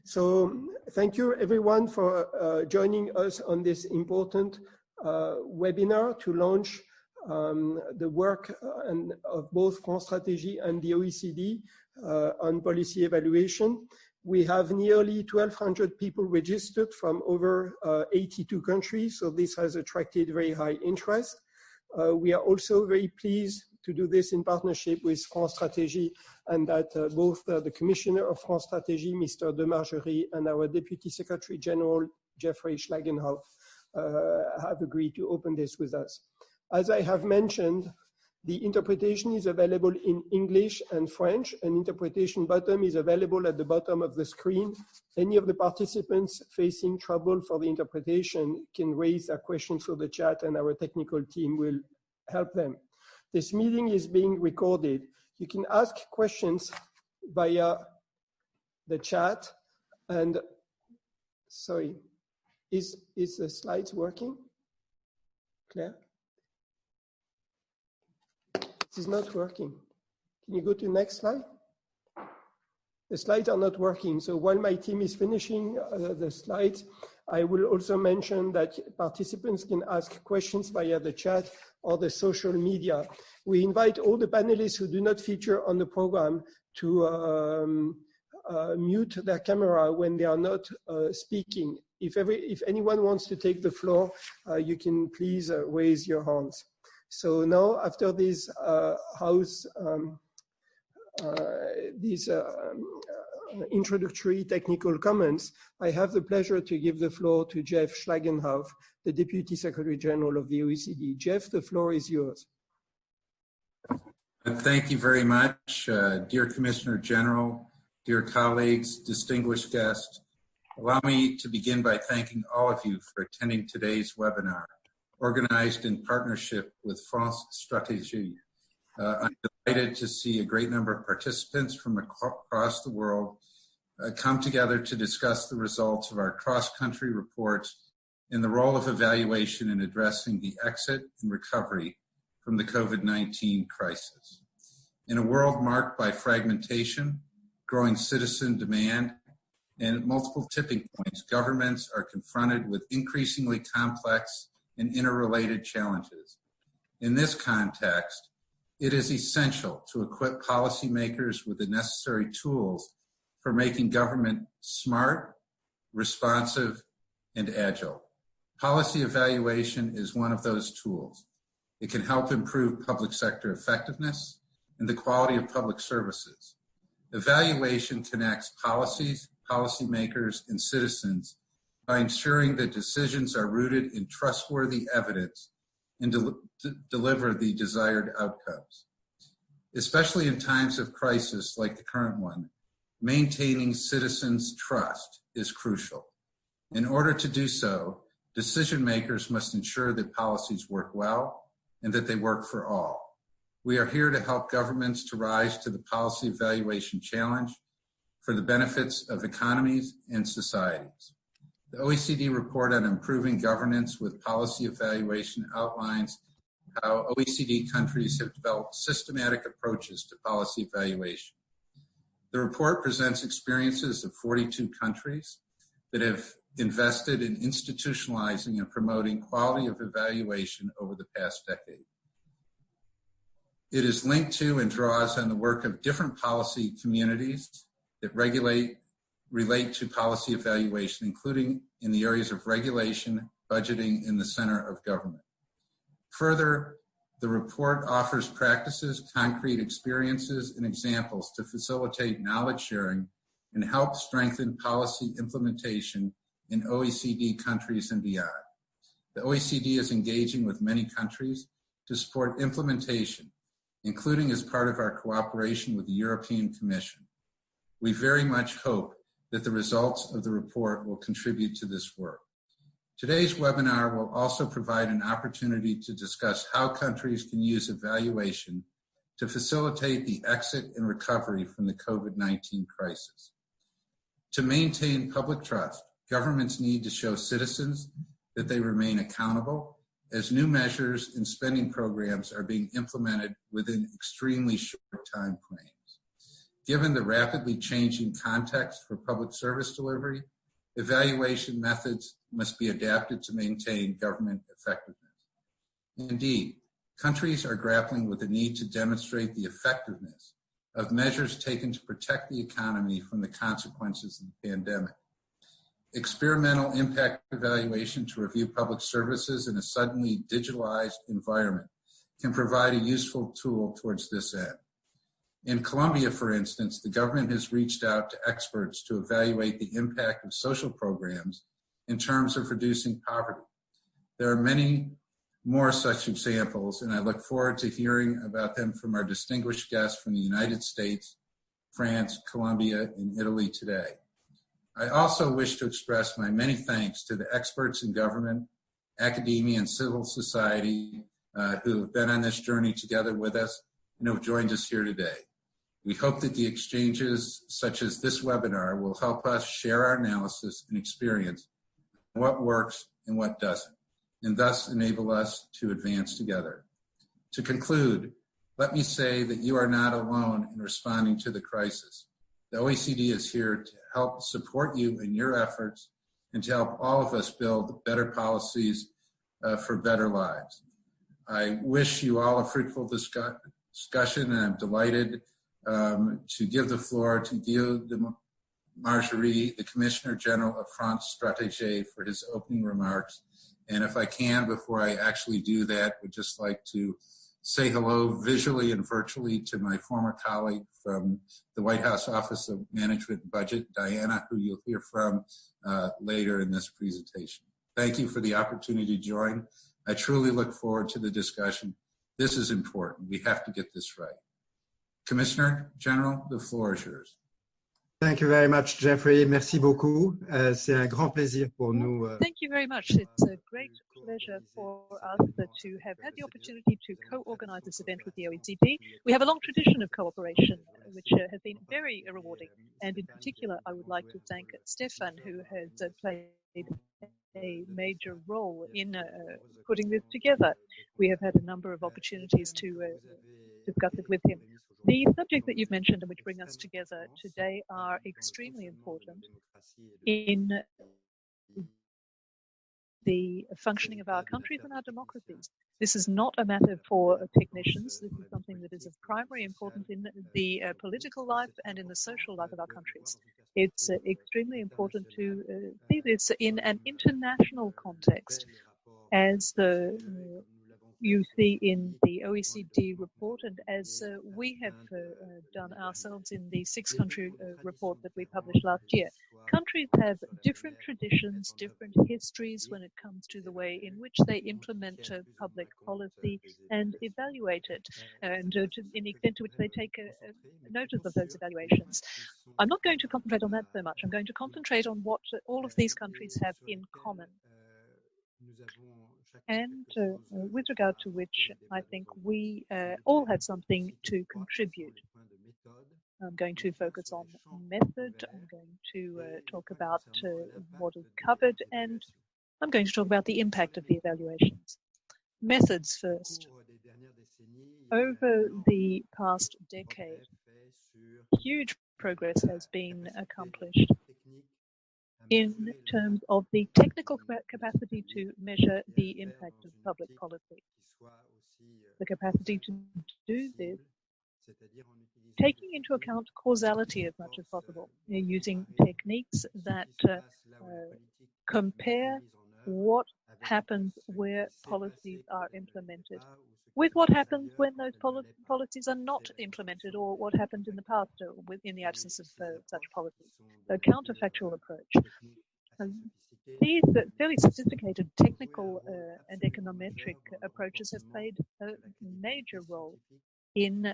So thank you everyone for joining us on this important webinar to launch the work of both France Stratégie and the OECD on policy evaluation. We have nearly 1,200 people registered from over 82 countries, so this has attracted very high interest. We are also very pleased to do this in partnership with France Stratégie, and that both the Commissioner of France Stratégie, Mr. de Margerie, and our Deputy Secretary General, Jeffrey Schlagenhoff, have agreed to open this with us. As I have mentioned, the interpretation is available in English and French. An interpretation button is available at the bottom of the screen. Any of the participants facing trouble for the interpretation can raise their questions through the chat, and our technical team will help them. This meeting is being recorded. You can ask questions via the chat. And sorry, is the slides working? Claire? It is not working. Can you go to the next slide? The slides are not working. So while my team is finishing the slides, I will also mention that participants can ask questions via the chat or the social media. We invite all the panelists who do not feature on the program to mute their camera when they are not speaking. If anyone wants to take the floor, you can please raise your hands. So now, after these introductory technical comments, I have the pleasure to give the floor to Jeff Schlagenhoff, the Deputy Secretary General of the OECD. Jeff, the floor is yours. Thank you very much, dear Commissioner General, dear colleagues, distinguished guests. Allow me to begin by thanking all of you for attending today's webinar, organized in partnership with France Stratégie. I'm delighted to see a great number of participants from across the world come together to discuss the results of our cross-country reports and the role of evaluation in addressing the exit and recovery from the COVID-19 crisis. In a world marked by fragmentation, growing citizen demand, and multiple tipping points, governments are confronted with increasingly complex and interrelated challenges. In this context, it is essential to equip policymakers with the necessary tools for making government smart, responsive, and agile. Policy evaluation is one of those tools. It can help improve public sector effectiveness and the quality of public services. Evaluation connects policies, policymakers, and citizens by ensuring that decisions are rooted in trustworthy evidence and deliver the desired outcomes. Especially in times of crisis like the current one, maintaining citizens' trust is crucial. In order to do so, decision makers must ensure that policies work well and that they work for all. We are here to help governments to rise to the policy evaluation challenge for the benefits of economies and societies. The OECD report on improving governance with policy evaluation outlines how OECD countries have developed systematic approaches to policy evaluation. The report presents experiences of 42 countries that have invested in institutionalizing and promoting quality of evaluation over the past decade. It is linked to and draws on the work of different policy communities that relate to policy evaluation, including in the areas of regulation, budgeting, and the center of government. Further, the report offers practices, concrete experiences, and examples to facilitate knowledge sharing and help strengthen policy implementation in OECD countries and beyond. The OECD is engaging with many countries to support implementation, including as part of our cooperation with the European Commission. We very much hope that the results of the report will contribute to this work. Today's webinar will also provide an opportunity to discuss how countries can use evaluation to facilitate the exit and recovery from the COVID-19 crisis. To maintain public trust, governments need to show citizens that they remain accountable as new measures and spending programs are being implemented within extremely short time frames. Given the rapidly changing context for public service delivery, evaluation methods must be adapted to maintain government effectiveness. Indeed, countries are grappling with the need to demonstrate the effectiveness of measures taken to protect the economy from the consequences of the pandemic. Experimental impact evaluation to review public services in a suddenly digitalized environment can provide a useful tool towards this end. In Colombia, for instance, the government has reached out to experts to evaluate the impact of social programs in terms of reducing poverty. There are many more such examples, and I look forward to hearing about them from our distinguished guests from the United States, France, Colombia, and Italy today. I also wish to express my many thanks to the experts in government, academia, and civil society who have been on this journey together with us and who have joined us here today. We hope that the exchanges such as this webinar will help us share our analysis and experience on what works and what doesn't, and thus enable us to advance together. To conclude, let me say that you are not alone in responding to the crisis. The OECD is here to help support you in your efforts and to help all of us build better policies for better lives. I wish you all a fruitful discussion, and I'm delighted to give the floor to Guillaume de Margerie, the Commissioner General of France Stratégie, for his opening remarks. And if I can, before I actually do that, would just like to say hello visually and virtually to my former colleague from the White House Office of Management and Budget, Diana, who you'll hear from later in this presentation. Thank you for the opportunity to join. I truly look forward to the discussion. This is important. We have to get this right. Commissioner General, the floor is yours. Thank you very much, Jeffrey. Merci beaucoup. C'est un grand plaisir pour nous. Thank you very much. It's a great pleasure for us to have had the opportunity to co-organize this event with the OECD. We have a long tradition of cooperation, which has been very rewarding. And in particular, I would like to thank Stefan, who has played a major role in putting this together. We have had a number of opportunities to discuss it with him. The subjects that you've mentioned and which bring us together today are extremely important in the functioning of our countries and our democracies. This is not a matter for technicians. This is something that is of primary importance in the political life and in the social life of our countries. It's extremely important to see this in an international context, as you see in the OECD report, and as we have done ourselves in the 6-country report that we published last year. Countries have different traditions, different histories when it comes to the way in which they implement public policy and evaluate it, and in the extent to which they take notice of those evaluations. I'm not going to concentrate on that so much. I'm going to concentrate on what all of these countries have in common, and with regard to which I think we all have something to contribute. I'm going to focus on method, I'm going to talk about what is covered, and I'm going to talk about the impact of the evaluations. Methods first. Over the past decade, huge progress has been accomplished in terms of the technical capacity to measure the impact of public policy. The capacity to do this, taking into account causality as much as possible, using techniques that compare what happens where policies are implemented with what happens when those policies are not implemented, or what happened in the past in the absence of such policies. The counterfactual approach. These fairly sophisticated technical and econometric approaches have played a major role in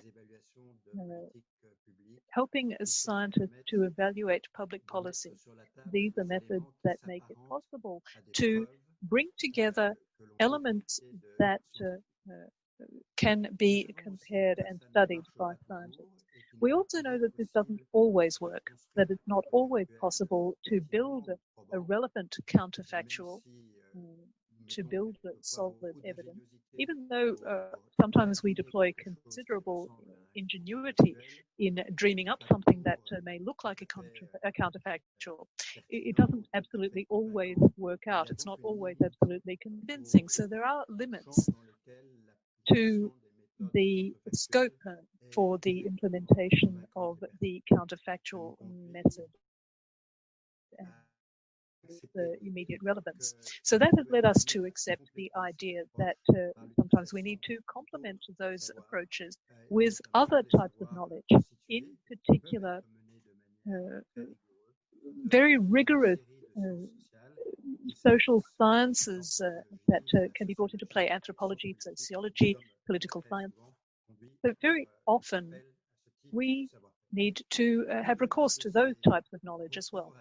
helping scientists to evaluate public policy. These are methods that make it possible to bring together elements that can be compared and studied by scientists. We also know that this doesn't always work, that it's not always possible to build a relevant counterfactual, to build a solid evidence, even though sometimes we deploy considerable ingenuity in dreaming up something that may look like a counterfactual, it doesn't absolutely always work out. It's not always absolutely convincing. So there are limits to the scope for the implementation of the counterfactual method and the immediate relevance. So that has led us to accept the idea that sometimes we need to complement those approaches with other types of knowledge, in particular very rigorous social sciences that can be brought into play: anthropology, sociology, political science. So very often we need to have recourse to those types of knowledge as well.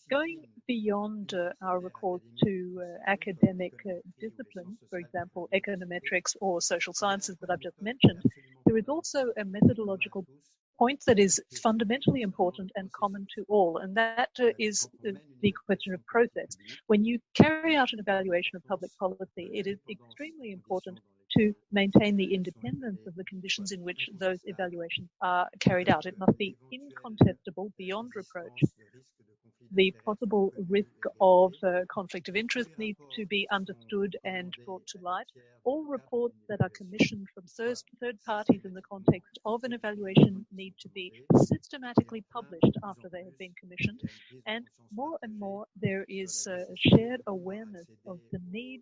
Going beyond our recourse to academic disciplines, for example, econometrics or social sciences that I've just mentioned, there is also a methodological point that is fundamentally important and common to all, and that is the question of process. When you carry out an evaluation of public policy, it is extremely important to maintain the independence of the conditions in which those evaluations are carried out. It must be incontestable, beyond reproach. The possible risk of conflict of interest needs to be understood and brought to light. All reports that are commissioned from third parties in the context of an evaluation need to be systematically published after they have been commissioned. And more there is a shared awareness of the need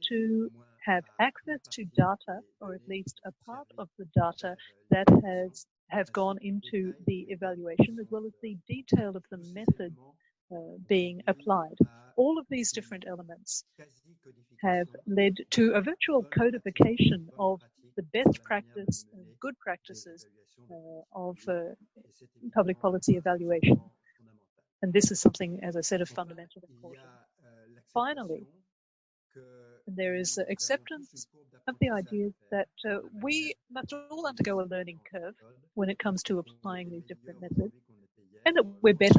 to have access to data, or at least a part of the data that have gone into the evaluation, as well as the detail of the method being applied. All of these different elements have led to a virtual codification of the best practice and good practices of public policy evaluation. And this is something, as I said, of fundamental importance. Finally, there is acceptance of the idea that we must all undergo a learning curve when it comes to applying these different methods, and that we're better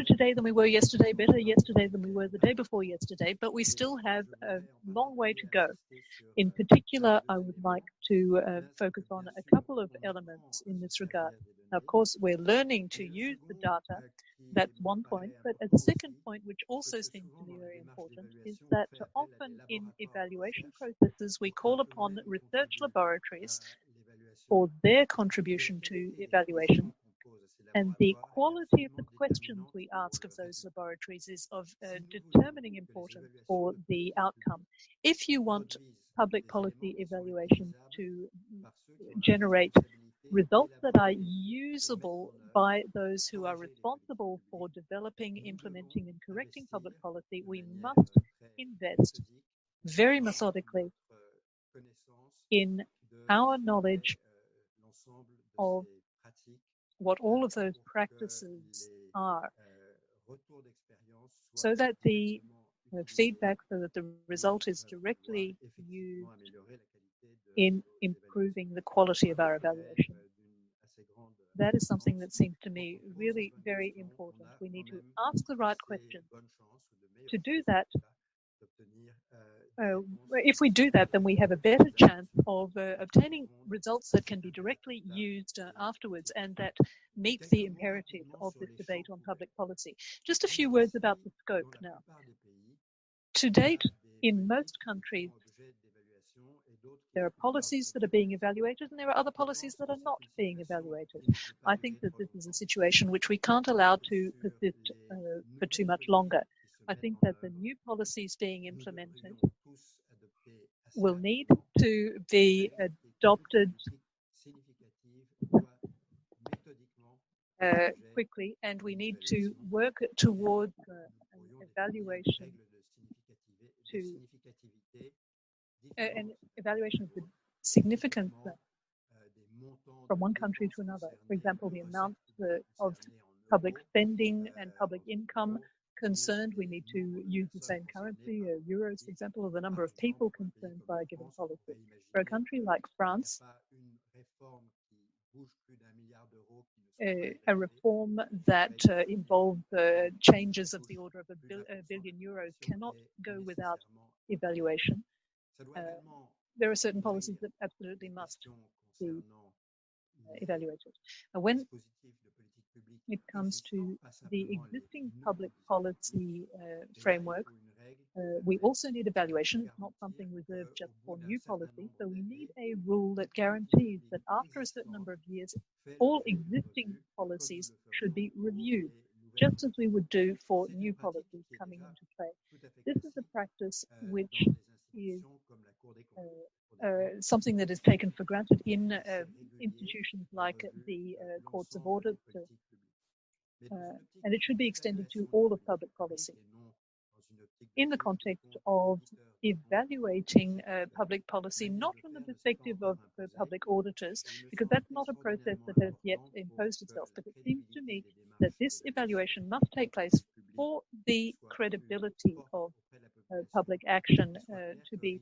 today than we were yesterday, better yesterday than we were the day before yesterday, but we still have a long way to go. In particular, I would like to focus on a couple of elements in this regard. Now, of course, we're learning to use the data. That's one point. But a second point, which also seems to me very important, is that often in evaluation processes, we call upon research laboratories for their contribution to evaluation. And the quality of the questions we ask of those laboratories is of determining importance for the outcome. If you want public policy evaluation to generate results that are usable by those who are responsible for developing, implementing, and correcting public policy, we must invest very methodically in our knowledge of what all of those practices are, so that the feedback, so that the result is directly used in improving the quality of our evaluation. That is something that seems to me really very important. We need to ask the right questions. To do that, if we do that, then we have a better chance of obtaining results that can be directly used afterwards and that meet the imperative of this debate on public policy. Just a few words about the scope now. To date, in most countries, there are policies that are being evaluated and there are other policies that are not being evaluated. I think that this is a situation which we can't allow to persist for too much longer. I think that the new policies being implemented will need to be adopted quickly, and we need to work towards an evaluation of the significance from one country to another. For example, the amount of public spending and public income concerned, we need to use the same currency, euros, for example, or the number of people concerned by a given policy. For a country like France, a reform that involves changes of the order of a billion euros cannot go without evaluation. There are certain policies that absolutely must be evaluated. When it comes to the existing public policy framework, we also need evaluation. It's not something reserved just for new policy. So we need a rule that guarantees that after a certain number of years, all existing policies should be reviewed, just as we would do for new policies coming into play. This is a practice which is something that is taken for granted in institutions like the courts of audit, and it should be extended to all of public policy. In the context of evaluating public policy, not from the perspective of public auditors, because that's not a process that has yet imposed itself, but it seems to me that this evaluation must take place for the credibility of public action to be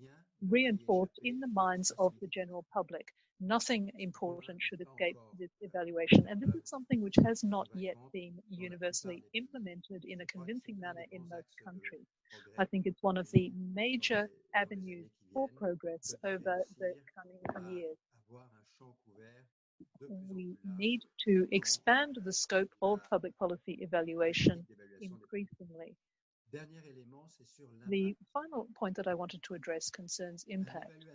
reinforced in the minds of the general public. Nothing important should escape this evaluation. And this is something which has not yet been universally implemented in a convincing manner in most countries. I think it's one of the major avenues for progress over the coming years. We need to expand the scope of public policy evaluation increasingly. The final point that I wanted to address concerns impact.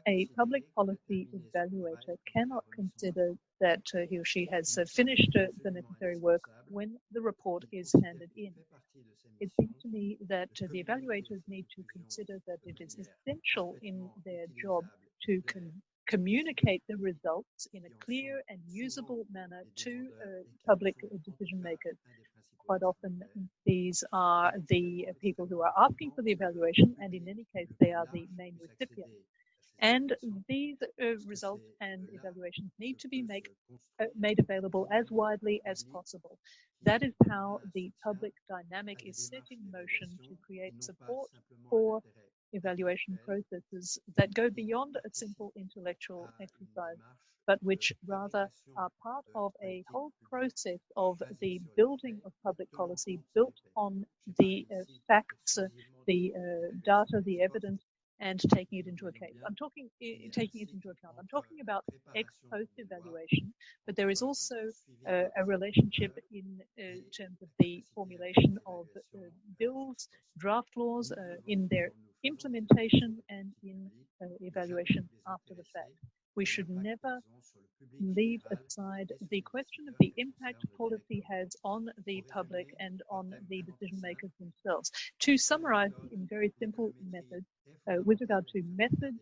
A public policy evaluator cannot consider that he or she has finished the necessary work when the report is handed in. It seems to me that the evaluators need to consider that it is essential in their job to communicate the results in a clear and usable manner to public decision makers. Quite often, these are the people who are asking for the evaluation, and in any case, they are the main recipients. And these results and evaluations need to be made available as widely as possible. That is how the public dynamic is set in motion to create support for evaluation processes that go beyond a simple intellectual exercise, but which rather are part of a whole process of the building of public policy built on the facts, the data, the evidence, and taking it into account. I'm talking about ex post evaluation, but there is also a relationship in terms of the formulation of bills, draft laws, in their implementation and in evaluation after the fact. We should never leave aside the question of the impact policy has on the public and on the decision makers themselves. To summarize in very simple methods, with regard to methods,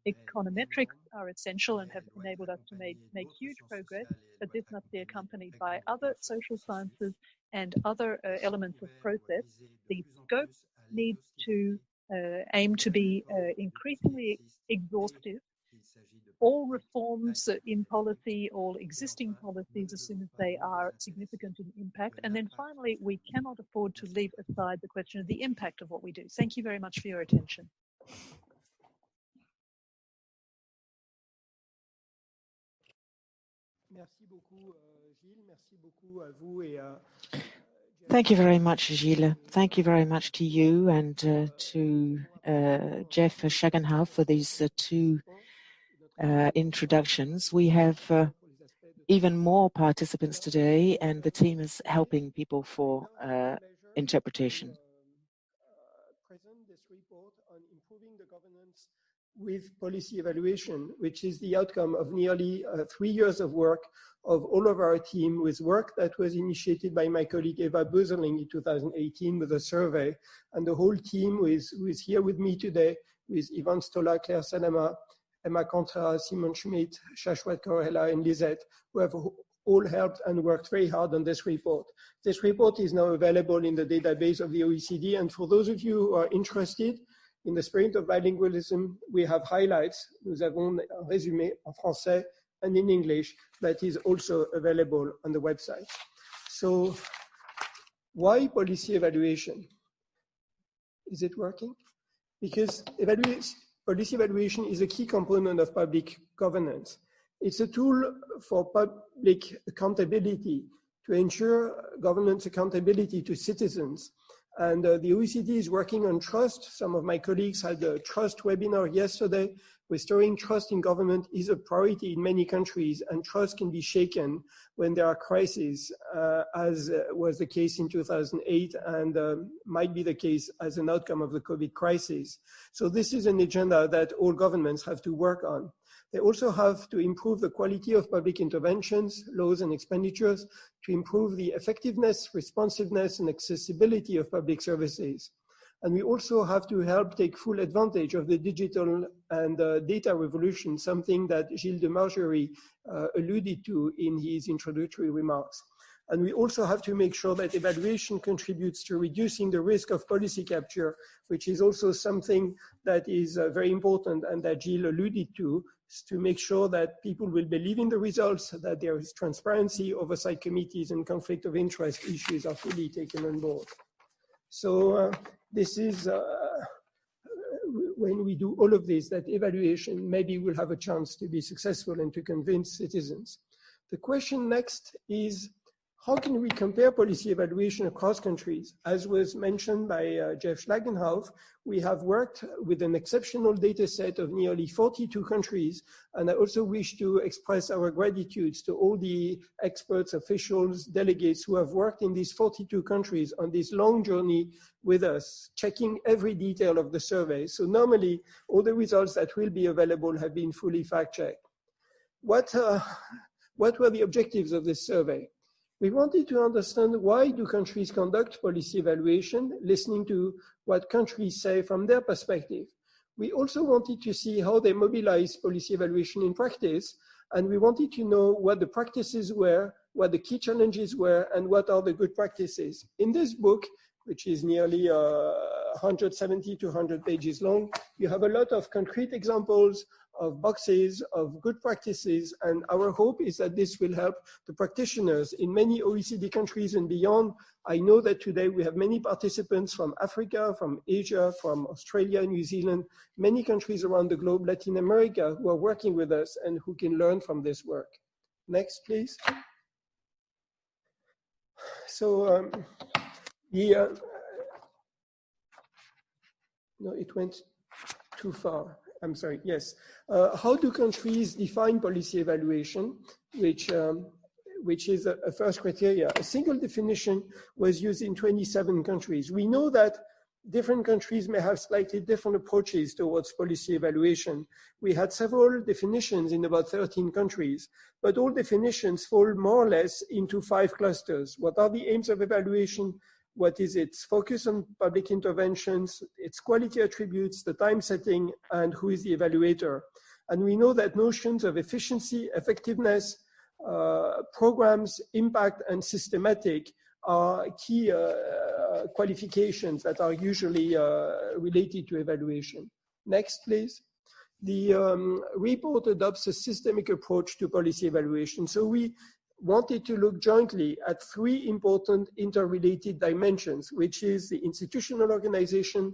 econometrics are essential and have enabled us to make huge progress, but this must be accompanied by other social sciences and other elements of process. The scope needs to aim to be increasingly exhaustive. All reforms in policy, all existing policies, as soon as they are significant in impact. And then finally, we cannot afford to leave aside the question of the impact of what we do. Thank you very much for your attention. Thank you very much, Gilles. Thank you very much to you and to Jeff Schagenhoff for these two introductions. We have even more participants today, and the team is helping people for interpretation. Present this report on improving the governance with policy evaluation, which is the outcome of nearly 3 years of work of all of our team, with work that was initiated by my colleague Eva Böserling in 2018 with a survey, and the whole team who is here with me today, with Ivan Stola, Claire Salama, Emma Contra, Simon Schmidt, Shashwat Korela, and Lisette, who have all helped and worked very hard on this report. This report is now available in the database of the OECD, and for those of you who are interested, in the spirit of bilingualism, we have highlights. Nous avons un résumé en français and in English that is also available on the website. So, why policy evaluation? Is it working? Because policy evaluation is a key component of public governance. It's a tool for public accountability, to ensure governance accountability to citizens. And the OECD is working on trust. Some of my colleagues had a trust webinar yesterday Restoring trust in government is a priority in many countries, and trust can be shaken when there are crises, as was the case in 2008 and might be the case as an outcome of the COVID crisis. So this is an agenda that all governments have to work on. They also have to improve the quality of public interventions, laws and expenditures, to improve the effectiveness, responsiveness and accessibility of public services. And we also have to help take full advantage of the digital and data revolution, something that Gilles de Margerie alluded to in his introductory remarks. And we also have to make sure that evaluation contributes to reducing the risk of policy capture, which is also something that is very important and that Gilles alluded to make sure that people will believe in the results, that there is transparency, oversight committees and conflict of interest issues are fully taken on board. So this is when we do all of this, that evaluation maybe will have a chance to be successful and to convince citizens. The question next is, how can we compare policy evaluation across countries? As was mentioned by Jeff Schlagenhauf, we have worked with an exceptional data set of nearly 42 countries, and I also wish to express our gratitude to all the experts, officials, delegates who have worked in these 42 countries on this long journey with us, checking every detail of the survey. So normally, all the results that will be available have been fully fact-checked. What were the objectives of this survey? We wanted to understand, why do countries conduct policy evaluation, listening to what countries say from their perspective. We also wanted to see how they mobilize policy evaluation in practice, and we wanted to know what the practices were, what the key challenges were, and what are the good practices. In this book, which is nearly 170 to 100 pages long, you have a lot of concrete examples of boxes of good practices, and our hope is that this will help the practitioners in many OECD countries and beyond. I know that today we have many participants from Africa, from Asia, from Australia, New Zealand, many countries around the globe, Latin America, who are working with us and who can learn from this work. Next, please. So no, it went too far. I'm sorry, yes. How do countries define policy evaluation, which is a first criteria? A single definition was used in 27 countries. We know that different countries may have slightly different approaches towards policy evaluation. We had several definitions in about 13 countries, but all definitions fall more or less into 5 clusters. What are the aims of evaluation? What is its focus on public interventions, its quality attributes, the time setting, and who is the evaluator? And we know that notions of efficiency, effectiveness, programs, impact, and systematic are key qualifications that are usually related to evaluation. Next, please. The report adopts a systemic approach to policy evaluation. So we wanted to look jointly at 3 important interrelated dimensions, which is the institutional organization,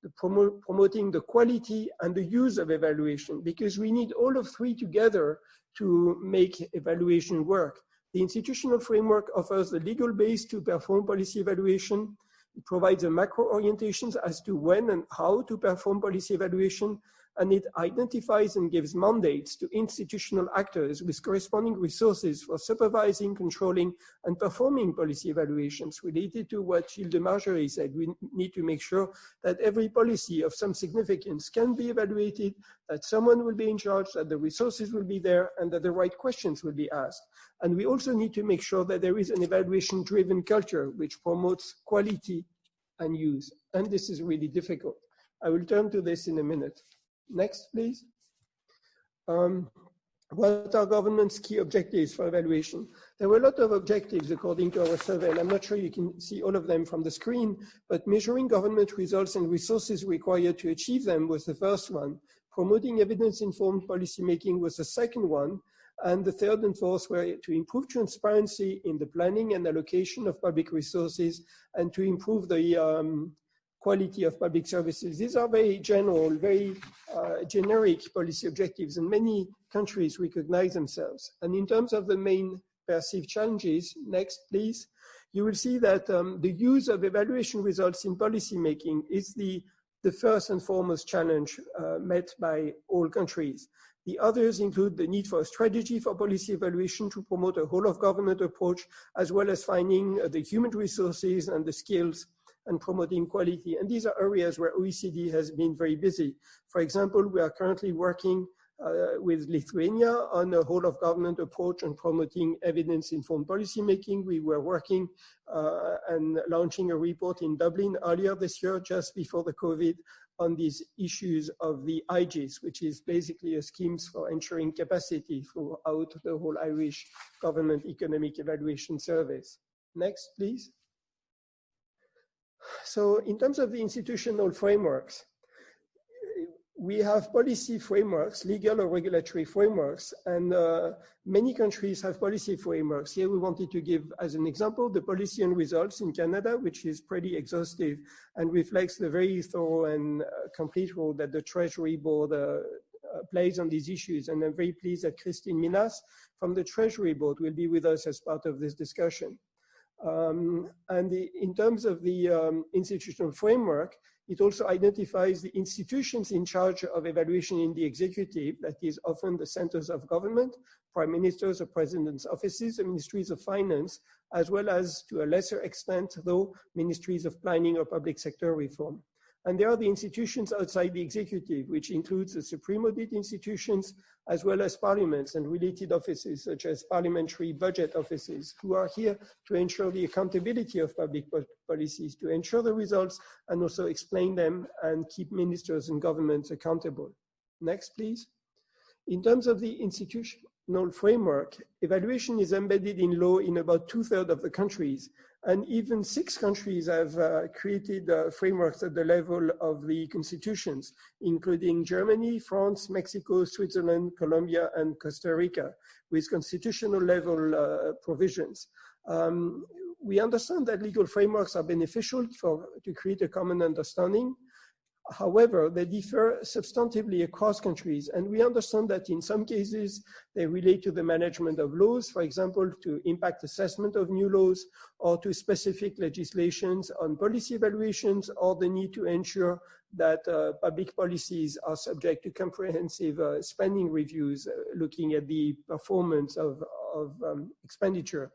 the promoting the quality and the use of evaluation, because we need all of 3 together to make evaluation work. The institutional framework offers the legal base to perform policy evaluation. It provides a macro orientations as to when and how to perform policy evaluation, and it identifies and gives mandates to institutional actors with corresponding resources for supervising, controlling, and performing policy evaluations. Related to what Gilles de Margerie said, we need to make sure that every policy of some significance can be evaluated, that someone will be in charge, that the resources will be there, and that the right questions will be asked. And we also need to make sure that there is an evaluation-driven culture which promotes quality and use. And this is really difficult. I will turn to this in a minute. Next, please. What are government's key objectives for evaluation? There were a lot of objectives according to our survey, and I'm not sure you can see all of them from the screen, but measuring government results and resources required to achieve them was the first one. Promoting evidence-informed policymaking was the second one. And the third and fourth were to improve transparency in the planning and allocation of public resources and to improve the quality of public services. These are very general, very generic policy objectives, and many countries recognize themselves. And in terms of the main perceived challenges, next please, you will see that the use of evaluation results in policy making is the the first and foremost challenge met by all countries. The others include the need for a strategy for policy evaluation to promote a whole-of-government approach, as well as finding the human resources and the skills and promoting quality. And these are areas where OECD has been very busy. For example, we are currently working with Lithuania on a whole-of-government approach and promoting evidence-informed policymaking. We were working and launching a report in Dublin earlier this year, just before the COVID, on these issues of the IGES, which is basically a scheme for ensuring capacity throughout the whole Irish government economic evaluation service. Next, please. So in terms of the institutional frameworks, we have policy frameworks, legal or regulatory frameworks, and many countries have policy frameworks. Here we wanted to give as an example the policy and results in Canada, which is pretty exhaustive and reflects the very thorough and complete role that the Treasury Board plays on these issues. And I'm very pleased that Christine Minas from the Treasury Board will be with us as part of this discussion. In terms of the institutional framework, it also identifies the institutions in charge of evaluation in the executive, that is often the centers of government, prime ministers or president's offices, the ministries of finance, as well as, to a lesser extent, though, ministries of planning or public sector reform. And there are the institutions outside the executive, which includes the supreme audit institutions, as well as parliaments and related offices, such as parliamentary budget offices, who are here to ensure the accountability of public policies, to ensure the results, and also explain them and keep ministers and governments accountable. Next, please. In terms of the institutional framework, evaluation is embedded in law in about 2/3 of the countries. And even 6 countries have created frameworks at the level of the constitutions, including Germany, France, Mexico, Switzerland, Colombia, and Costa Rica, with constitutional level provisions. We understand that legal frameworks are beneficial to create a common understanding. However, they differ substantively across countries, and we understand that in some cases they relate to the management of laws, for example, to impact assessment of new laws, or to specific legislations on policy evaluations, or the need to ensure that public policies are subject to comprehensive spending reviews, looking at the performance of expenditure.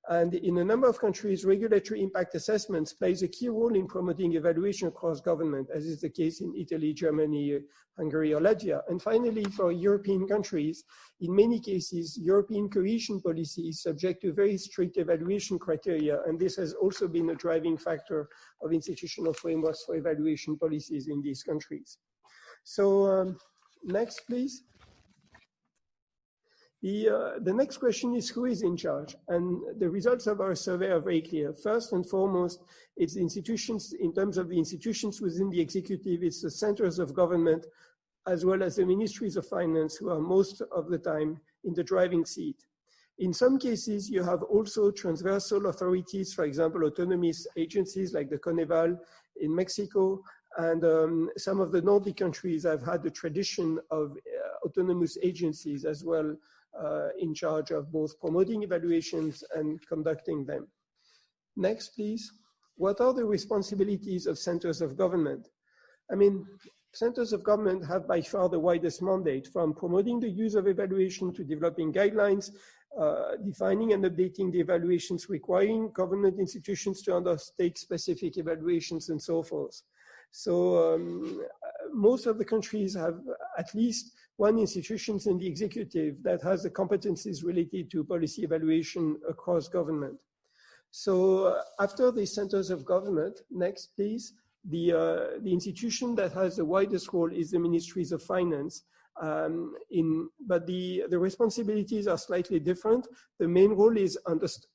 And in a number of countries, regulatory impact assessments plays a key role in promoting evaluation across government, as is the case in Italy, Germany, Hungary, or Latvia. And finally, for European countries, in many cases, European cohesion policy is subject to very strict evaluation criteria, and this has also been a driving factor of institutional frameworks for evaluation policies in these countries. So next, please. The next question is, who is in charge? And the results of our survey are very clear. First and foremost, it's institutions. In terms of the institutions within the executive, it's the centers of government, as well as the ministries of finance, who are most of the time in the driving seat. In some cases, you have also transversal authorities, for example, autonomous agencies like the Coneval in Mexico, and some of the Nordic countries have had the tradition of autonomous agencies as well, in charge of both promoting evaluations and conducting them. Next, please. What are the responsibilities of centers of government? I mean, centers of government have by far the widest mandate, from promoting the use of evaluation to developing guidelines, defining and updating the evaluations, requiring government institutions to undertake specific evaluations, and so forth. So most of the countries have at least one institution in the executive that has the competencies related to policy evaluation across government. So after the centers of government, next please, the institution that has the widest role is the Ministries of Finance. But the responsibilities are slightly different. The main role is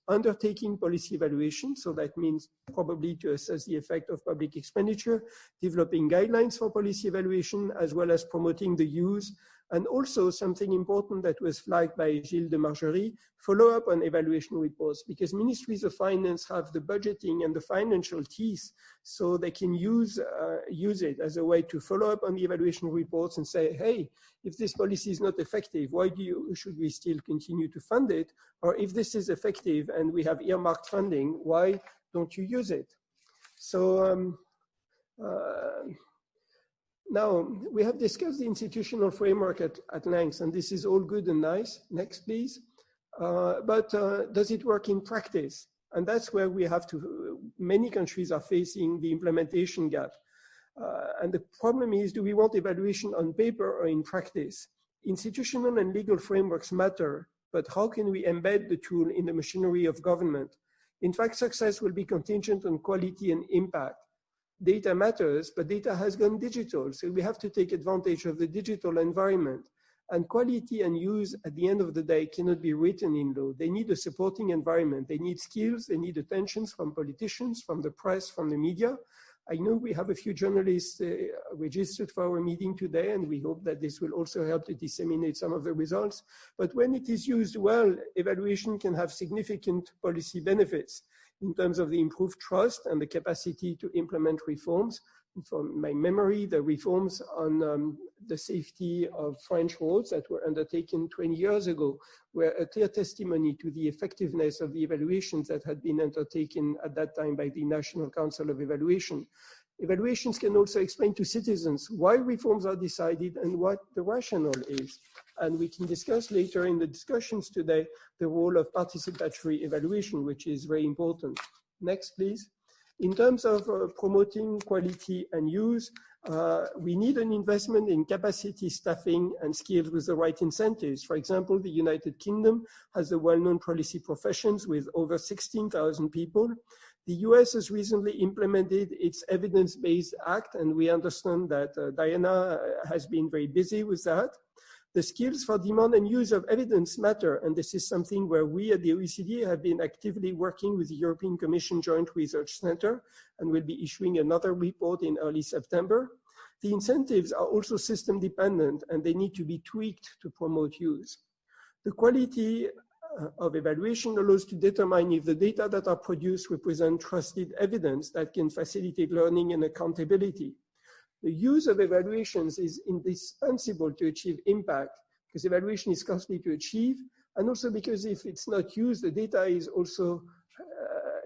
undertaking policy evaluation, so that means probably to assess the effect of public expenditure, developing guidelines for policy evaluation, as well as promoting the use, and also something important that was flagged by Gilles de Margerie, follow up on evaluation reports, because ministries of finance have the budgeting and the financial teeth, so they can use it as a way to follow up on the evaluation reports and say, hey, if this policy is not effective, why should we still continue to fund it? Or if this is effective and we have earmarked funding, why don't you use it? So Now, we have discussed the institutional framework at length, and this is all good and nice. Next, please. But does it work in practice? And that's where we have to, many countries are facing the implementation gap. And the problem is, do we want evaluation on paper or in practice? Institutional and legal frameworks matter, but how can we embed the tool in the machinery of government? In fact, success will be contingent on quality and impact. Data matters, but data has gone digital, so we have to take advantage of the digital environment. And quality and use, at the end of the day, cannot be written in law. They need a supporting environment. They need skills, they need attentions from politicians, from the press, from the media. I know we have a few journalists registered for our meeting today, and we hope that this will also help to disseminate some of the results. But when it is used well, evaluation can have significant policy benefits in terms of the improved trust and the capacity to implement reforms. From my memory, the reforms on the safety of French roads that were undertaken 20 years ago were a clear testimony to the effectiveness of the evaluations that had been undertaken at that time by the National Council of Evaluation. Evaluations can also explain to citizens why reforms are decided and what the rationale is. And we can discuss later in the discussions today the role of participatory evaluation, which is very important. Next, please. In terms of promoting quality and use, we need an investment in capacity, staffing, and skills with the right incentives. For example, the United Kingdom has the well-known policy professions with over 16,000 people. The US has recently implemented its evidence-based act, and we understand that Diana has been very busy with that. The skills for demand and use of evidence matter, and this is something where we at the OECD have been actively working with the European Commission Joint Research Center, and will be issuing another report in early September. The incentives are also system dependent, and they need to be tweaked to promote use. The quality of evaluation allows to determine if the data that are produced represent trusted evidence that can facilitate learning and accountability. The use of evaluations is indispensable to achieve impact, because evaluation is costly to achieve, and also because if it's not used, the data is also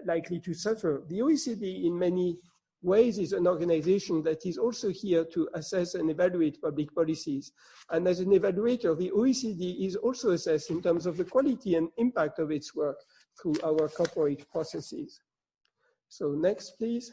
likely to suffer. The OECD in many ways is an organization that is also here to assess and evaluate public policies. And as an evaluator, the OECD is also assessed in terms of the quality and impact of its work through our corporate processes. So next, please.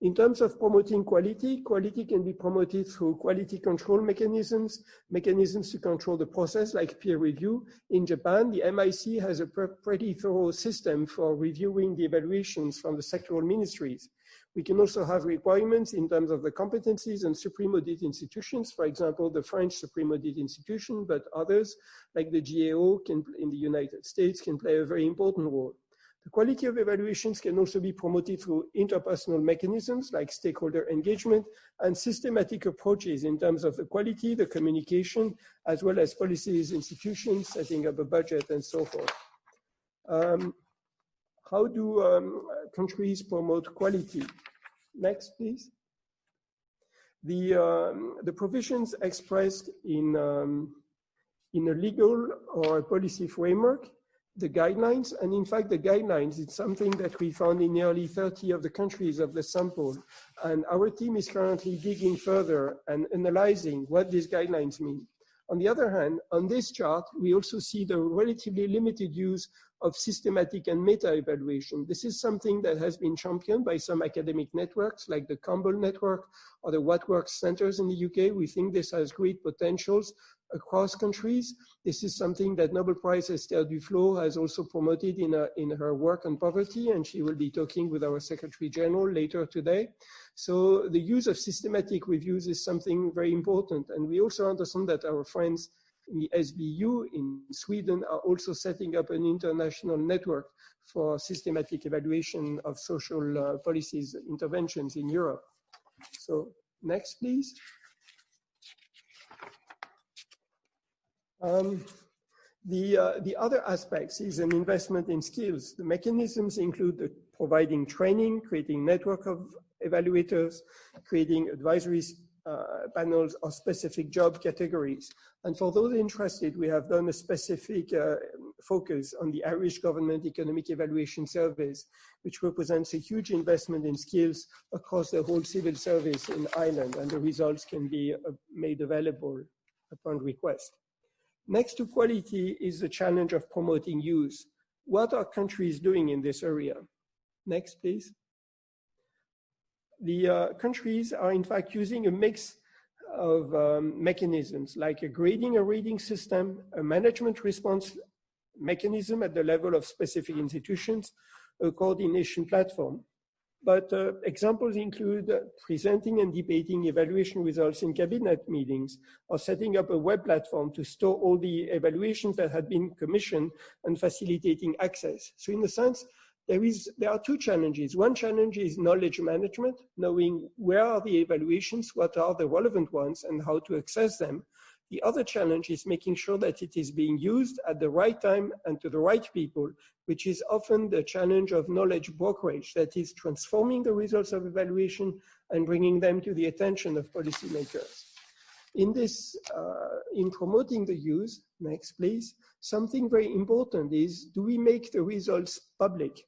In terms of promoting quality, quality can be promoted through quality control mechanisms, mechanisms to control the process like peer review. In Japan, the MIC has a pretty thorough system for reviewing the evaluations from the sectoral ministries. We can also have requirements in terms of the competencies and supreme audit institutions, for example, the French Supreme Audit Institution, but others like the GAO in the United States can play a very important role. The quality of evaluations can also be promoted through interpersonal mechanisms like stakeholder engagement and systematic approaches in terms of the quality, the communication, as well as policies, institutions, setting up a budget, and so forth. How do countries promote quality? Next, please. The provisions expressed in a legal or a policy framework, the guidelines, and in fact the guidelines, it's something that we found in nearly 30 of the countries of the sample. And our team is currently digging further and analyzing what these guidelines mean. On the other hand, on this chart, we also see the relatively limited use of systematic and meta-evaluation. This is something that has been championed by some academic networks like the Campbell Network or the What Works Centers in the UK. We think this has great potentials across countries. This is something that Nobel Prize Esther Duflo has also promoted in her work on poverty, and she will be talking with our Secretary General later today. So the use of systematic reviews is something very important. And we also understand that our friends in the SBU in Sweden are also setting up an international network for systematic evaluation of social policies interventions in Europe. So next, please. The other aspects is an investment in skills. The mechanisms include providing training, creating network of evaluators, creating advisory panels or specific job categories. And for those interested, we have done a specific focus on the Irish Government Economic Evaluation Surveys, which represents a huge investment in skills across the whole civil service in Ireland, and the results can be made available upon request. Next to quality is the challenge of promoting use. What are countries doing in this area? Next, please. The countries are in fact using a mix of mechanisms like a grading and rating system, a management response mechanism at the level of specific institutions, a coordination platform. But examples include presenting and debating evaluation results in cabinet meetings, or setting up a web platform to store all the evaluations that had been commissioned and facilitating access. So in a sense, there are two challenges. One challenge is knowledge management, knowing where are the evaluations, what are the relevant ones, and how to access them. The other challenge is making sure that it is being used at the right time and to the right people, which is often the challenge of knowledge brokerage, that is transforming the results of evaluation and bringing them to the attention of policymakers. In this, in promoting the use, next please, something very important is, do we make the results public?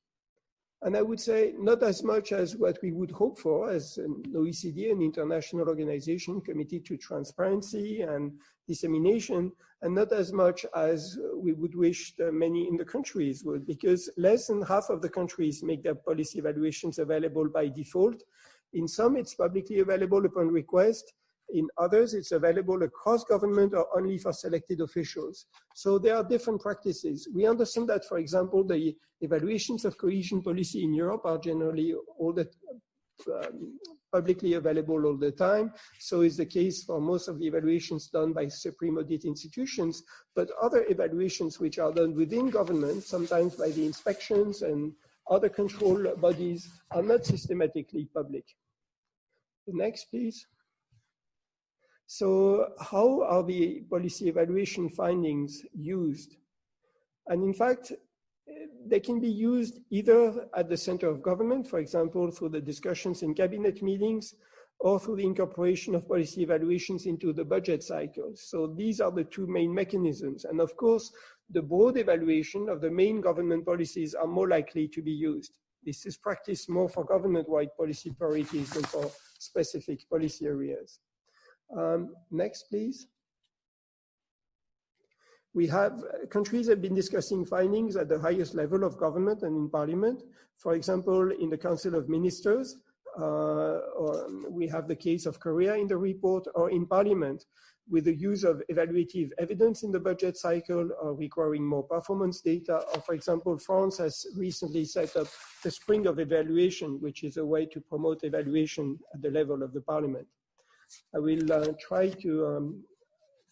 And I would say not as much as what we would hope for as an OECD, an international organization committed to transparency and dissemination, and not as much as we would wish many in the countries would, because less than half of the countries make their policy evaluations available by default. In some, it's publicly available upon request. In others, it's available across government or only for selected officials. So there are different practices. We understand that, for example, the evaluations of cohesion policy in Europe are generally all the publicly available all the time. So is the case for most of the evaluations done by supreme audit institutions, but other evaluations which are done within government, sometimes by the inspections and other control bodies, are not systematically public. The next, please. So how are the policy evaluation findings used? And in fact, they can be used either at the center of government, for example, through the discussions in cabinet meetings, or through the incorporation of policy evaluations into the budget cycles. So these are the two main mechanisms. And of course, the broad evaluation of the main government policies are more likely to be used. This is practiced more for government-wide policy priorities than for specific policy areas. Next, please. Countries have been discussing findings at the highest level of government and in parliament. For example, in the Council of Ministers, or we have the case of Korea in the report, or in parliament with the use of evaluative evidence in the budget cycle, or requiring more performance data. Or for example, France has recently set up the Spring of Evaluation, which is a way to promote evaluation at the level of the parliament. I will try to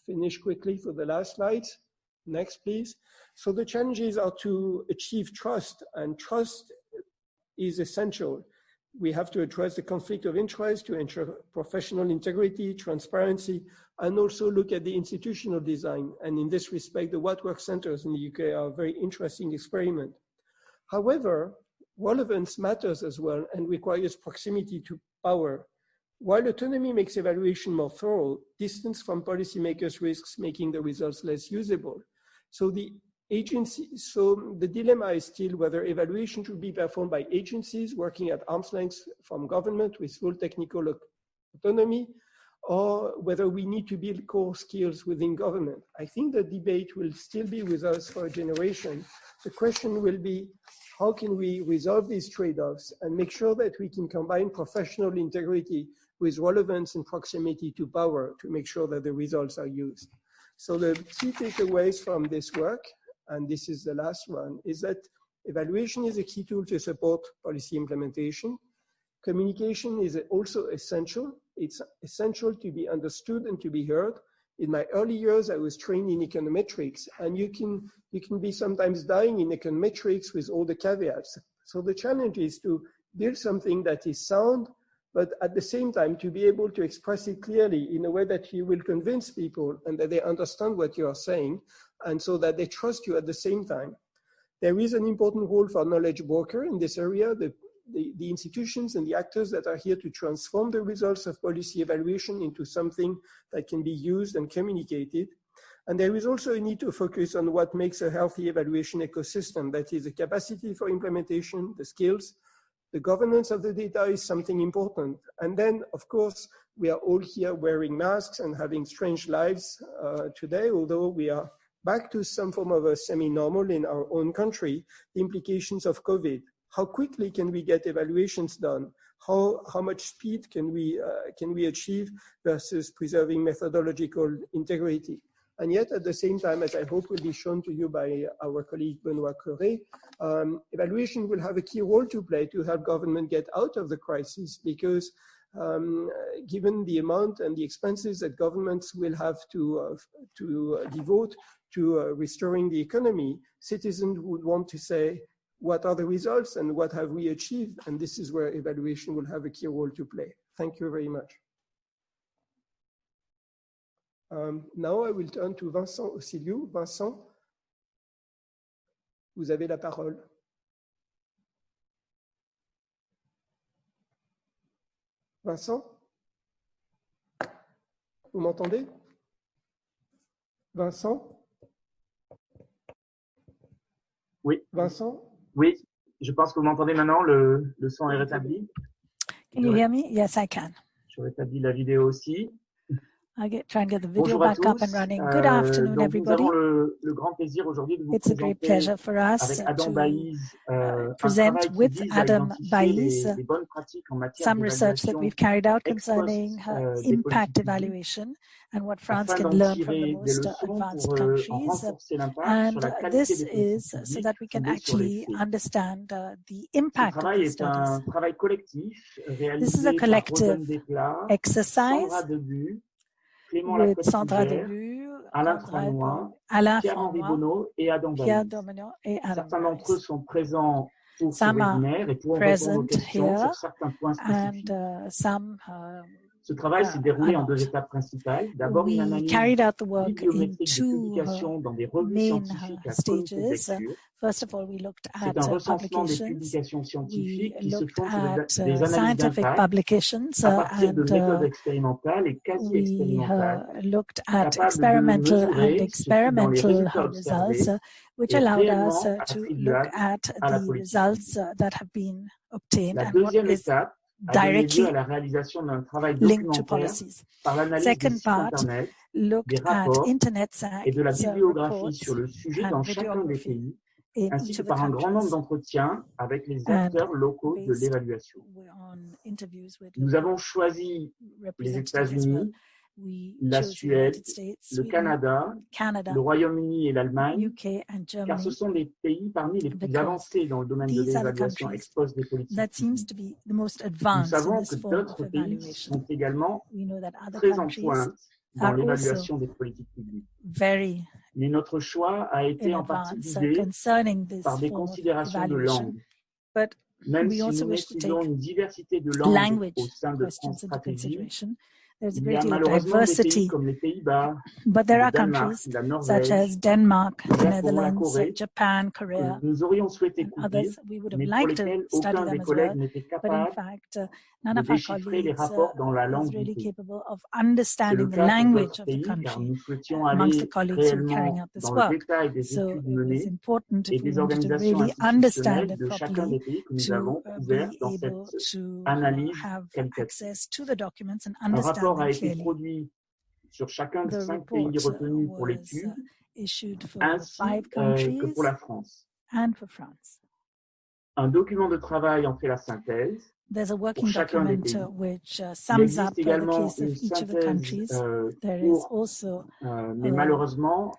finish quickly for the last slides. Next, please. So the challenges are to achieve trust, and trust is essential. We have to address the conflict of interest to ensure professional integrity, transparency, and also look at the institutional design. And in this respect, the What Works Centers in the UK are a very interesting experiment. However, relevance matters as well and requires proximity to power. While autonomy makes evaluation more thorough, distance from policymakers risks making the results less usable. So the dilemma is still whether evaluation should be performed by agencies working at arm's length from government with full technical autonomy, or whether we need to build core skills within government. I think the debate will still be with us for a generation. The question will be, how can we resolve these trade-offs and make sure that we can combine professional integrity with relevance and proximity to power to make sure that the results are used? So the key takeaways from this work, and this is the last one, is that evaluation is a key tool to support policy implementation. Communication is also essential. It's essential to be understood and to be heard. In my early years, I was trained in econometrics, and you can be sometimes dying in econometrics with all the caveats. So the challenge is to build something that is sound, but at the same time to be able to express it clearly in a way that you will convince people and that they understand what you are saying, and so that they trust you at the same time. There is an important role for knowledge broker in this area. The the institutions and the actors that are here to transform the results of policy evaluation into something that can be used and communicated. And there is also a need to focus on what makes a healthy evaluation ecosystem. That is the capacity for implementation, the skills, the governance of the data is something important. And then, of course, we are all here wearing masks and having strange lives today, although we are back to some form of a semi-normal in our own country, the implications of COVID. How quickly can we get evaluations done? How much speed can we achieve versus preserving methodological integrity? And yet, at the same time, as I hope will be shown to you by our colleague Benoît Corré, evaluation will have a key role to play to help government get out of the crisis, because given the amount and the expenses that governments will have to devote to restoring the economy, citizens would want to say, what are the results and what have we achieved? And this is where evaluation will have a key role to play. Thank you very much. Now I will turn to Vincent Ossiliou. Vincent, vous avez la parole. Vincent, vous m'entendez? Vincent? Oui. Vincent? Oui, je pense que vous m'entendez maintenant, le son est rétabli. Can you hear me? Yes, I can. Je rétablis la vidéo aussi. Try and get the video Bonjour à back up tous. and running. Good afternoon, Donc, everybody. nous avons le grand plaisir aujourd'hui de vous It's a great présenter pleasure for us avec Adam to Baïs un present travail qui with vise à Adam identifier Baïs les bonnes pratiques en matière some research that d'évaluation we've carried out ex post concerning des impact politiques publiques, evaluation and what France afin can d'en learn from the tirer des most leçons advanced pour en countries. renforcer l'impact sur And la qualité this des politiques is so publiques that we can fondées sur les actually faits. understand the Ce impact of travail these est un studies. travail collectif This is a réalisé par collective Rodolphe Desplat, Sandra exercise Debu, Clément with Sandra Lacotte-Fougère, Debu, Alain Franois, Alain Pierre-Henri Franois, Bonneau et Adam Pierre Baïs. Dominion et Adam Certains d'entre eux Baïs. sont présents pour ce Some are webinaire et pourront répondre aux present questions here sur certains points spécifiques. and some Ce travail s'est déroulé are en deux not. étapes principales. D'abord, une We analyse carried out the work in bibliométrique de two publications dans des revues main scientifiques à comité de stages. lecture. First of all, we looked C'est at un recensement des publications. publications We scientifiques qui se looked font sur at des analyses scientific d'impact publications à partir de méthodes and expérimentales et we quasi-expérimentales, looked at capables de experimental and mesurer ce qui, dans les experimental résultats observés, results, which est allowed us réellement to look attribuable at à la the politique results publique. that have been obtained La and what deuxième is étape a donné lieu directly à la réalisation d'un travail linked to documentaire policies. par l'analyse des Second sites part Internet, looked des at rapports internet et de la sites, bibliographie reports, sur le sujet and dans chacun des videography pays, in ainsi each que of the par un grand nombre countries. d'entretiens avec les And acteurs locaux de based l'évaluation. on interviews with Nous local avons choisi les representatives as well. États-Unis, We la chose the Suède, United States, le Sweden, Canada, Canada, le Royaume-Uni et l'Allemagne, UK, and car ce Germany, sont des pays parmi les plus because avancés dans le domaine de these are the l'évaluation countries ex post des politiques that seems publiques. to be the most Nous advanced in savons this que form of d'autres pays evaluation. sont également We know that other très en countries pointe dans are also l'évaluation des politiques publiques. very Mais notre choix a été in en partie advance guidé concerning this par des form of considérations de evaluation. langue. But Même we si also nous wish to maîtrisons take une diversité de langues language au sein de France questions into Stratégie, consideration. There's a il y a great deal of malheureusement des pays diversity, comme les Pays-Bas, but there le are Danemark, countries la such Norvège, as Denmark, le the Japon, la Netherlands, Corée, Japan, que Korea, nous aurions souhaité and couvrir, others we would have mais pour liked to lesquels study aucun them des as collègues well. n'était But in capable fact, none de of our déchiffrer les colleagues rapports dans la is langue du really pays. capable of C'est le understanding the cas pour language d'autres of the pays, car country nous souhaitions amongst the aller colleagues who are carrying réellement out this dans le work. détail des So études it was menées important et if we des wanted to organisations really understand institutionnelles it de chacun properly des pays que nous to avons couverts be dans able cette to analyse have qualitative. access to the documents and Un understand rapport a them été clearly. produit sur chacun des The 5 report pays retenus pour was l'étude, issued for ainsi 5 que countries pour la France. and for France. Un document de travail en fait la synthèse. There's a Pour working chacun des document pays. which Il sums up existe the également case of une each of the synthèse countries. There is courte, also mais malheureusement,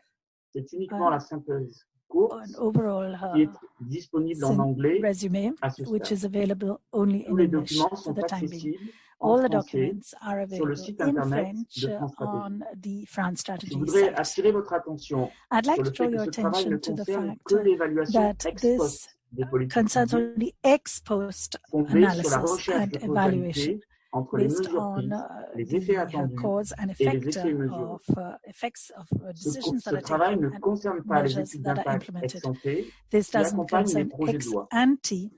c'est uniquement la synthèse courte an overall qui est disponible en anglais resume, à ce which stade. is available only Tous in les English documents for sont the time being. accessibles en All the français documents are sur le available site in internet French de France Stratégie. on the France Je Strategy voudrais site. attirer votre attention I'd like sur to le draw fait que your ce travail ne attention to the concerne fact que l'évaluation that ex this post des politiques concerns publiques only ex post fondée sur la analysis recherche and de evaluation causalité entre les based mesures on prises, les effets the attendus cause and et les effect effets mesurés. of effects of decisions Ce that are travail taken ne and concerne pas les measures études that are d'impact implemented. ex ante This qui doesn't accompagnent les concern projets de ex loi. ante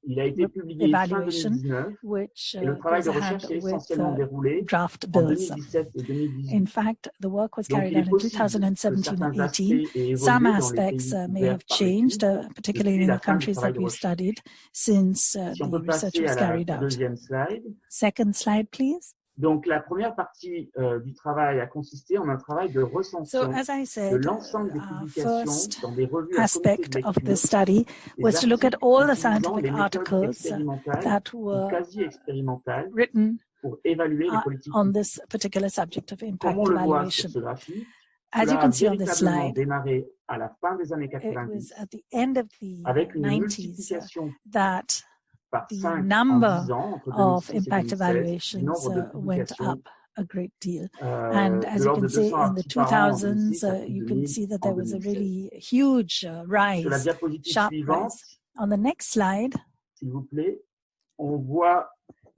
Il a été publié fin evaluation, 2019 which et le travail goes de ahead recherche s'est with essentiellement déroulé draft en bills. 2017 et 2018. In fact, the work was Donc, carried il est out in possible que 2017 certains and aspects 18. aient Some évolué dans les aspects pays may couverts have par changed, l'étude particularly depuis in la the fin du countries travail that de we've recherche. studied since Si on the peut research passer was à la carried out. deuxième slide. Second slide, please. Donc, la première partie du travail a consisté en un travail de So, recension as I de said, l'ensemble des our publications first dans des revues à comité de aspect of lecture, this study des was to look at articles all the utilisant scientific des méthodes articles expérimentales that ou were quasi-expérimentales written pour évaluer les politiques on publiques. this particular subject of Comme impact on le voit sur evaluation. ce graphique, As you cela a can see on this véritablement slide, démarré à la fin des années it 90 was at the end of the avec une 90s multiplication that par the 5 en number 10 ans, entre of 2006 et impact 2016, du evaluations nombre de went publications up a great deal. And de as you l'ordre can de see 200 in the articles par an en 2000s, 2006 à plus you de can 1000 see that en there was a 2016. really huge Sur la rise, diapositive sharp suivante, rise. On the next slide, s'il vous plaît, on voit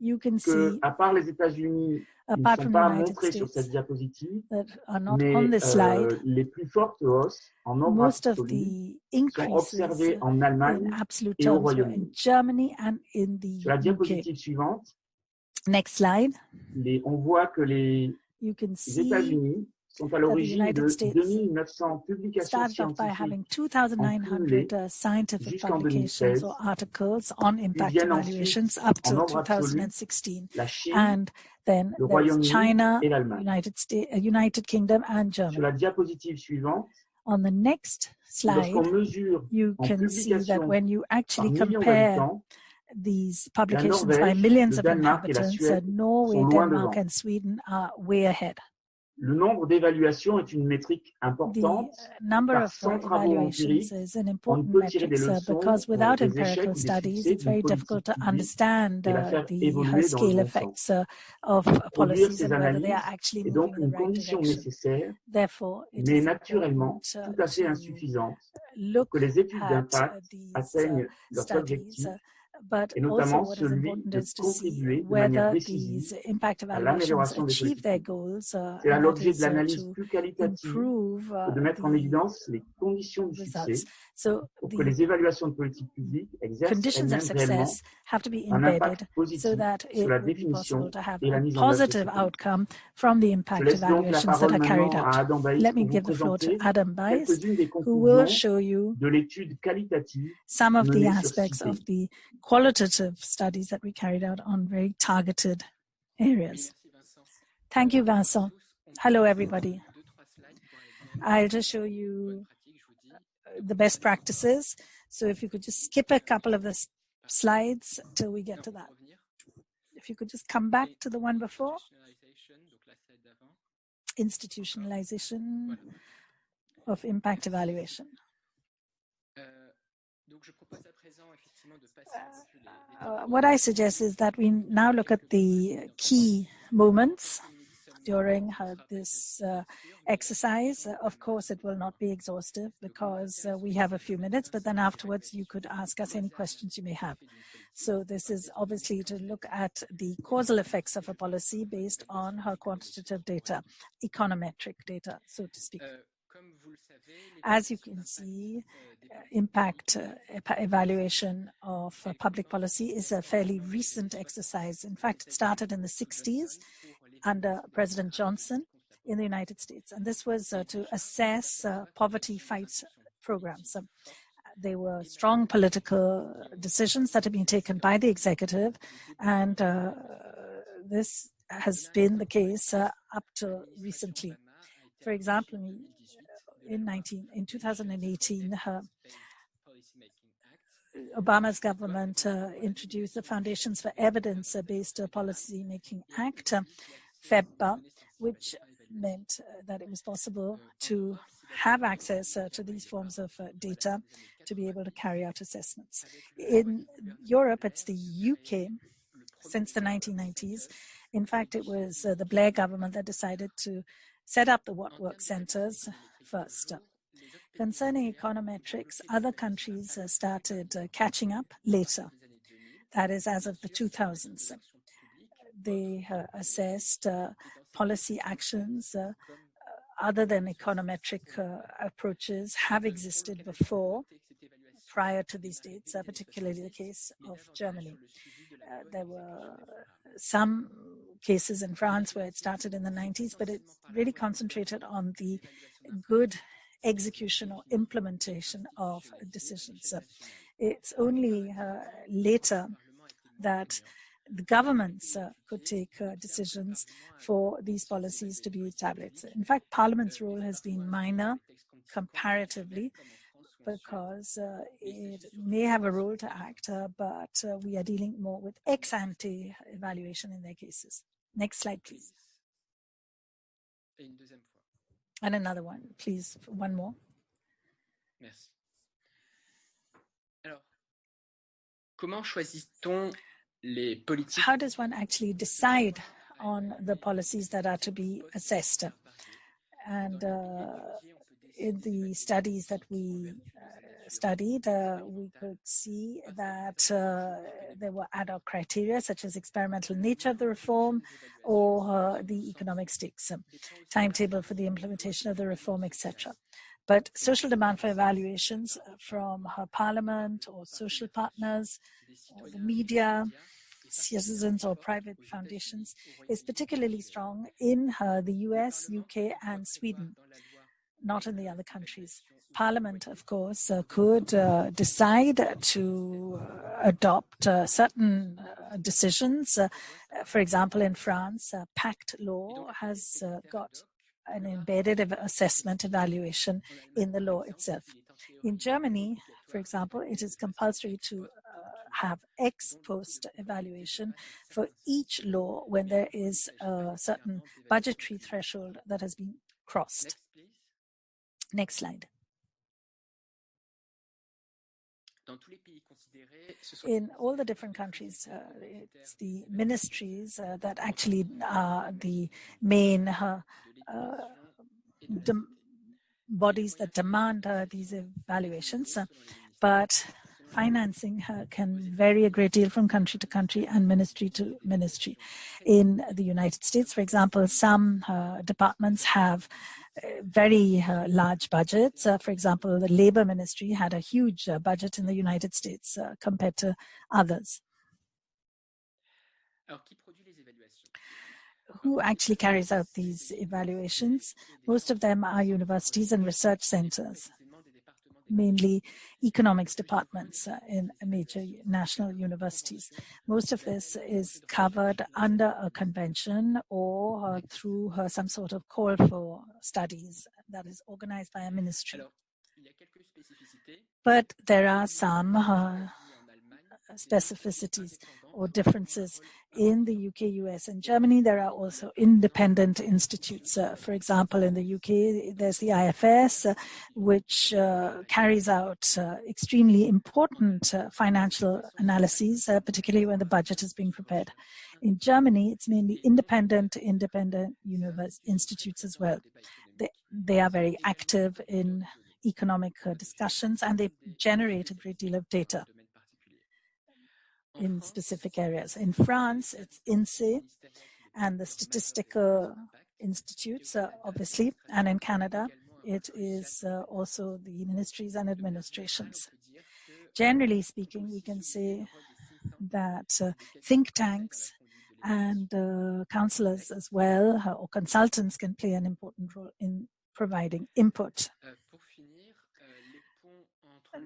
you can que, see, à part les États-Unis, qui ne apart sont from the pas United montrés sur cette States diapositive, that are not on mais this slide, les plus fortes hausses en nombre most of absolu the sont increases observées en in Allemagne absolute et au terms were in Royaume-Uni. Germany and in the Sur la UK. diapositive suivante, Next slide. on voit que les You can see États-Unis sont à that the l'origine United de States 2900 publications started off by having scientifiques en cumulé 2,900 scientific jusqu'en publications 2016, or articles on puis impact viennent evaluations ensuite up en to nombre absolu 2016. la Chine, And then le there was Royaume-Uni China, et l'Allemagne. United States, United Kingdom, and Sur Germany. la diapositive suivante, On the next slide, lorsqu'on mesure you en can see that publications when you par actually million compare d'habitants, these la publications by Norvège, millions le of Danemark et la inhabitants, Suède Norway, sont loin Denmark, devant. and Sweden are way ahead. Le nombre d'évaluations est une métrique The importante number car of sans travaux evaluations empiriques, is an on ne important peut tirer des metric leçons because without des échecs empirical ou des studies, succès it's d'une very politique difficult to publique understand et la faire the évoluer dans le scale bon effects sens. of Produire policies ces and whether they are analyses actually est moving donc in une the right condition direction. nécessaire, Therefore, it mais is naturellement important tout à fait to insuffisante pour look que les études at d'impact these atteignent leurs studies, objectifs but et also notamment what is celui important de is to see contribuer de manière whether décisive these impact à evaluations l'amélioration des achieve politiques their publiques. goals, C'est là and that l'objet de is l'analyse to plus qualitative improve que de mettre en the évidence les conditions de results. succès So pour que the les évaluations de politique publique exercent conditions of elles-mêmes réellement success have to be un embedded impact so positif that sur it la would be possible définition to have et la a mise en œuvre de ces positive politiques. outcome from the Je impact laisse donc la evaluations that parole are carried maintenant à out. Adam Baïs Let me pour vous give the floor to présenter Adam Bice, quelques-unes des who will conclusions show you de l'étude qualitative some of the menée sur aspects 6 of pays. the qualitative studies that we carried out on very targeted areas. Thank you, Vincent. Hello, everybody. I'll just show you the best practices. So if you could just skip a couple of the slides till we get to that. If you could just come back to the one before. Institutionalization of impact evaluation. What I suggest is that we now look at the key moments during this exercise. Of course, it will not be exhaustive because we have a few minutes, but then afterwards you could ask us any questions you may have. So this is obviously to look at the causal effects of a policy based on her quantitative data, econometric data, so to speak. As you can see, impact evaluation of public policy is a fairly recent exercise. In fact, it started in the 60s under President Johnson in the United States. And this was to assess poverty fight programs. They were strong political decisions that have been taken by the executive. And this has been the case up to recently. For example, in 2018, Obama's government introduced the Foundations for Evidence-Based Policy-Making Act, FEBPA, which meant that it was possible to have access to these forms of data to be able to carry out assessments. In Europe, it's the UK since the 1990s. In fact, it was the Blair government that decided to set up the What Works centers first. Concerning econometrics, other countries started catching up later. That is, as of the 2000s. They assessed policy actions other than econometric approaches have existed before prior to these dates, particularly the case of Germany. There were some cases in France where it started in the 90s, but it really concentrated on the good execution or implementation of decisions. It's only later that the governments could take decisions for these policies to be established. In fact, Parliament's role has been minor comparatively, because it may have a role to act, but we are dealing more with ex-ante evaluation in their cases. Next slide, please. And another one, please, one more. Merci. Alors, comment choisit-on les politiques? How does one actually decide on the policies that are to be assessed? And in the studies that we studied, we could see that there were ad hoc criteria such as experimental nature of the reform or the economic stakes, timetable for the implementation of the reform, etc. But social demand for evaluations from Parliament or social partners or the media, citizens or private foundations is particularly strong in the US, UK, and Sweden, not in the other countries. Parliament, of course, could decide to adopt certain decisions. For example, in France, PACT law has got an embedded assessment evaluation in the law itself. In Germany, for example, it is compulsory to have ex post evaluation for each law when there is a certain budgetary threshold that has been crossed. Next slide. In all the different countries, it's the ministries that actually are the main bodies that demand these evaluations, but financing can vary a great deal from country to country and ministry to ministry. In the United States, for example, some departments have very large budgets. For example, the Labor Ministry had a huge budget in the United States compared to others. Who actually carries out these evaluations? Most of them are universities and research centers, mainly economics departments in major national universities. Most of this is covered under a convention or through some sort of call for studies that is organized by a ministry. But there are some specificities or differences. In the UK, US, and Germany, there are also independent institutes. For example, in the UK, there's the IFS, which carries out extremely important financial analyses, particularly when the budget is being prepared. In Germany, it's mainly independent institutes as well. They are very active in economic discussions, and they generate a great deal of data in specific areas. In France, it's INSEE and the statistical institutes, obviously, and in Canada, it is also the ministries and administrations. Generally speaking, we can say that think tanks and counselors as well, or consultants, can play an important role in providing input.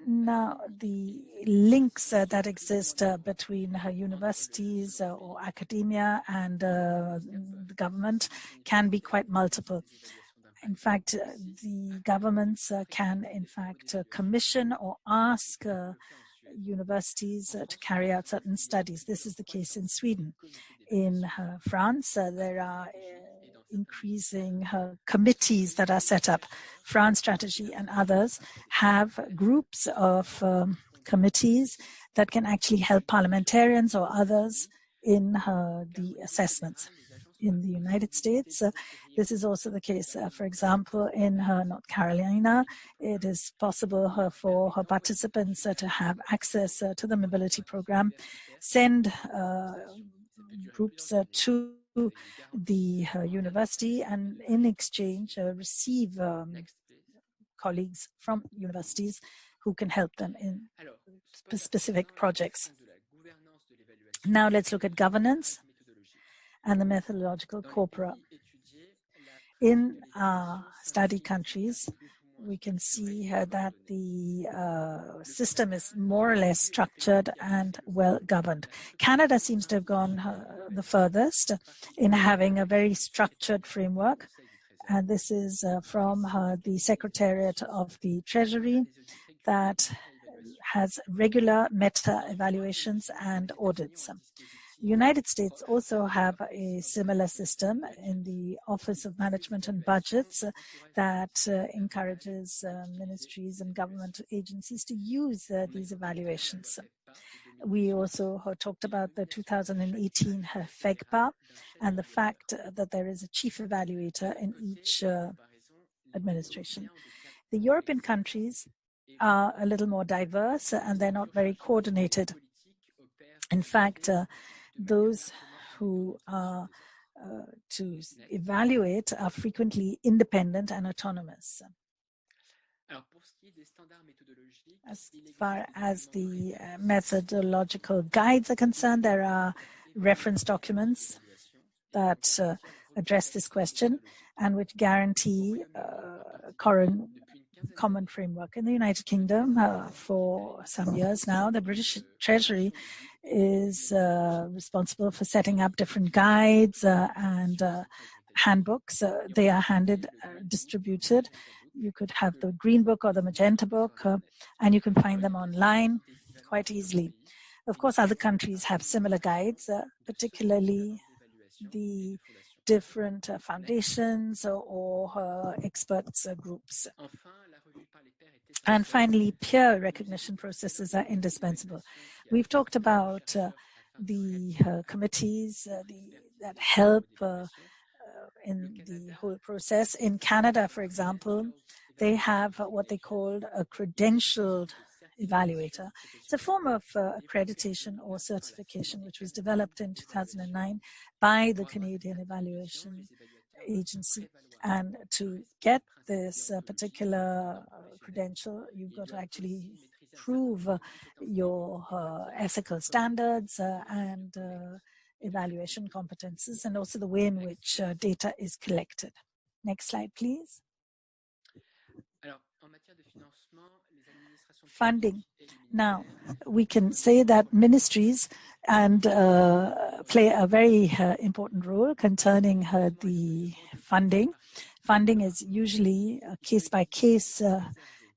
Now, the links that exist between universities or academia and the government can be quite multiple. In fact, the governments can, in fact, commission or ask universities to carry out certain studies. This is the case in Sweden. In France, there are increasing committees that are set up. France Strategy and others have groups of committees that can actually help parliamentarians or others in the assessments. In the United States, this is also the case. For example, in North Carolina, it is possible for participants to have access to the mobility program, send groups to the university, and in exchange receive colleagues from universities who can help them in specific projects. Now let's look at governance and the methodological corpora. In our study countries, we can see that the system is more or less structured and well governed. Canada seems to have gone the furthest in having a very structured framework. And this is from the Secretariat of the Treasury that has regular meta-evaluations and audits. The United States also have a similar system in the Office of Management and Budgets that encourages ministries and government agencies to use these evaluations. We also talked about the 2018 FEGPA and the fact that there is a chief evaluator in each administration. The European countries are a little more diverse and they're not very coordinated. In fact, those who are to evaluate are frequently independent and autonomous. As far as the methodological guides are concerned, there are reference documents that address this question and which guarantee common framework. In the United Kingdom, for some years now, the British Treasury is responsible for setting up different guides and handbooks. They are distributed. You could have the green book or the magenta book, and you can find them online quite easily. Of course, other countries have similar guides, particularly the different foundations or experts groups. And finally, peer recognition processes are indispensable. We've talked about the committees that help in the whole process. In Canada, for example, they have what they call a credentialed evaluator. It's a form of accreditation or certification which was developed in 2009 by the Canadian Evaluation Agency. And to get this particular credential, you've got to actually prove your ethical standards and evaluation competences, and also the way in which data is collected. Next slide, please. Funding. Now, we can say that ministries and play a very important role concerning the funding. Funding is usually a case-by-case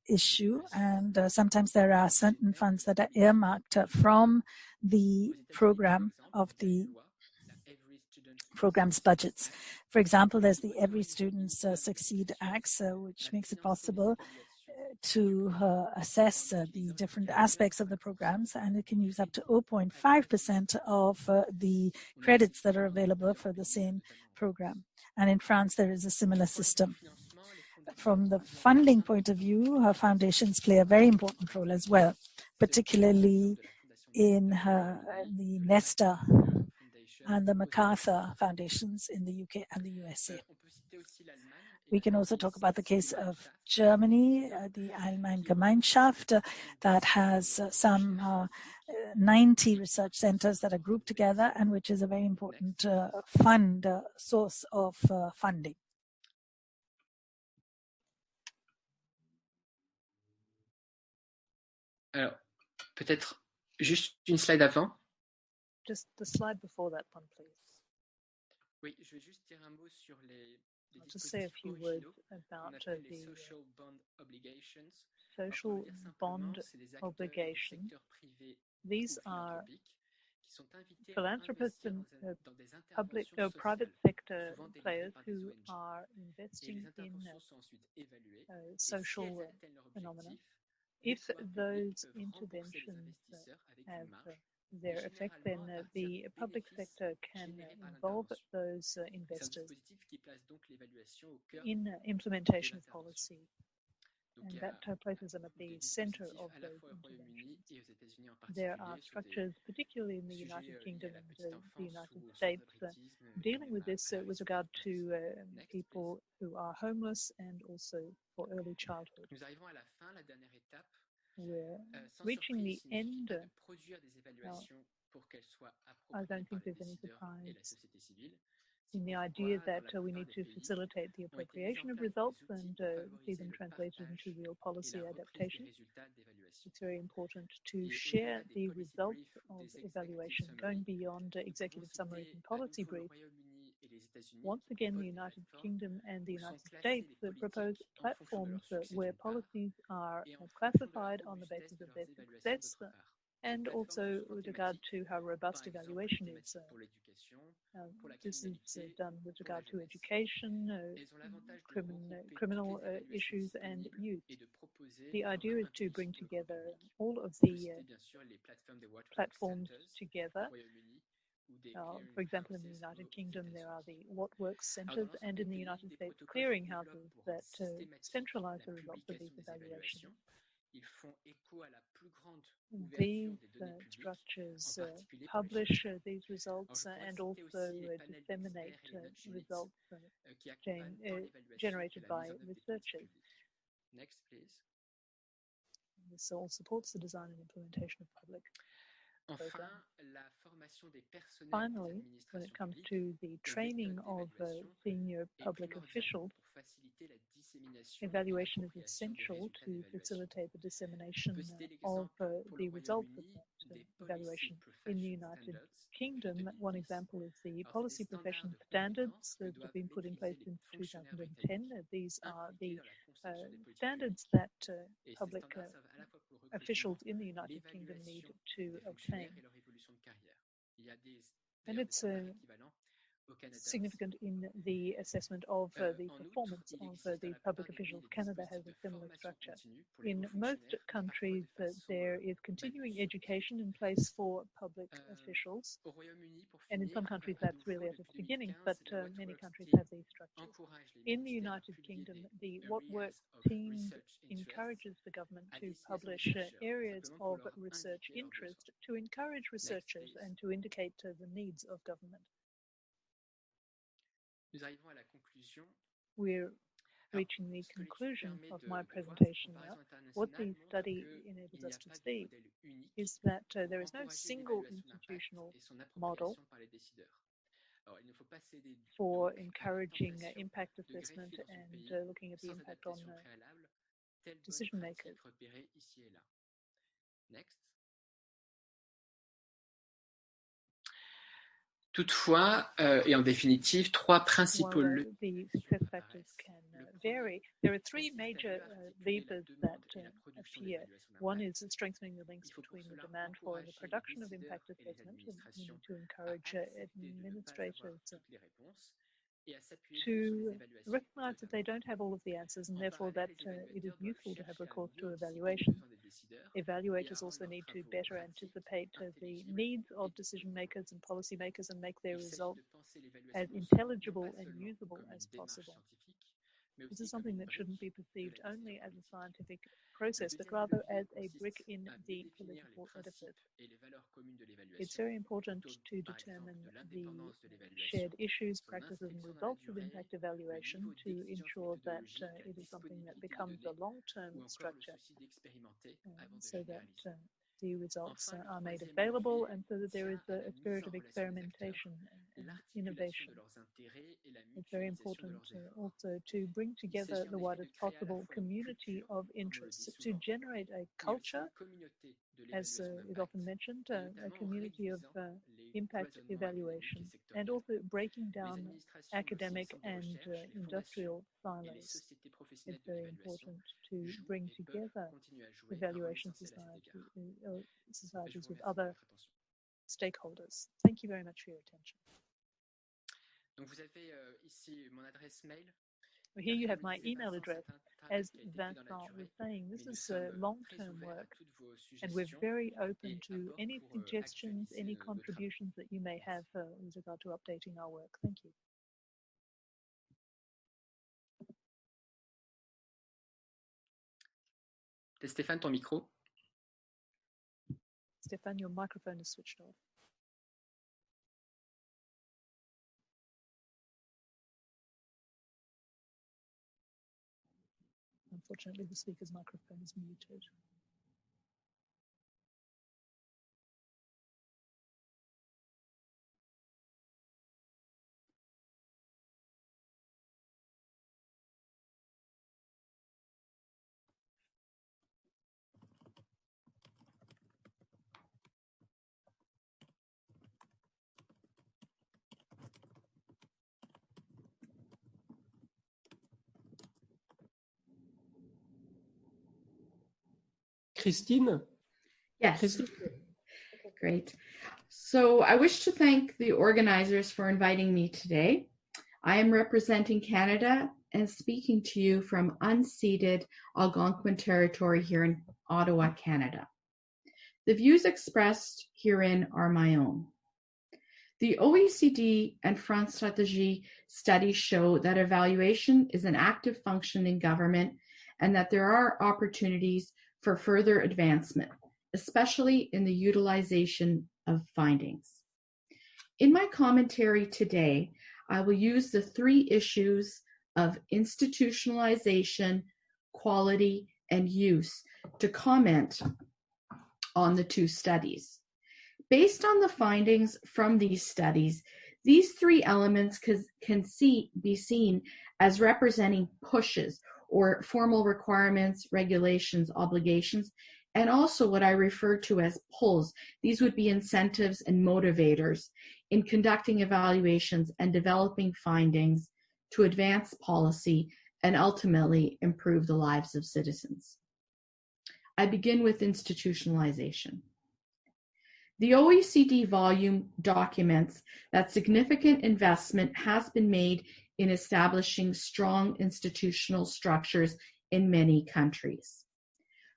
issue, and sometimes there are certain funds that are earmarked from the program of the program's budgets. For example, there's the Every Student Succeed Act, which makes it possible to assess the different aspects of the programs, and it can use up to 0.5% of the credits that are available for the same program. And in France, there is a similar system. From the funding point of view, foundations play a very important role as well, particularly in the Nesta and the MacArthur foundations in the UK and the USA. We can also talk about the case of Germany, the Allgemeine Gemeinschaft, that has some 90 research centers that are grouped together and which is a very important source of funding. Alors, peut-être juste une slide avant. Just the slide before that one, please. Oui, je vais juste dire un mot sur les I'll just say a few words about the social bond obligation. These are philanthropists and public or private sector players who are investing in social phenomena. If those interventions have their effect, then the public sector can involve those investors in implementation of policy. And that places them at the center of those interventions. There are structures, particularly in the United Kingdom and the United States, dealing with this with regard to people who are homeless and also for early childhood. We're reaching the end. I don't think there's any surprise in the idea that we need to facilitate the appropriation of results and see them translated into real policy adaptation. It's very important to share the results of evaluation, going beyond executive summaries and policy briefs. Once again, the United Kingdom and the United States propose platforms where policies are classified on the basis of their success and also with regard to how robust evaluation is. This is done with regard to education, criminal issues, and youth. The idea is to bring together all of the platforms together. For example, in the United Kingdom, there are the What Works centers, and in the United States, clearinghouses that centralize the results of these evaluations. These structures publish these results and also disseminate results generated by researchers. Next, please. This all supports the design and implementation of public programs. Finally, when it comes to the training of senior public officials, evaluation is essential to facilitate the dissemination of the results of that evaluation. In the United Kingdom, one example is the policy profession standards that have been put in place since 2010. These are the standards that public officials in the United Kingdom need to obtain. And it's significant in the assessment of the performance of these public officials. Canada has a similar structure. In most countries, there is continuing education in place for public officials, and in some countries that's really at its beginning, but many countries have these structures. In the United Kingdom, the What Works team encourages the government to publish areas of research interest to encourage researchers and to indicate the needs of government. We're reaching the conclusion of my presentation now. What the study enables us to see is that there is no single institutional model for encouraging impact assessment and looking at the impact on decision makers. Next. Toutefois, et en définitive, trois principaux the success factors can vary. There are three major levers that appear. One is strengthening the links between the demand for and the production of impact assessment, and we need to encourage administrators to recognize that they don't have all of the answers, and therefore that it is useful to have recourse to evaluation. Evaluators also need to better anticipate the needs of decision makers and policy makers and make their results as intelligible and usable as possible. This is something that shouldn't be perceived only as a scientific process, but rather as a brick in the political edifice. It's very important to determine the shared issues, practices, and results of impact evaluation to ensure that it is something that becomes a long-term structure, so that the results are made available and so that there is a spirit of experimentation and innovation. It's very important also to bring together the widest possible community of interests to generate a culture, as is often mentioned, a community of impact evaluation, and also breaking down academic and industrial silos. It's very important to bring together evaluation societies with other stakeholders. Thank you very much for your attention. Donc vous avez ici mon adresse mail. Here you have my email address. As Vincent was saying, this is long-term work, and we're very open to any suggestions, any contributions that you may have with regard to updating our work. Thank you. Stéphane, ton micro. Stéphane, your microphone is switched off. Unfortunately, the speaker's microphone is muted. Christine? Yes. Christine? Great. So I wish to thank the organizers for inviting me today. I am representing Canada and speaking to you from unceded Algonquin territory here in Ottawa, Canada. The views expressed herein are my own. The OECD and France Stratégie studies show that evaluation is an active function in government and that there are opportunities for further advancement, especially in the utilization of findings. In my commentary today, I will use the three issues of institutionalization, quality, and use to comment on the two studies. Based on the findings from these studies, these three elements can be seen as representing pushes or formal requirements, regulations, obligations, and also what I refer to as pulls. These would be incentives and motivators in conducting evaluations and developing findings to advance policy and ultimately improve the lives of citizens. I begin with institutionalization. The OECD volume documents that significant investment has been made in establishing strong institutional structures in many countries.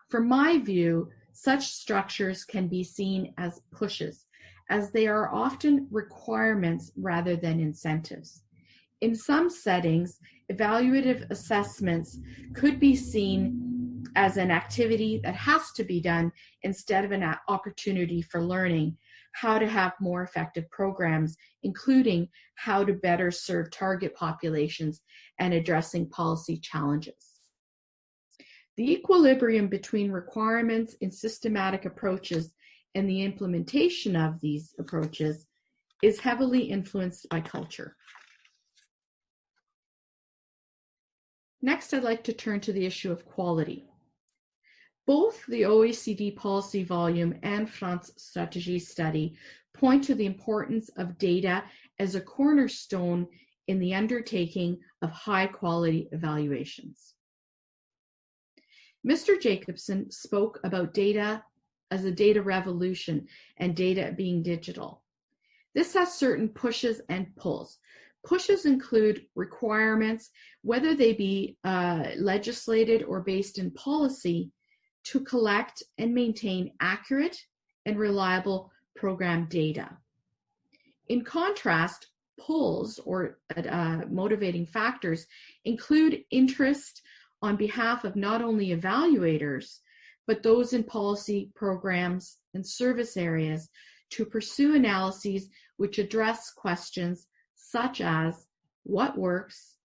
From my view, such structures can be seen as pushes, as they are often requirements rather than incentives. In some settings, evaluative assessments could be seen as an activity that has to be done instead of an opportunity for learning how to have more effective programs, including how to better serve target populations and addressing policy challenges. The equilibrium between requirements in systematic approaches and the implementation of these approaches is heavily influenced by culture. Next, I'd like to turn to the issue of quality. Both the OECD policy volume and France Stratégie study point to the importance of data as a cornerstone in the undertaking of high-quality evaluations. Mr. Jacobson spoke about data as a data revolution and data being digital. This has certain pushes and pulls. Pushes include requirements, whether they be legislated or based in policy, to collect and maintain accurate and reliable program data. In contrast, pulls or motivating factors include interest on behalf of not only evaluators, but those in policy programs and service areas to pursue analyses which address questions such as what works,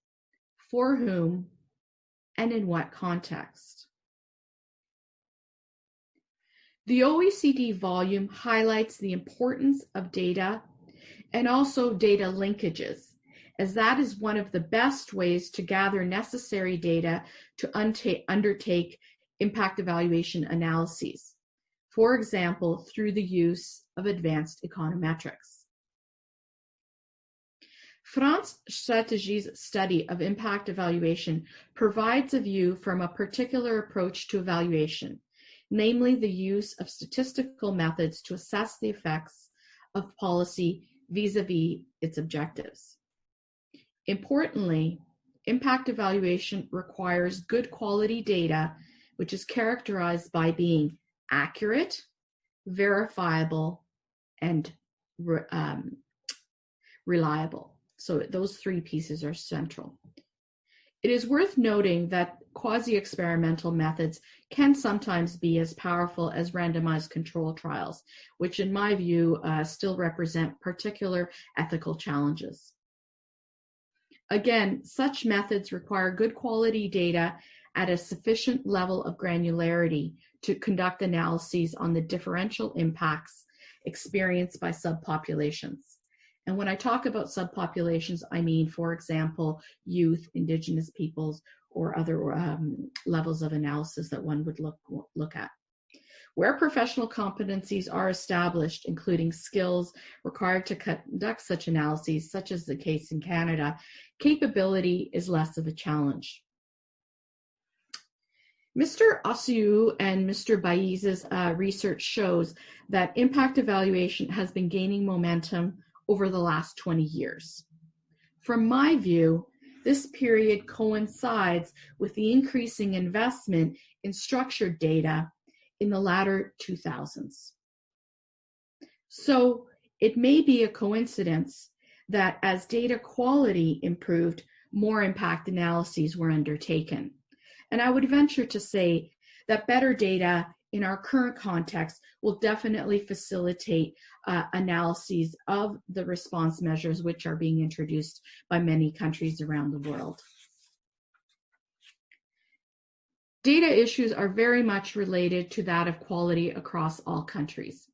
for whom, and in what context. The OECD volume highlights the importance of data and also data linkages, as that is one of the best ways to gather necessary data to undertake impact evaluation analyses, for example, through the use of advanced econometrics. France Stratégie's study of impact evaluation provides a view from a particular approach to evaluation, namely the use of statistical methods to assess the effects of policy vis-a-vis its objectives. Importantly, impact evaluation requires good quality data, which is characterized by being accurate, verifiable, and reliable. So those three pieces are central. It is worth noting that quasi-experimental methods can sometimes be as powerful as randomized control trials, which in my view still represent particular ethical challenges. Again, such methods require good quality data at a sufficient level of granularity to conduct analyses on the differential impacts experienced by subpopulations. And when I talk about subpopulations, I mean, for example, youth, Indigenous peoples, or other levels of analysis that one would look at. Where professional competencies are established, including skills required to conduct such analyses, such as the case in Canada, capability is less of a challenge. Mr. Ossiou and Mr. Baiz's research shows that impact evaluation has been gaining momentum over the last 20 years. From my view, this period coincides with the increasing investment in structured data in the latter 2000s. So it may be a coincidence that as data quality improved, more impact analyses were undertaken. And I would venture to say that better data in our current context will definitely facilitate analyses of the response measures which are being introduced by many countries around the world. Data issues are very much related to that of quality across all countries.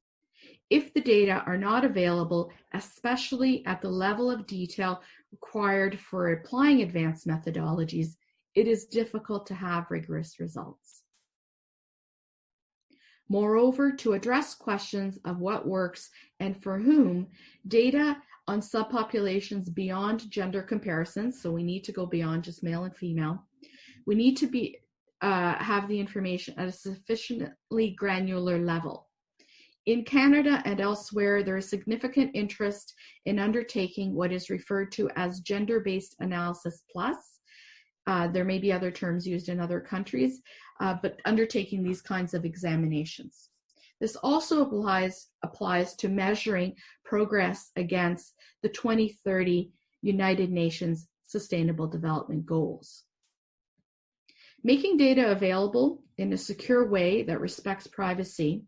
If the data are not available, especially at the level of detail required for applying advanced methodologies, it is difficult to have rigorous results. Moreover, to address questions of what works and for whom, data on subpopulations beyond gender comparisons, so we need to go beyond just male and female, we need to have the information at a sufficiently granular level. In Canada and elsewhere, there is significant interest in undertaking what is referred to as gender-based analysis plus. There may be other terms used in other countries, but undertaking these kinds of examinations. This also applies to measuring progress against the 2030 United Nations Sustainable Development Goals. Making data available in a secure way that respects privacy,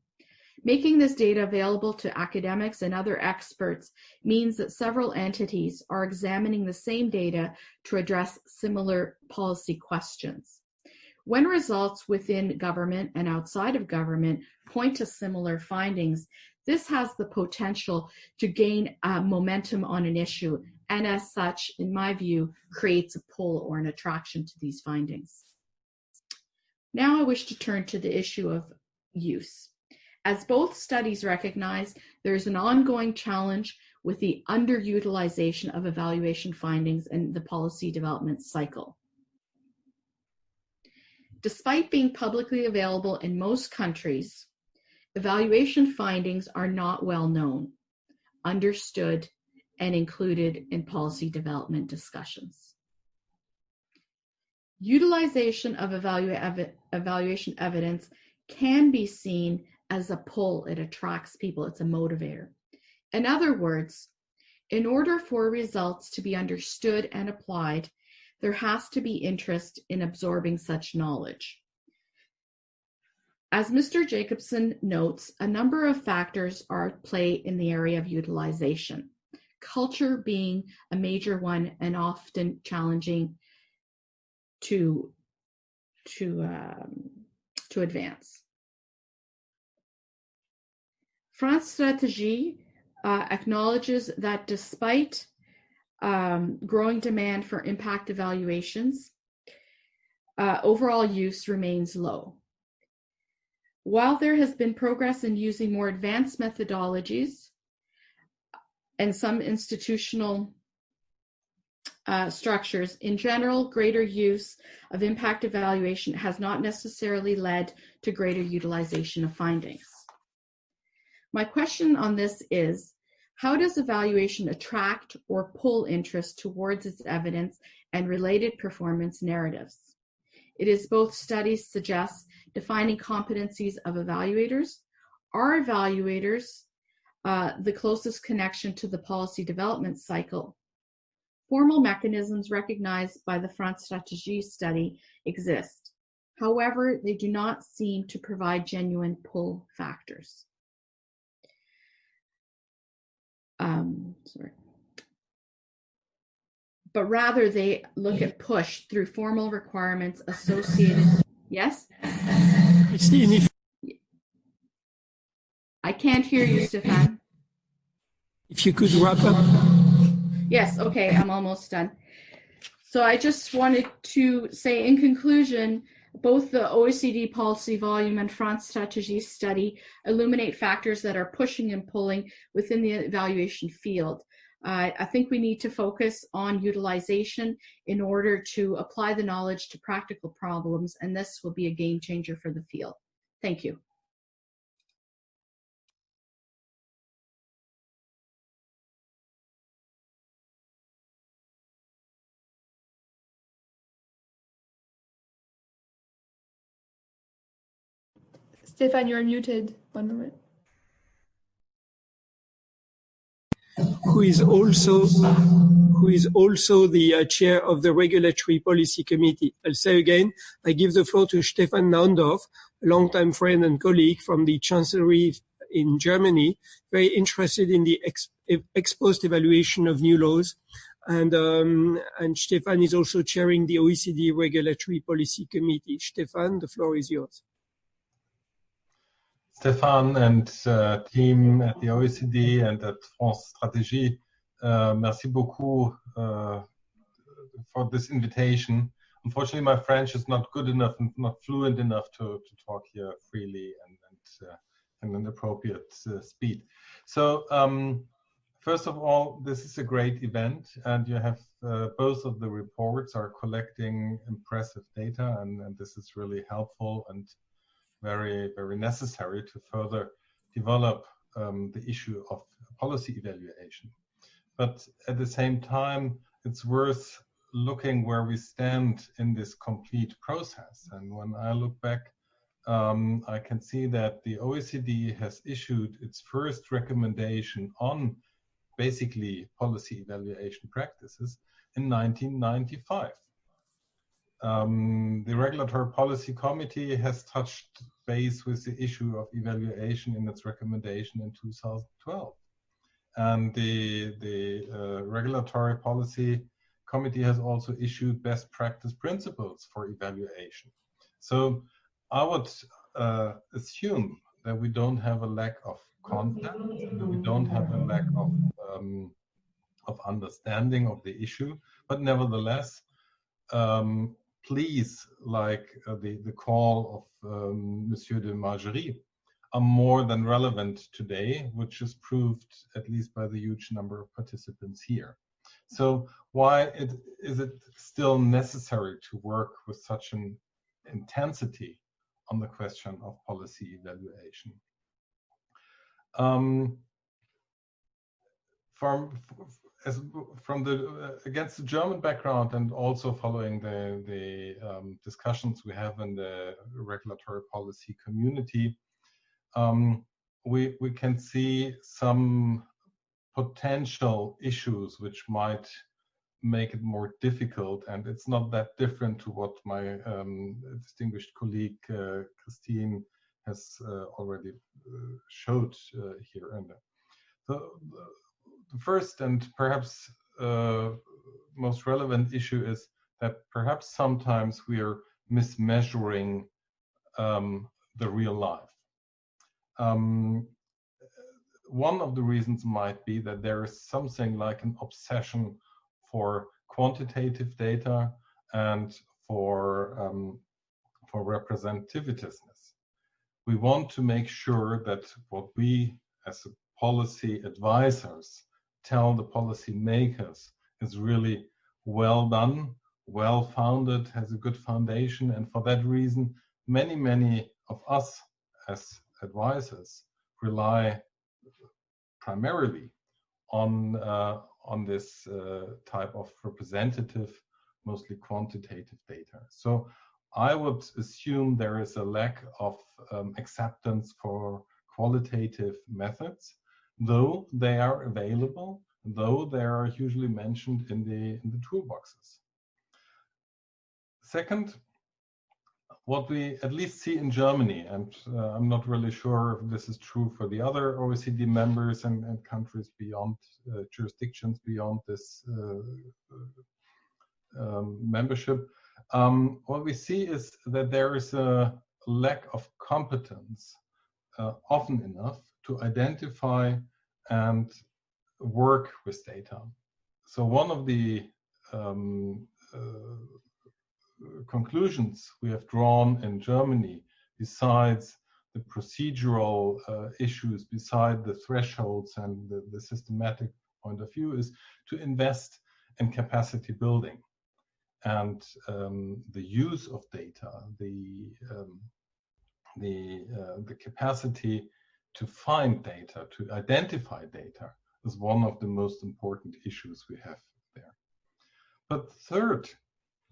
making this data available to academics and other experts means that several entities are examining the same data to address similar policy questions. When results within government and outside of government point to similar findings, this has the potential to gain momentum on an issue, and as such, in my view, creates a pull or an attraction to these findings. Now I wish to turn to the issue of use. As both studies recognize, there is an ongoing challenge with the underutilization of evaluation findings in the policy development cycle. Despite being publicly available in most countries, evaluation findings are not well known, understood, and included in policy development discussions. Utilization of evaluation evidence can be seen as a pull. It attracts people, it's a motivator. In other words, in order for results to be understood and applied, there has to be interest in absorbing such knowledge. As Mr. Jacobson notes, a number of factors are at play in the area of utilization, culture being a major one and often challenging to advance. France Strategie acknowledges that despite growing demand for impact evaluations, overall use remains low. While there has been progress in using more advanced methodologies and some institutional structures, in general, greater use of impact evaluation has not necessarily led to greater utilization of findings. My question on this is, how does evaluation attract or pull interest towards its evidence and related performance narratives? It is both studies suggest defining competencies of evaluators. Are evaluators the closest connection to the policy development cycle? Formal mechanisms recognized by the France Strategie study exist. However, they do not seem to provide genuine pull factors. But rather they look at push through formal requirements associated. Yes? Christine, I can't hear you, Stefan. if you could wrap up. Yes, okay, I'm almost done. So I just wanted to say in conclusion, both the OECD policy volume and France Strategie study illuminate factors that are pushing and pulling within the evaluation field. I think we need to focus on utilization in order to apply the knowledge to practical problems, and this will be a game changer for the field. Thank you. Stefan, you're muted. 1 moment. Who is also the chair of the Regulatory Policy Committee. I'll say again, I give the floor to Stefan Naundorf, a longtime friend and colleague from the Chancellery in Germany, very interested in the ex post evaluation of new laws. And Stefan is also chairing the OECD Regulatory Policy Committee. Stefan, the floor is yours. Stefan and team at the OECD and at France Stratégie, merci beaucoup for this invitation. Unfortunately, my French is not good enough and not fluent enough to talk here freely and in an appropriate speed. So, first of all, this is a great event, and you have both of the reports are collecting impressive data, and this is really helpful and very, very necessary to further develop the issue of policy evaluation. But at the same time, it's worth looking where we stand in this complete process. And when I look back, I can see that the OECD has issued its first recommendation on basically policy evaluation practices in 1995. The Regulatory Policy Committee has touched base with the issue of evaluation in its recommendation in 2012. And the Regulatory Policy Committee has also issued best practice principles for evaluation. So I would assume that we don't have a lack of content, that we don't have a lack of understanding of the issue, but nevertheless, please, like the call of Monsieur de Margerie, are more than relevant today, which is proved at least by the huge number of participants here. So why is it still necessary to work with such an intensity on the question of policy evaluation? Against the German background and also following the discussions we have in the regulatory policy community, we can see some potential issues which might make it more difficult, and it's not that different to what my distinguished colleague Christine has already showed here. And the first and perhaps most relevant issue is that perhaps sometimes we are mismeasuring the real life. One of the reasons might be that there is something like an obsession for quantitative data and for representativeness. We want to make sure that what we as policy advisors tell the policy makers is really well done, well founded, has a good foundation, and for that reason, many of us as advisors rely primarily on this type of representative, mostly quantitative data. So I would assume there is a lack of acceptance for qualitative methods, though they are available, though they are usually mentioned in the toolboxes. Second, what we at least see in Germany, and I'm not really sure if this is true for the other OECD members and countries beyond, jurisdictions beyond this membership, what we see is that there is a lack of competence often enough to identify and work with data. So one of the conclusions we have drawn in Germany, besides the procedural issues, beside the thresholds and the systematic point of view, is to invest in capacity building and the use of data, the capacity to find data, to identify data, is one of the most important issues we have there. But third,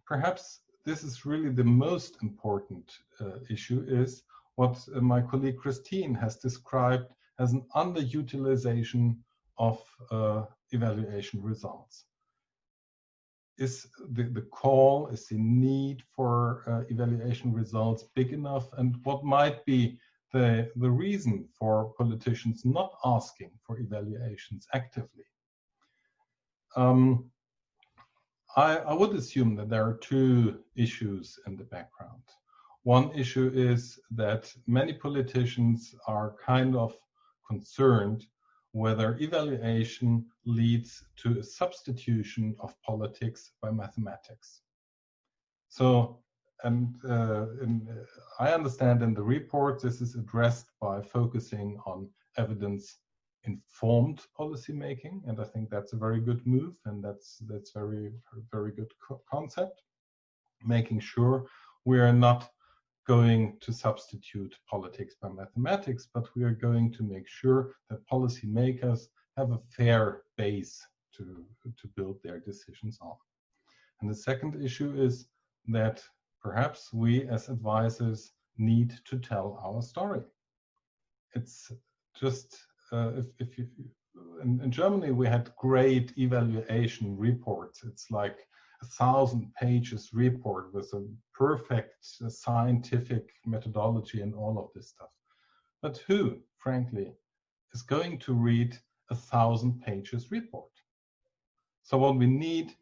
perhaps this is really the most important issue, is what my colleague Christine has described as an underutilization of evaluation results. Is the call, is the need for evaluation results big enough? And what might be the reason for politicians not asking for evaluations actively? I would assume that there are two issues in the background. One issue is that many politicians are kind of concerned whether evaluation leads to a substitution of politics by mathematics. So, and I understand in the report this is addressed by focusing on evidence-informed policymaking, and I think that's a very good move, and that's very good concept, making sure we are not going to substitute politics by mathematics, but we are going to make sure that policymakers have a fair base to build their decisions on. And the second issue is that perhaps we as advisors need to tell our story. It's just, if you, in Germany, we had great evaluation reports. It's like 1,000 pages report with a perfect scientific methodology and all of this stuff. But who, frankly, is going to read 1,000 pages report? So what we need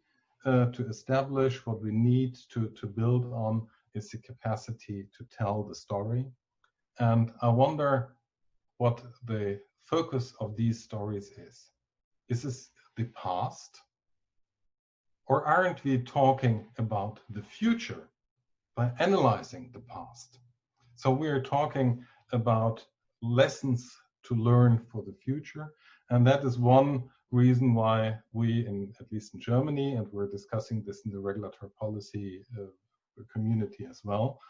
to establish, what we need to build on, is the capacity to tell the story. And I wonder what the focus of these stories is. Is this the past? Or aren't we talking about the future by analyzing the past? So we're talking about lessons to learn for the future. And that is one reason why we, at least in Germany, and we're discussing this in the regulatory policy community as well,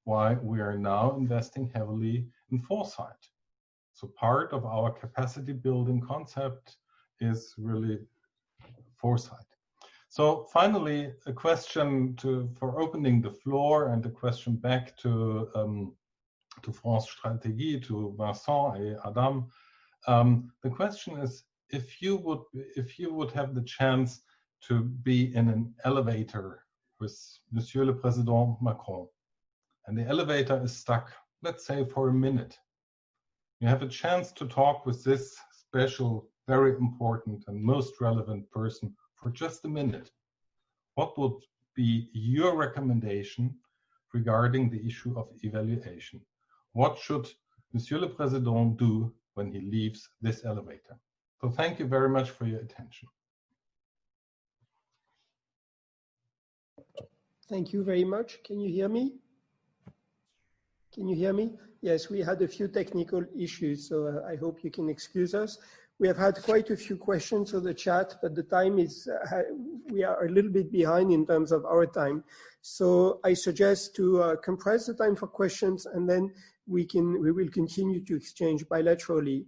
why we are now investing heavily in foresight. So part of our capacity building concept is really foresight. So finally, a question for opening the floor, and a question back to France Stratégie, to Vincent and Adam. The question is, if you would have the chance to be in an elevator with Monsieur le Président Macron, and the elevator is stuck, let's say for a minute, you have a chance to talk with this special, very important and most relevant person for just a minute. What would be your recommendation regarding the issue of evaluation? What should Monsieur le Président do when he leaves this elevator? So thank you very much for your attention. Thank you very much. Can you hear me? Can you hear me? Yes, we had a few technical issues, so I hope you can excuse us. We have had quite a few questions on the chat, but the time is, we are a little bit behind in terms of our time. So I suggest to compress the time for questions, and then we will continue to exchange bilaterally.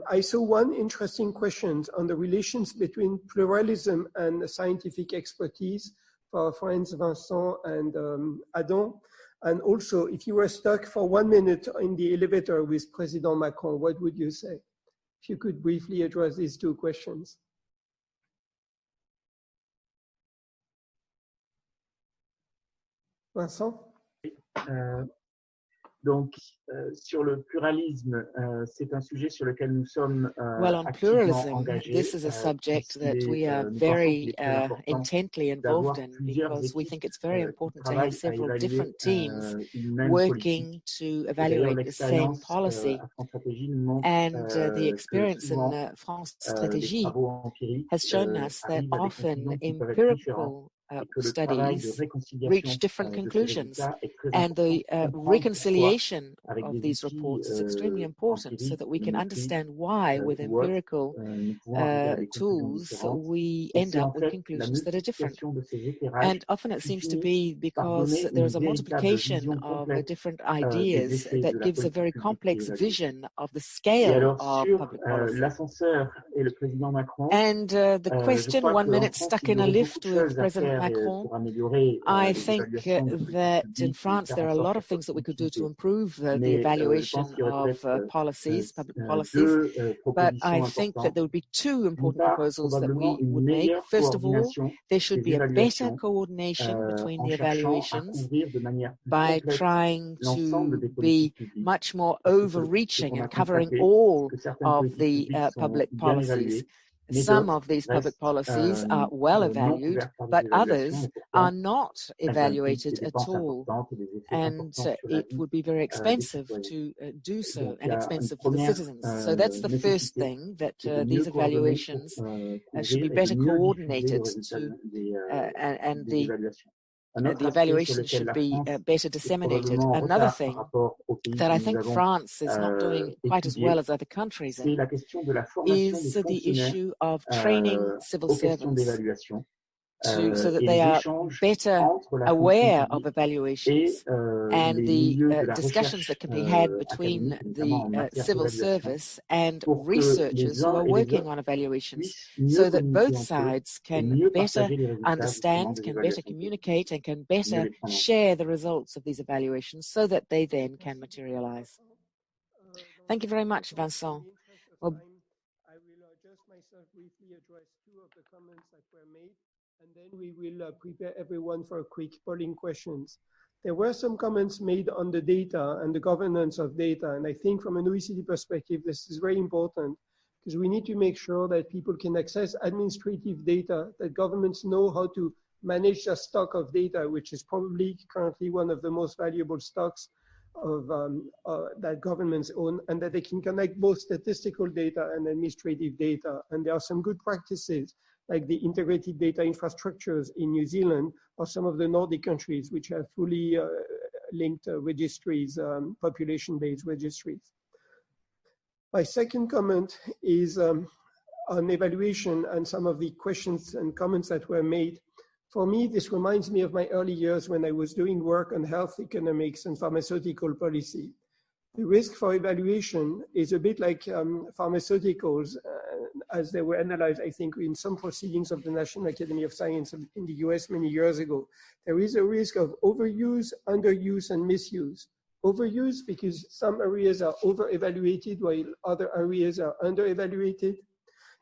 I saw one interesting question on the relations between pluralism and scientific expertise for friends Vincent and Adam. And also, if you were stuck for 1 minute in the elevator with President Macron, what would you say? If you could briefly address these two questions. Vincent? Donc, sur le pluralisme, c'est un sujet sur lequel nous sommes well, on pluralism, this is a subject that we are very intently involved in, because we think it's very important to have several different teams working to evaluate the same policy. And the experience in France Stratégie has shown us that often empirical studies reach different conclusions. And the reconciliation of these reports is extremely important so that we can understand why, with empirical tools, we end up with conclusions that are different. And often it seems to be because there is a multiplication of different ideas that gives a very complex vision of the scale of public policy. And the question, 1 minute stuck in a lift with President Macron, I think that in France there are a lot of things that we could do to improve the evaluation of policies, public policies, but I think that there would be two important proposals that we would make. First of all, there should be a better coordination between the evaluations by trying to be much more overreaching and covering all of the public policies. Some of these public policies are well evaluated, but others are not evaluated at all. And it would be very expensive to do so, and expensive for the citizens. So that's the first thing, that these evaluations should be better coordinated and the evaluation should be better disseminated. Another thing that I think France is not doing quite as well as other countries in is the issue of training civil servants so that they are better aware of evaluations and the discussions that can be had between the civil service and researchers who are working on evaluations, so that both sides can better understand, can better communicate, and can better share the results of these evaluations so that they then can materialize. Thank you very much, Vincent. Well, I will just myself briefly address two of the comments that were made, and then we will prepare everyone for a quick polling questions. There were some comments made on the data and the governance of data, and I think from an OECD perspective, this is very important because we need to make sure that people can access administrative data, that governments know how to manage a stock of data, which is probably currently one of the most valuable stocks of that governments own, and that they can connect both statistical data and administrative data. And there are some good practices like the integrated data infrastructures in New Zealand or some of the Nordic countries, which have fully linked registries, population-based registries. My second comment is on evaluation and some of the questions and comments that were made. For me, this reminds me of my early years when I was doing work on health economics and pharmaceutical policy. The risk for evaluation is a bit like pharmaceuticals, as they were analyzed, I think, in some proceedings of the National Academy of Science in the US many years ago. There is a risk of overuse, underuse, and misuse. Overuse because some areas are over-evaluated while other areas are under-evaluated.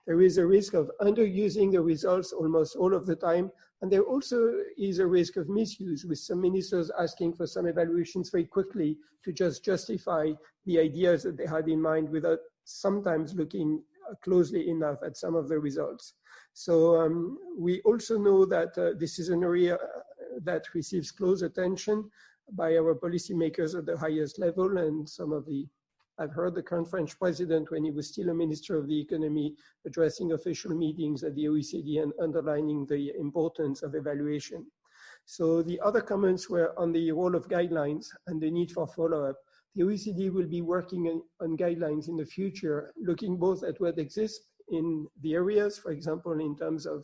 There is a risk of underusing the results almost all of the time. And there also is a risk of misuse, with some ministers asking for some evaluations very quickly to just justify the ideas that they had in mind without sometimes looking closely enough at some of the results. So we also know that this is an area that receives close attention by our policymakers at the highest level, and I've heard the current French president, when he was still a minister of the economy, addressing official meetings at the OECD and underlining the importance of evaluation. So the other comments were on the role of guidelines and the need for follow-up. The OECD will be working on guidelines in the future, looking both at what exists in the areas, for example, in terms of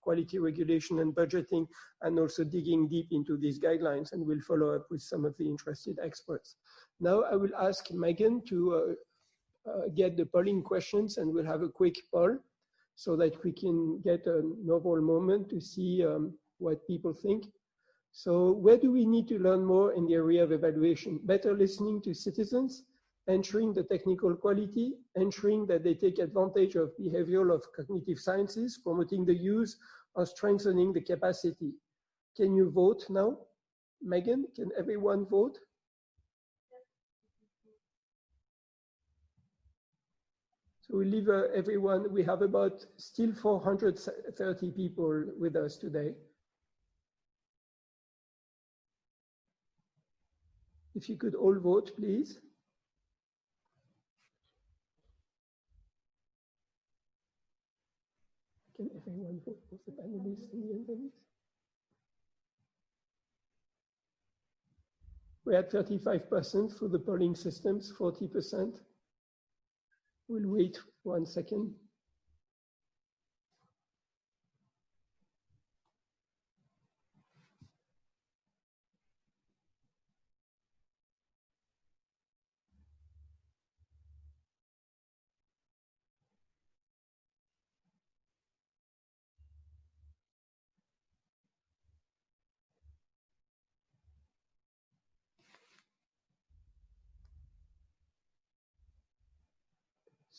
quality regulation and budgeting, and also digging deep into these guidelines, and we'll follow up with some of the interested experts. Now I will ask Megan to get the polling questions, and we'll have a quick poll so that we can get a novel moment to see what people think. So where do we need to learn more in the area of evaluation? Better listening to citizens, ensuring the technical quality, ensuring that they take advantage of behavioral of cognitive sciences, promoting the use, or strengthening the capacity. Can you vote now? Megan, can everyone vote? So we leave everyone, we have about still 430 people with us today. If you could all vote, please. Can everyone vote, both the panelists and the interviews? We're at 35% for the polling systems, 40%. We'll wait 1 second.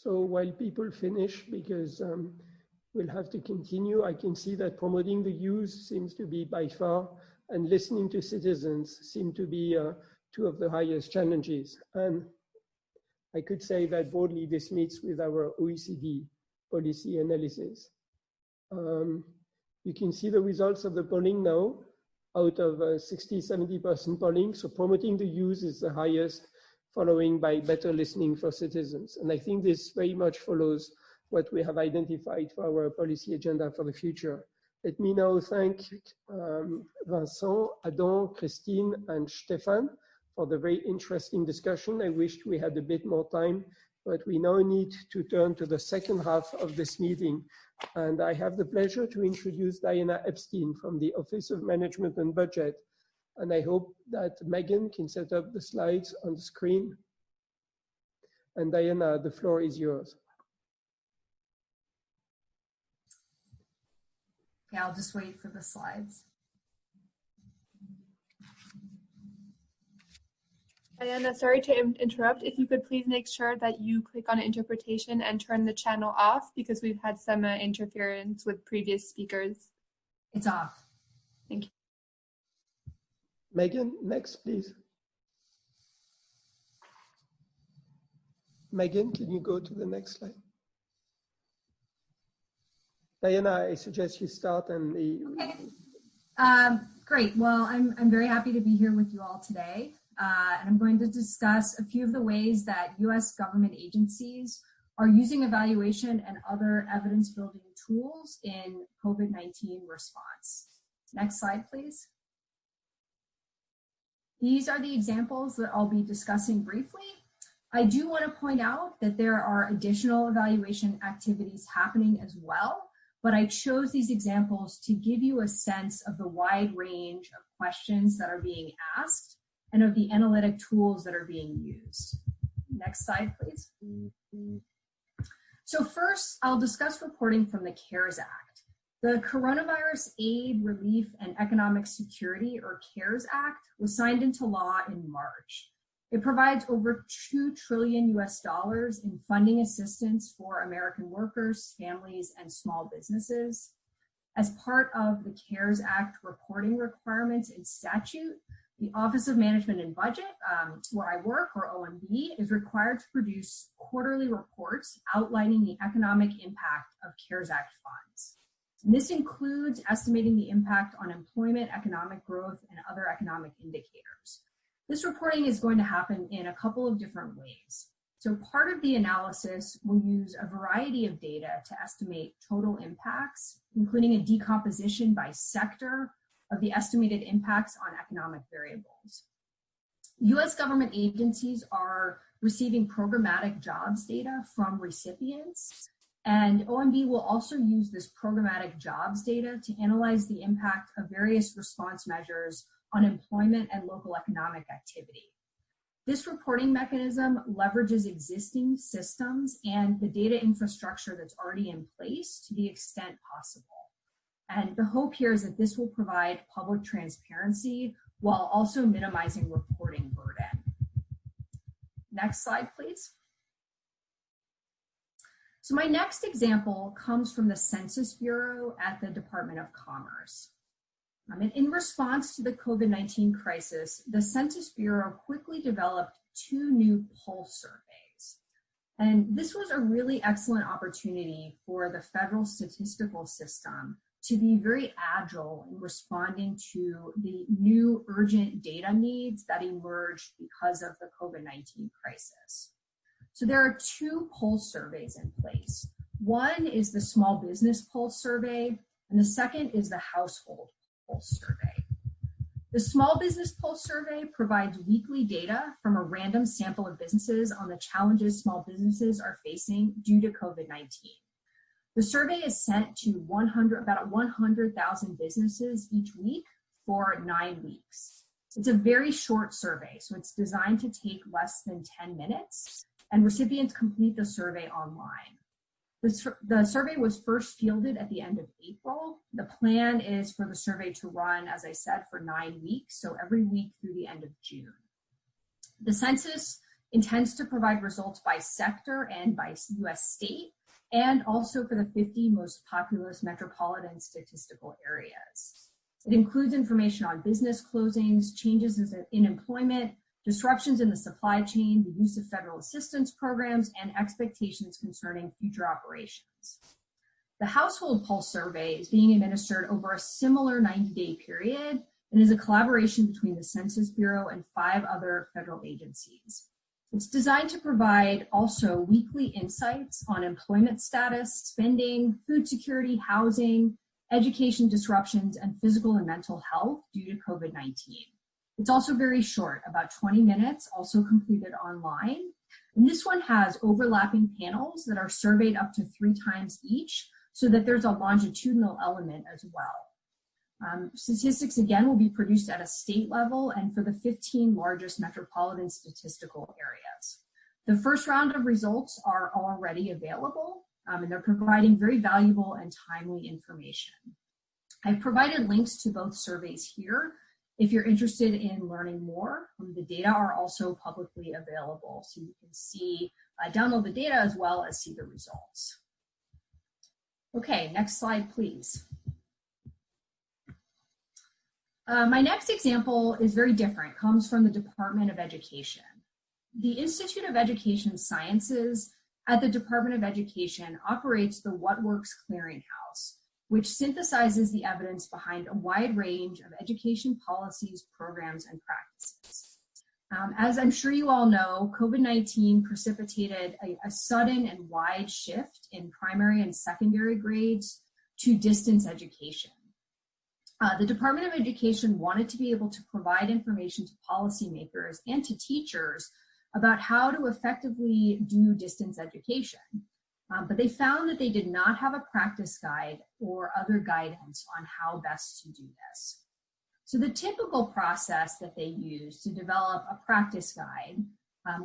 So while people finish, because we'll have to continue, I can see that promoting the use seems to be by far, and listening to citizens seem to be two of the highest challenges. And I could say that broadly this meets with our OECD policy analysis. You can see the results of the polling now out of 60-70% polling. So promoting the use is the highest, following by better listening for citizens. And I think this very much follows what we have identified for our policy agenda for the future. Let me now thank Vincent, Adam, Christine, and Stefan for the very interesting discussion. I wished we had a bit more time, but we now need to turn to the second half of this meeting. And I have the pleasure to introduce Diana Epstein from the Office of Management and Budget. And I hope that Megan can set up the slides on the screen. And Diana, the floor is yours. Yeah, I'll just wait for the slides. Diana, sorry to interrupt. If you could please make sure that you click on interpretation and turn the channel off, because we've had some interference with previous speakers. It's off. Thank you. Megan, next, please. Megan, can you go to the next slide? Diana, I suggest you start and the... Okay. Great. Well, I'm very happy to be here with you all today. And I'm going to discuss a few of the ways that U.S. government agencies are using evaluation and other evidence-building tools in COVID-19 response. Next slide, please. These are the examples that I'll be discussing briefly. I do want to point out that there are additional evaluation activities happening as well, but I chose these examples to give you a sense of the wide range of questions that are being asked and of the analytic tools that are being used. Next slide, please. So first, I'll discuss reporting from the CARES Act. The Coronavirus Aid, Relief, and Economic Security, or CARES Act, was signed into law in March. It provides over $2 trillion in funding assistance for American workers, families, and small businesses. As part of the CARES Act reporting requirements and statute, the Office of Management and Budget, where I work, or OMB, is required to produce quarterly reports outlining the economic impact of CARES Act funds. And this includes estimating the impact on employment, economic growth, and other economic indicators. This reporting is going to happen in a couple of different ways. So part of the analysis will use a variety of data to estimate total impacts, including a decomposition by sector of the estimated impacts on economic variables. U.S. government agencies are receiving programmatic jobs data from recipients, and OMB will also use this programmatic jobs data to analyze the impact of various response measures on employment and local economic activity. This reporting mechanism leverages existing systems and the data infrastructure that's already in place to the extent possible. And the hope here is that this will provide public transparency while also minimizing reporting burden. Next slide, please. So my next example comes from the Census Bureau at the Department of Commerce. And in response to the COVID-19 crisis, the Census Bureau quickly developed 2 new pulse surveys. And this was a really excellent opportunity for the federal statistical system to be very agile in responding to the new urgent data needs that emerged because of the COVID-19 crisis. So there are 2 pulse surveys in place. One is the Small Business Pulse Survey, and the second is the Household Pulse Survey. The Small Business Pulse Survey provides weekly data from a random sample of businesses on the challenges small businesses are facing due to COVID-19. The survey is sent to about 100,000 businesses each week for 9 weeks. It's a very short survey, so it's designed to take less than 10 minutes, and recipients complete the survey online. The survey was first fielded at the end of April. The plan is for the survey to run, as I said, for 9 weeks, so every week through the end of June. The census intends to provide results by sector and by U.S. state, and also for the 50 most populous metropolitan statistical areas. It includes information on business closings, changes in employment, disruptions in the supply chain, the use of federal assistance programs, and expectations concerning future operations. The Household Pulse Survey is being administered over a similar 90-day period and is a collaboration between the Census Bureau and 5 other federal agencies. It's designed to provide also weekly insights on employment status, spending, food security, housing, education disruptions, and physical and mental health due to COVID-19. It's also very short, about 20 minutes, also completed online. And this one has overlapping panels that are surveyed up to 3 times each, so that there's a longitudinal element as well. Statistics, again, will be produced at a state level and for the 15 largest metropolitan statistical areas. The first round of results are already available, and they're providing very valuable and timely information. I've provided links to both surveys here. If you're interested in learning more, the data are also publicly available, so you can see, download the data as well as see the results. Okay, next slide, please. My next example is very different, comes from the Department of Education. The Institute of Education Sciences at the Department of Education operates the What Works Clearinghouse, which synthesizes the evidence behind a wide range of education policies, programs, and practices. As I'm sure you all know, COVID-19 precipitated a sudden and wide shift in primary and secondary grades to distance education. The Department of Education wanted to be able to provide information to policymakers and to teachers about how to effectively do distance education. But they found that they did not have a practice guide or other guidance on how best to do this. So the typical process that they use to develop a practice guide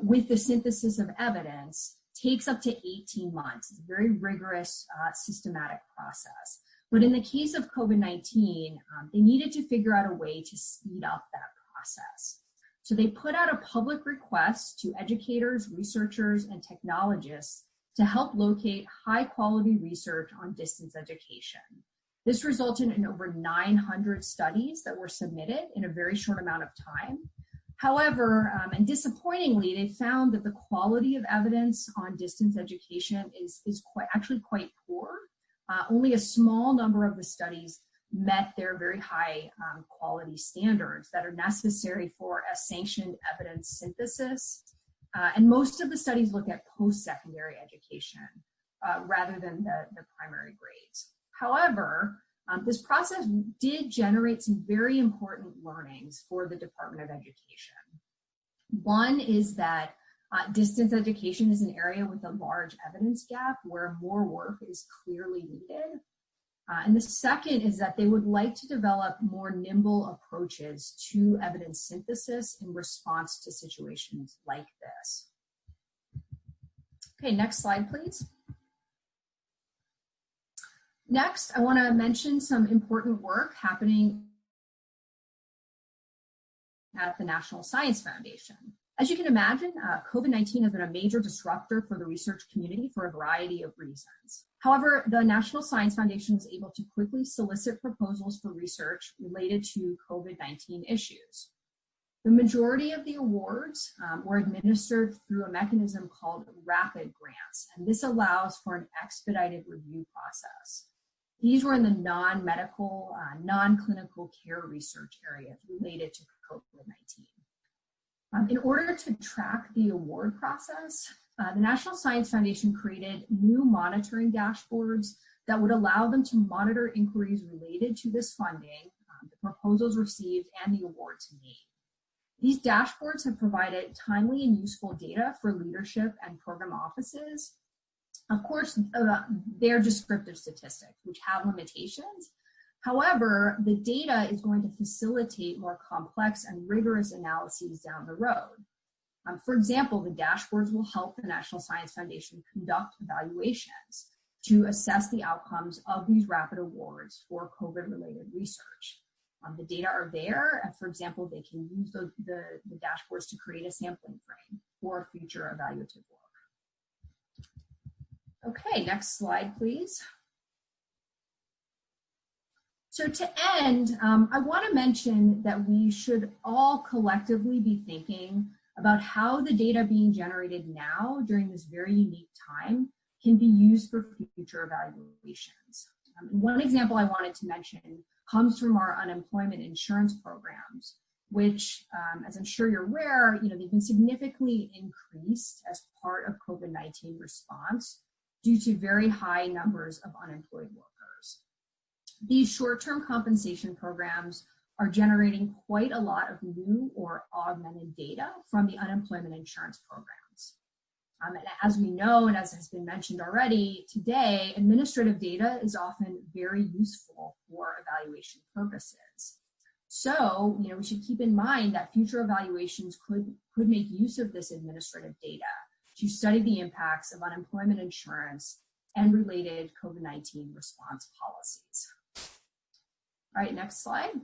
with the synthesis of evidence takes up to 18 months. It's a very rigorous, systematic process. But in the case of COVID-19, they needed to figure out a way to speed up that process. So they put out a public request to educators, researchers, and technologists to help locate high-quality research on distance education. This resulted in over 900 studies that were submitted in a very short amount of time. However, and disappointingly, they found that the quality of evidence on distance education is actually quite poor. Only a small number of the studies met their very high quality standards that are necessary for a sanctioned evidence synthesis. And most of the studies look at post-secondary education rather than the primary grades. However, this process did generate some very important learnings for the Department of Education. One is that distance education is an area with a large evidence gap where more work is clearly needed. And the second is that they would like to develop more nimble approaches to evidence synthesis in response to situations like this. Okay, next slide, please. Next, I want to mention some important work happening at the National Science Foundation. As you can imagine, COVID-19 has been a major disruptor for the research community for a variety of reasons. However, the National Science Foundation was able to quickly solicit proposals for research related to COVID-19 issues. The majority of the awards were administered through a mechanism called rapid grants, and this allows for an expedited review process. These were in the non-medical, non-clinical care research areas related to COVID-19. In order to track the award process, the National Science Foundation created new monitoring dashboards that would allow them to monitor inquiries related to this funding the proposals received, and the awards made. These dashboards have provided timely and useful data for leadership and program offices. Of course, they're descriptive statistics, which have limitations. However, the data is going to facilitate more complex and rigorous analyses down the road. For example, the dashboards will help the National Science Foundation conduct evaluations to assess the outcomes of these rapid awards for COVID-related research. The data are there, and for example, they can use the dashboards to create a sampling frame for future evaluative work. Okay, next slide, please. So to end, I want to mention that we should all collectively be thinking about how the data being generated now during this very unique time can be used for future evaluations. One example I wanted to mention comes from our unemployment insurance programs, which, as I'm sure you're aware, they've been significantly increased as part of COVID-19 response due to very high numbers of unemployed workers. These short-term compensation programs are generating quite a lot of new or augmented data from the unemployment insurance programs. And as we know, and as has been mentioned already today, administrative data is often very useful for evaluation purposes. So, we should keep in mind that future evaluations could make use of this administrative data to study the impacts of unemployment insurance and related COVID-19 response policies. All right, next slide.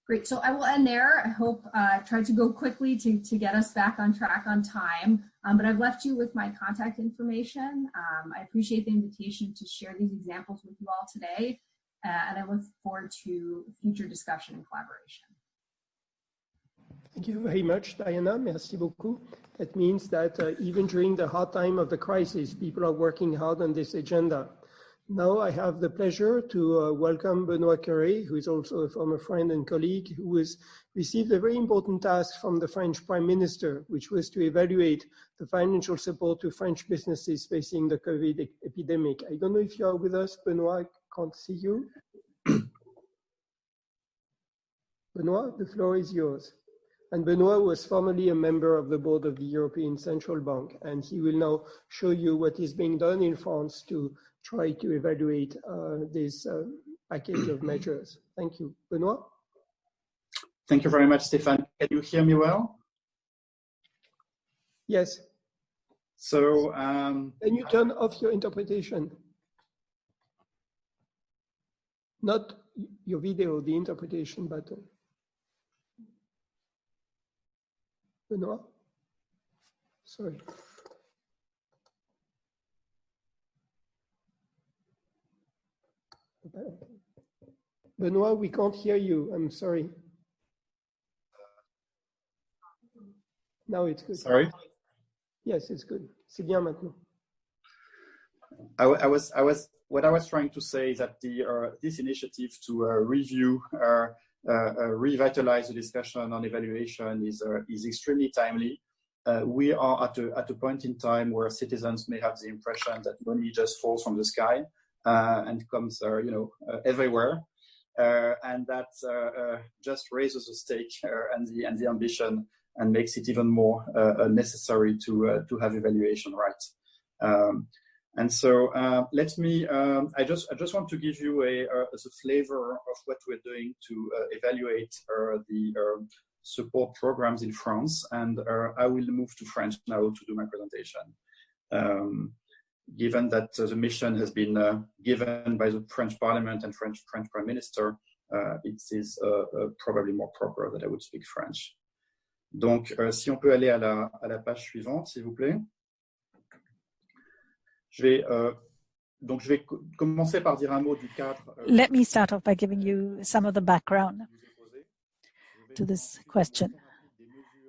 Great, so I will end there. I hope I tried to go quickly to get us back on track on time, but I've left you with my contact information. I appreciate the invitation to share these examples with you all today, and I look forward to future discussion and collaboration. Thank you very much, Diana. Merci beaucoup. That means that even during the hard time of the crisis, people are working hard on this agenda. Now I have the pleasure to welcome Benoît Cœuré, who is also a former friend and colleague, who has received a very important task from the French Prime Minister, which was to evaluate the financial support to French businesses facing the COVID epidemic. I don't know if you are with us, Benoît, I can't see you. Benoît, the floor is yours. And Benoît was formerly a member of the board of the European Central Bank, and he will now show you what is being done in France to try to evaluate this package of measures. Thank you. Benoît? Thank you very much, Stéphane. Can you hear me well? Yes. So, can you turn off your interpretation? Not your video, the interpretation button. Benoît? Sorry. Benoît, we can't hear you. I'm sorry. Now it's good. Sorry? Yes, it's good. C'est bien maintenant. What I was trying to say is that this initiative to review, revitalize the discussion on evaluation is extremely timely. We are at a point in time where citizens may have the impression that money just falls from the sky and comes, everywhere, and that just raises the stake and the ambition and makes it even more necessary to have evaluation right. And so let me. I just want to give you a flavor of what we're doing to evaluate the support programs in France, and I will move to French now to do my presentation. Given that the mission has been given by the French Parliament and French Prime Minister, it is probably more proper that I would speak French. Donc, si on peut aller à la page suivante, s'il vous plaît. Je vais commencer par dire un mot du cadre. Let me start off by giving you some of the background to this question.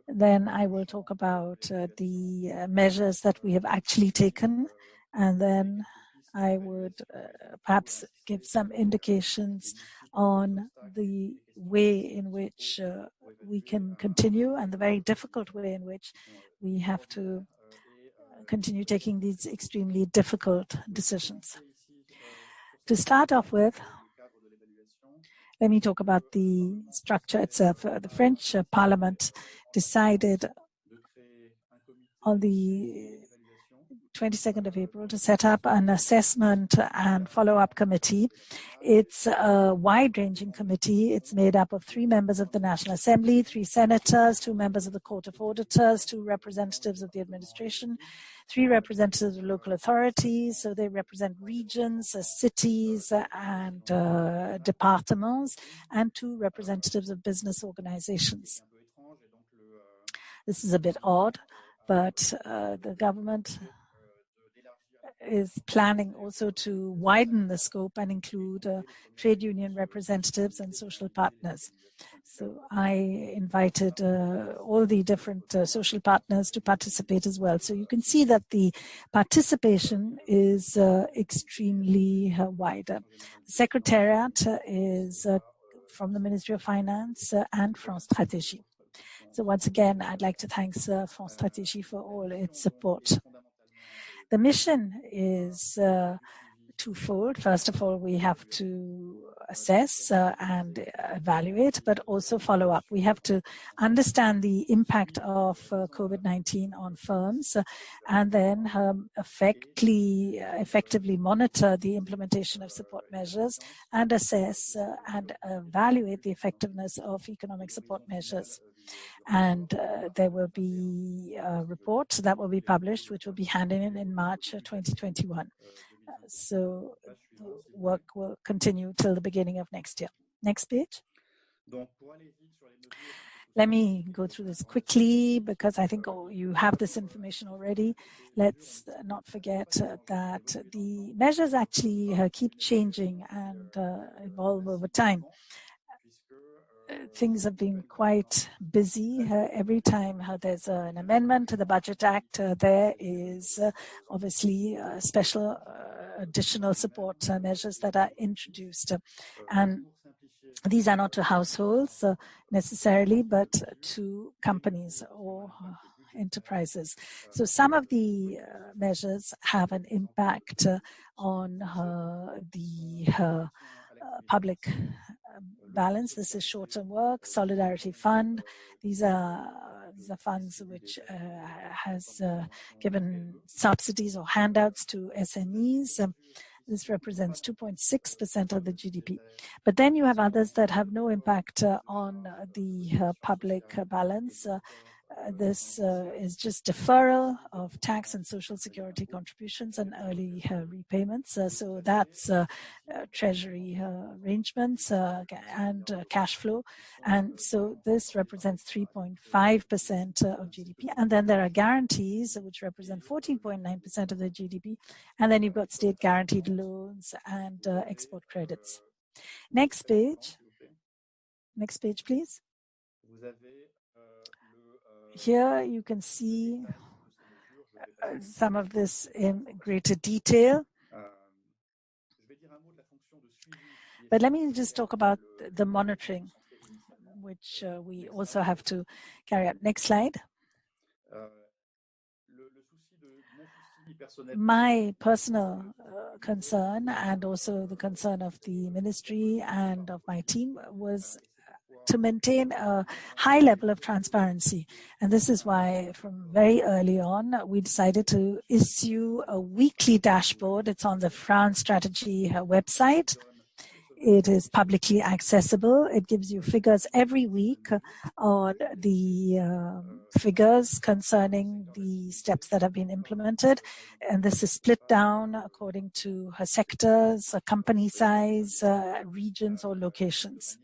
Then I will talk about the measures that we have actually taken, and then I would perhaps give some indications on the way in which we can continue and the very difficult way in which we have to continue taking these extremely difficult decisions. To start off with, Let me talk about the structure itself. The French Parliament decided on the 22nd of April to set up an assessment and follow-up committee. It's a wide-ranging committee. It's made up of 3 members of the National Assembly, 3 senators, 2 members of the Court of Auditors, 2 representatives of the administration, 3 representatives of local authorities. So they represent regions, cities, and departments, and 2 representatives of business organizations. This is a bit odd, but the government is planning also to widen the scope and include trade union representatives and social partners. So I invited all the different social partners to participate as well. So you can see that the participation is extremely wide. The Secretariat is from the Ministry of Finance and France Stratégie. So once again, I'd like to thank France Stratégie for all its support. The mission is twofold. First of all, we have to assess and evaluate, but also follow up. We have to understand the impact of COVID-19 on firms and then effectively monitor the implementation of support measures and assess and evaluate the effectiveness of economic support measures. And there will be a report that will be published, which will be handed in March 2021. So the work will continue till the beginning of next year. Next page. Let me go through this quickly because I think you have this information already. Let's not forget that the measures actually keep changing and evolve over time. Things have been quite busy. Every time there's an amendment to the Budget Act, there is obviously special additional support measures that are introduced. And these are not to households necessarily, but to companies or enterprises. So some of the measures have an impact on the public balance. This is short-term work, Solidarity Fund. These are funds which has given subsidies or handouts to SMEs. This represents 2.6% of the GDP. But then you have others that have no impact on the public balance. This is just deferral of tax and social security contributions and early repayments. So that's treasury arrangements and cash flow. And so this represents 3.5% of GDP. And then there are guarantees, which represent 14.9% of the GDP. And then you've got state guaranteed loans and export credits. Next page. Next page, please. Here you can see some of this in greater detail. But let me just talk about the monitoring, which we also have to carry out. Next slide. My personal concern and also the concern of the ministry and of my team was to maintain a high level of transparency. And this is why from very early on, we decided to issue a weekly dashboard. It's on the France Strategy website. It is publicly accessible. It gives you figures every week on the figures concerning the steps that have been implemented. And this is split down according to sectors, company size, regions, or locations,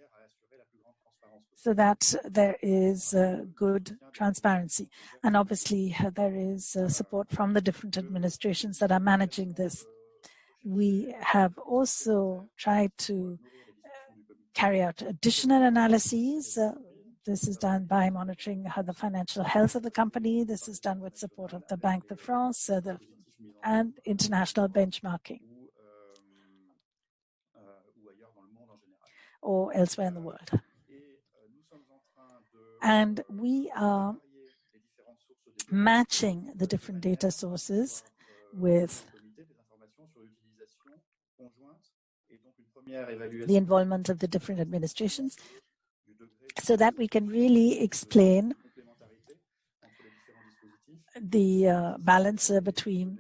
so that there is good transparency. And obviously, there is support from the different administrations that are managing this. We have also tried to carry out additional analyses. This is done by monitoring the financial health of the company. This is done with support of the Banque de France and international benchmarking, or elsewhere in the world. And we are matching the different data sources with the involvement of the different administrations, so that we can really explain the balance between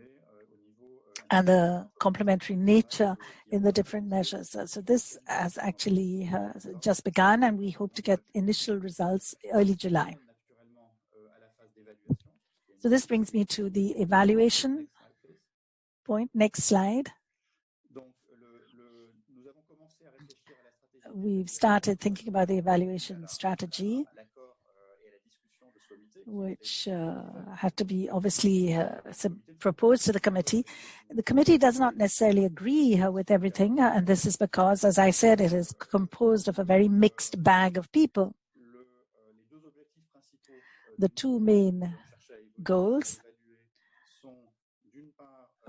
and the complementary nature in the different measures. So this has actually just begun, and we hope to get initial results early July. So this brings me to the evaluation point. Next slide. We've started thinking about the evaluation strategy, which had to be obviously proposed to the committee. The committee does not necessarily agree with everything, and this is because, as I said, it is composed of a very mixed bag of people. The two main goals,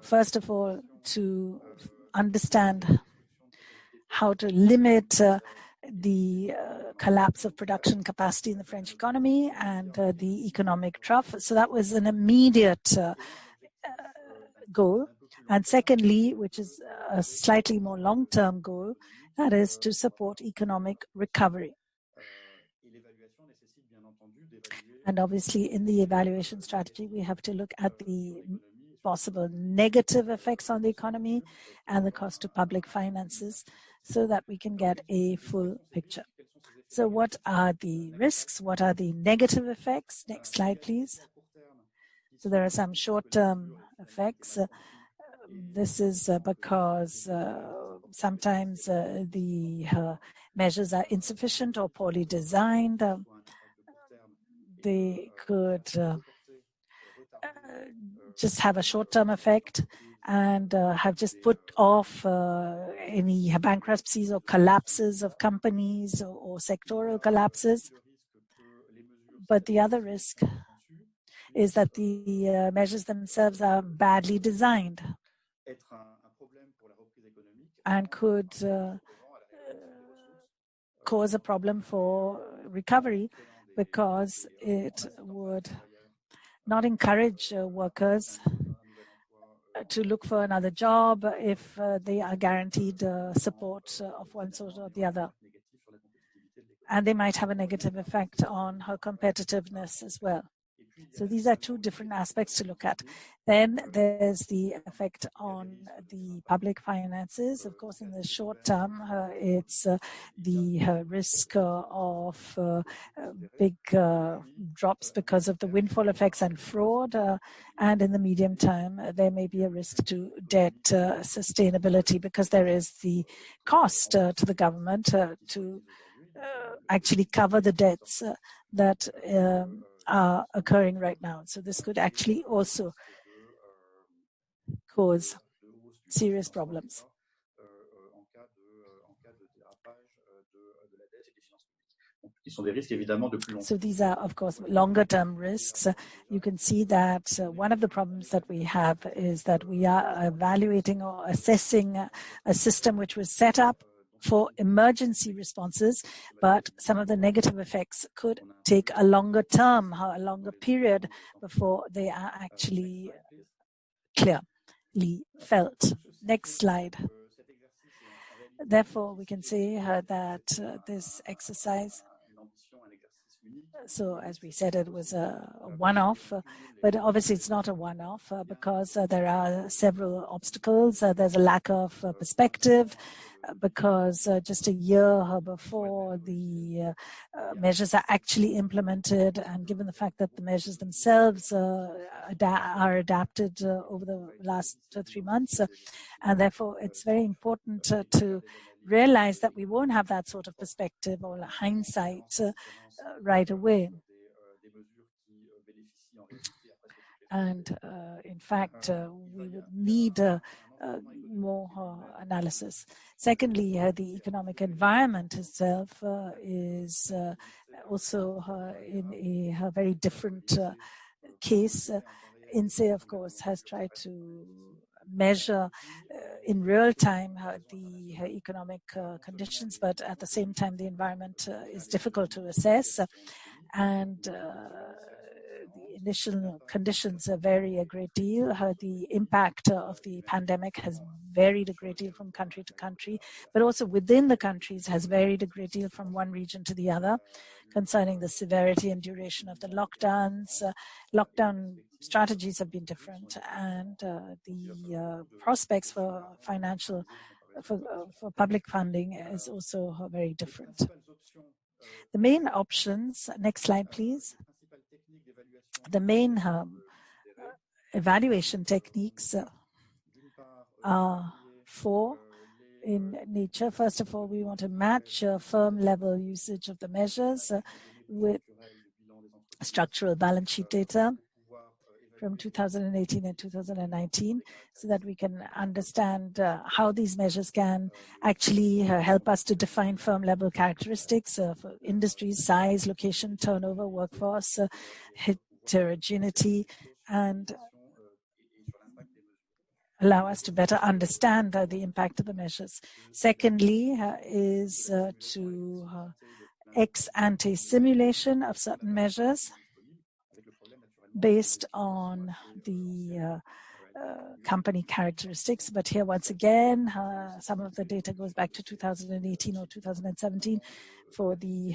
first of all, to understand how to limit the collapse of production capacity in the French economy and the economic trough. So that was an immediate goal. And secondly, which is a slightly more long-term goal, that is to support economic recovery. And obviously, in the evaluation strategy, we have to look at the possible negative effects on the economy and the cost to public finances, so that we can get a full picture. So what are the risks? What are the negative effects? Next slide, please. So there are some short-term effects. This is because sometimes the measures are insufficient or poorly designed. They could just have a short-term effect and have just put off any bankruptcies or collapses of companies or sectoral collapses. But the other risk is that the measures themselves are badly designed and could cause a problem for recovery, because it would not encourage workers to look for another job if they are guaranteed support of one sort or the other. And they might have a negative effect on her competitiveness as well. So these are two different aspects to look at. Then there's the effect on the public finances. Of course, in the short term, it's the risk of big drops because of the windfall effects and fraud. And in the medium term, there may be a risk to debt sustainability, because there is the cost to the government to actually cover the debts that are occurring right now. So this could actually also cause serious problems. So these are, of course, longer-term risks. You can see that one of the problems that we have is that we are evaluating or assessing a system which was set up for emergency responses, but some of the negative effects could take a longer term, a longer period before they are actually clearly felt. Next slide. Therefore, we can say that this exercise, so as we said, it was a one-off, but obviously it's not a one-off because there are several obstacles. There's a lack of perspective, because just a year before the measures are actually implemented, and given the fact that the measures themselves are adapted over the last 3 months, and therefore it's very important to realize that we won't have that sort of perspective or hindsight right away. And in fact, we would need more analysis. Secondly, the economic environment itself is also in a very different case. INSEE, of course, has tried to measure in real time the economic conditions, but at the same time the environment is difficult to assess, and the initial conditions vary a great deal. The impact of the pandemic has varied a great deal from country to country, but also within the countries has varied a great deal from one region to the other concerning the severity and duration of the lockdowns. Lockdown strategies have been different, and the prospects for for public funding is also very different. The main options, next slide please. The main evaluation techniques are four in nature. First of all, we want to match firm level usage of the measures with structural balance sheet data from 2018 and 2019, so that we can understand how these measures can actually help us to define firm level characteristics for industries, size, location, turnover, workforce, heterogeneity, and allow us to better understand the impact of the measures. Secondly, is to ex ante simulation of certain measures based on the company characteristics. But here, once again, some of the data goes back to 2018 or 2017 for the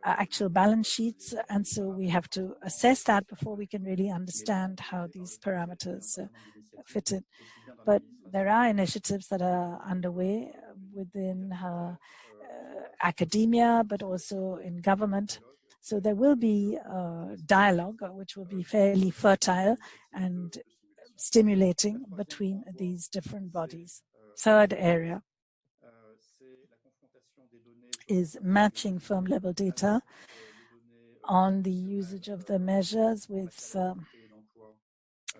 actual balance sheets. And so we have to assess that before we can really understand how these parameters fit in. But there are initiatives that are underway within academia, but also in government. So there will be a dialogue which will be fairly fertile and stimulating between these different bodies. Third area is matching firm level data on the usage of the measures with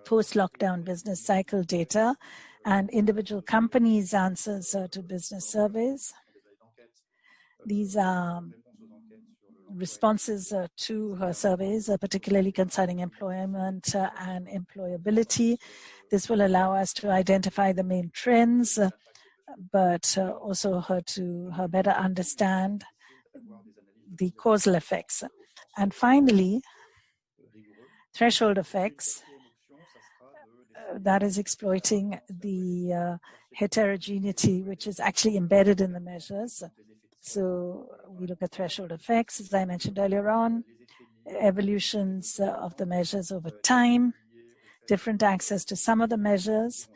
post-lockdown business cycle data and individual companies' answers to business surveys. These are responses to surveys, particularly concerning employment and employability. This will allow us to identify the main trends, but also to better understand the causal effects. And finally, threshold effects, that is exploiting the heterogeneity which is actually embedded in the measures. So we look at threshold effects, as I mentioned earlier on, evolutions of the measures over time, different access to some of the measures.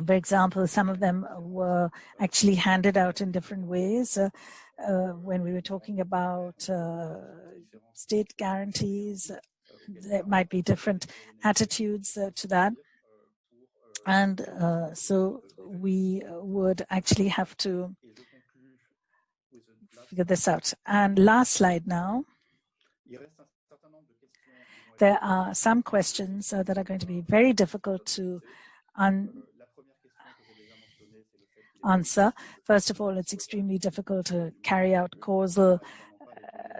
For example, some of them were actually handed out in different ways. When we were talking about state guarantees, there might be different attitudes to that. And so we would actually have to figure this out. And last slide now. There are some questions that are going to be very difficult to answer. First of all, it's extremely difficult to carry out causal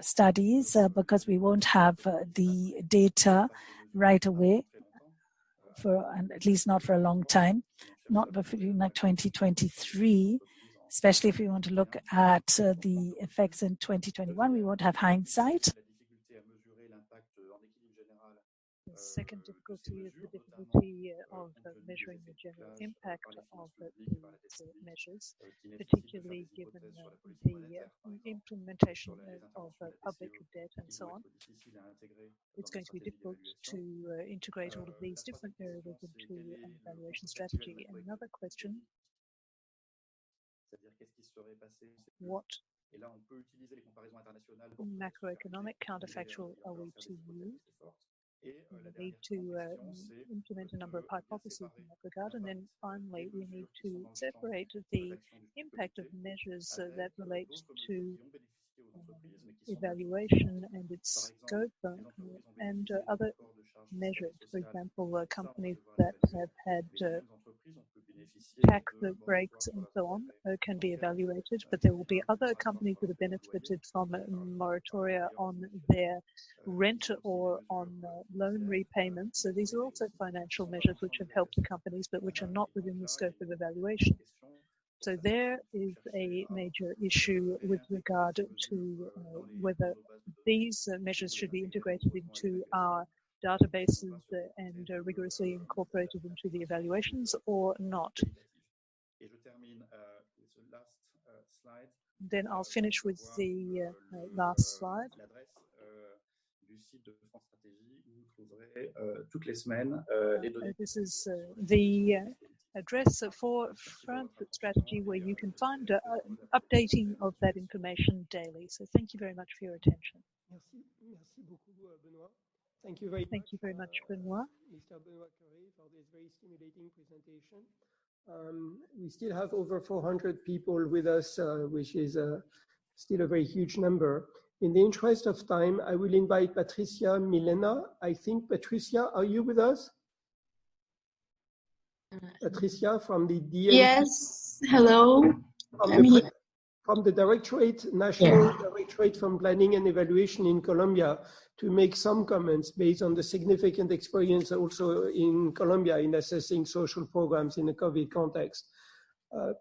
studies because we won't have the data right away, and at least not for a long time, not before like 2023, especially if we want to look at the effects in 2021, we won't have hindsight. The second difficulty is the difficulty of measuring the general impact of these measures, particularly given the implementation of public debt and so on. It's going to be difficult to integrate all of these different variables into an evaluation strategy. And another question, what macroeconomic counterfactual are we to use? We need to implement a number of hypotheses in that regard. And then finally, we need to separate the impact of measures that relate to evaluation and its scope and other measures. For example, companies that have had tax breaks and so on can be evaluated, but there will be other companies that have benefited from moratoria on their rent or on loan repayments. So these are also financial measures which have helped the companies, but which are not within the scope of evaluation. So there is a major issue with regard to whether these measures should be integrated into our databases and rigorously incorporated into the evaluations or not. Then I'll finish with the last slide. This is the address for France Strategy, where you can find updating of that information daily. So thank you very much for your attention. Merci beaucoup, Benoît. Thank you very much, Benoît. Mr. Benoît Curé, for this very stimulating presentation. We still have over 400 people with us, which is still a very huge number. In the interest of time, I will invite Patricia Milena. I think, Patricia, are you with us? Patricia from the DMP. Yes, hello. From the Directorate, National Directorate from Planning and Evaluation in Colombia, to make some comments based on the significant experience also in Colombia in assessing social programs in a COVID context.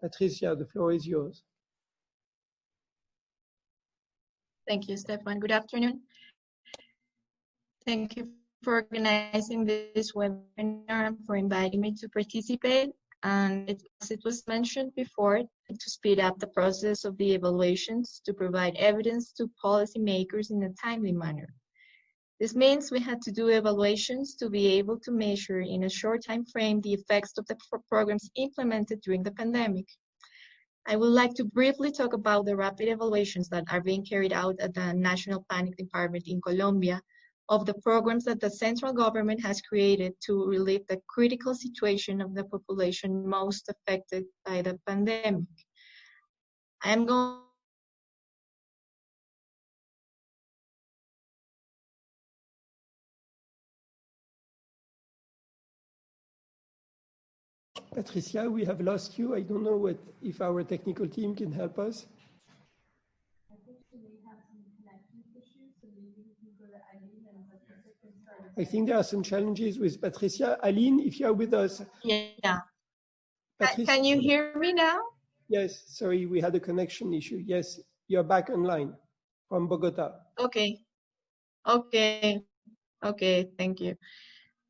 Patricia, the floor is yours. Thank you, Stefan. Good afternoon. Thank you for organizing this webinar and for inviting me to participate. And as it was mentioned before, to speed up the process of the evaluations to provide evidence to policymakers in a timely manner. This means we had to do evaluations to be able to measure in a short time frame the effects of the programs implemented during the pandemic. I would like to briefly talk about the rapid evaluations that are being carried out at the National Planning Department in Colombia of the programs that the central government has created to relieve the critical situation of the population most affected by the pandemic. I am going Patricia, we have lost you. I don't know if our technical team can help us. I think there are some challenges with Patricia. Aline, if you are with us. Yeah. Patricia, can you hear me now? Yes, sorry, we had a connection issue. Yes, you're back online from Bogota. Okay, thank you.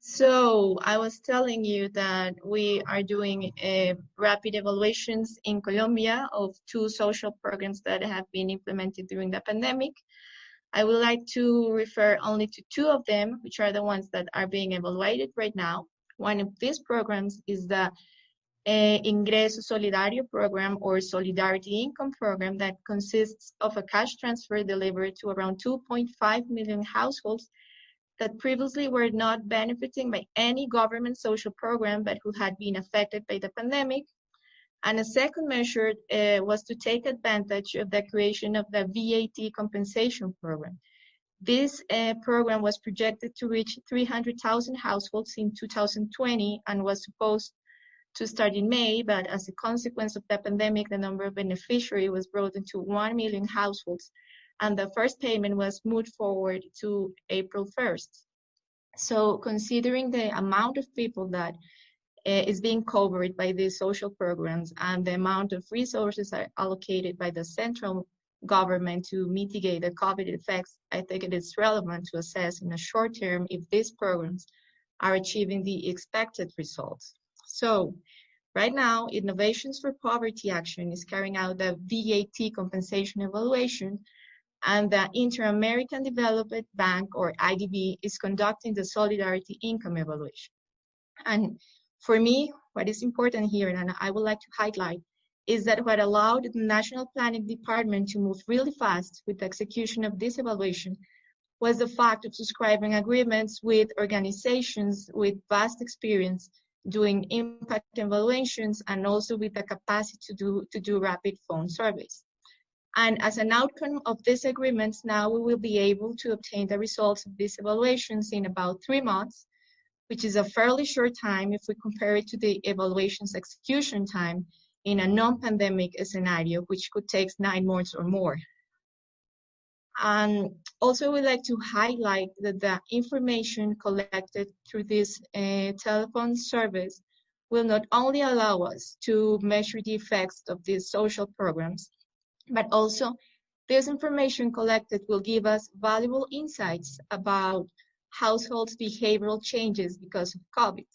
So I was telling you that we are doing rapid evaluations in Colombia of 2 social programs that have been implemented during the pandemic. I would like to refer only to 2 of them, which are the ones that are being evaluated right now. One of these programs is the Ingreso Solidario program, or Solidarity Income program, that consists of a cash transfer delivered to around 2.5 million households that previously were not benefiting by any government social program but who had been affected by the pandemic. And a second measure was to take advantage of the creation of the VAT compensation program. This program was projected to reach 300,000 households in 2020 and was supposed to start in May, but as a consequence of the pandemic, the number of beneficiaries was brought into 1 million households, and the first payment was moved forward to April 1st. So considering the amount of people that is being covered by these social programs and the amount of resources are allocated by the central government to mitigate the COVID effects, I think it is relevant to assess in the short term if these programs are achieving the expected results. So right now, Innovations for Poverty Action is carrying out the VAT compensation evaluation, and the Inter-American Development Bank, or IDB, is conducting the Solidarity Income evaluation. And for me, what is important here, and I would like to highlight, is that what allowed the National Planning Department to move really fast with the execution of this evaluation was the fact of subscribing agreements with organizations with vast experience doing impact evaluations, and also with the capacity to do rapid phone surveys. And as an outcome of these agreements, now we will be able to obtain the results of these evaluations in about 3 months, which is a fairly short time if we compare it to the evaluation's execution time in a non-pandemic scenario, which could take 9 months or more. And also we'd like to highlight that the information collected through this telephone service will not only allow us to measure the effects of these social programs, but also this information collected will give us valuable insights about households' behavioral changes because of COVID,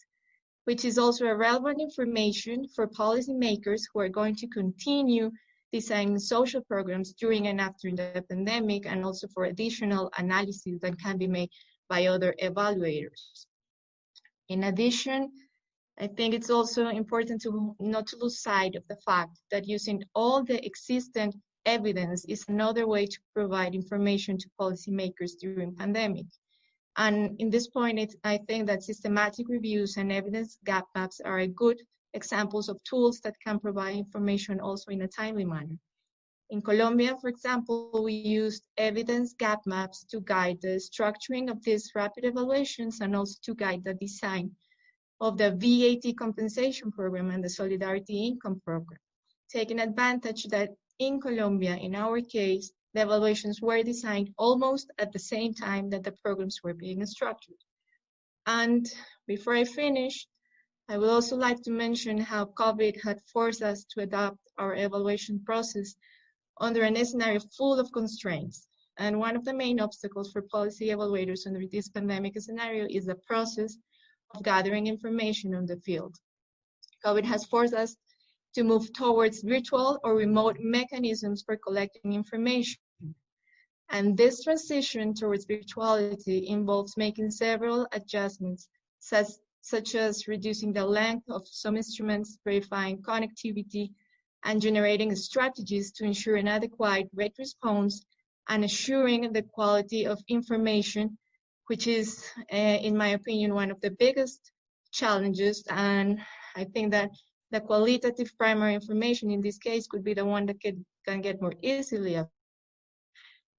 which is also a relevant information for policymakers who are going to continue designing social programs during and after the pandemic, and also for additional analysis that can be made by other evaluators. In addition, I think it's also important to not to lose sight of the fact that using all the existing evidence is another way to provide information to policymakers during pandemic. And in this point, I think that systematic reviews and evidence gap maps are a good examples of tools that can provide information also in a timely manner. In Colombia, for example, we used evidence gap maps to guide the structuring of these rapid evaluations and also to guide the design of the VAT compensation program and the Solidarity Income program, taking advantage that in Colombia, in our case, the evaluations were designed almost at the same time that the programs were being structured. And before I finish, I would also like to mention how COVID had forced us to adapt our evaluation process under a scenario full of constraints. And one of the main obstacles for policy evaluators under this pandemic scenario is the process of gathering information on the field. COVID has forced us to move towards virtual or remote mechanisms for collecting information. And this transition towards virtuality involves making several adjustments, such as reducing the length of some instruments, verifying connectivity, and generating strategies to ensure an adequate rate response and assuring the quality of information, which is, in my opinion, one of the biggest challenges. And I think that the qualitative primary information in this case could be the one that can get more easily.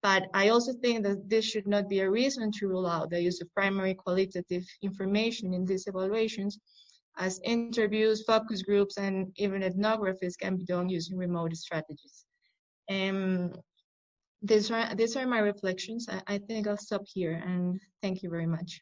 But I also think that this should not be a reason to rule out the use of primary qualitative information in these evaluations, as interviews, focus groups, and even ethnographies can be done using remote strategies. These are my reflections. I think I'll stop here, and thank you very much.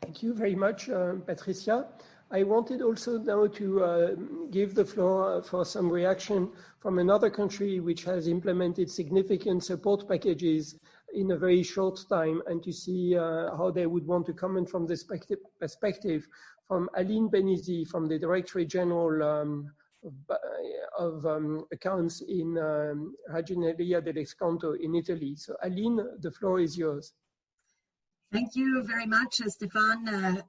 Thank you very much, Patricia. I wanted also now to give the floor for some reaction from another country which has implemented significant support packages in a very short time, and to see how they would want to comment from this perspective from Aline Benizi from the Directorate General of Accounts in Ragioneria dell'Esconto in Italy. So Aline, the floor is yours. Thank you very much, Stefan.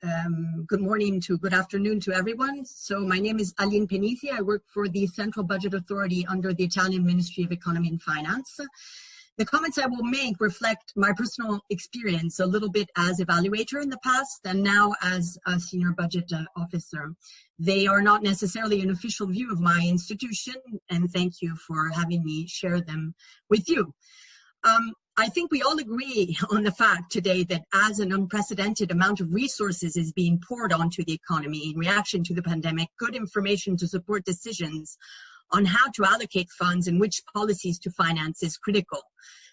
Good morning to good afternoon to everyone. So my name is Aline Benizi. I work for the Central Budget Authority under the Italian Ministry of Economy and Finance. The comments I will make reflect my personal experience a little bit as evaluator in the past and now as a senior budget officer. They are not necessarily an official view of my institution, and thank you for having me share them with you. I think we all agree on the fact today that as an unprecedented amount of resources is being poured onto the economy in reaction to the pandemic, good information to support decisions on how to allocate funds and which policies to finance is critical.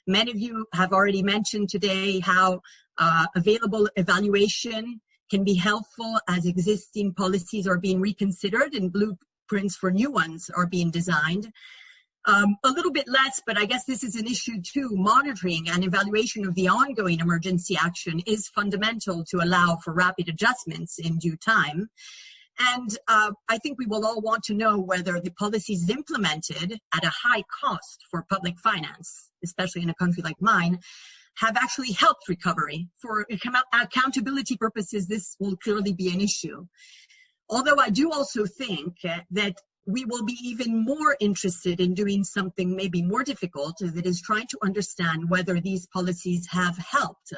Many of you have already mentioned today how available evaluation can be helpful as existing policies are being reconsidered and blueprints for new ones are being designed. A little bit less, but I guess this is an issue too. Monitoring and evaluation of the ongoing emergency action is fundamental to allow for rapid adjustments in due time. And I think we will all want to know whether the policies implemented at a high cost for public finance, especially in a country like mine, have actually helped recovery. For accountability purposes, this will clearly be an issue. Although I do also think that we will be even more interested in doing something maybe more difficult, that is trying to understand whether these policies have helped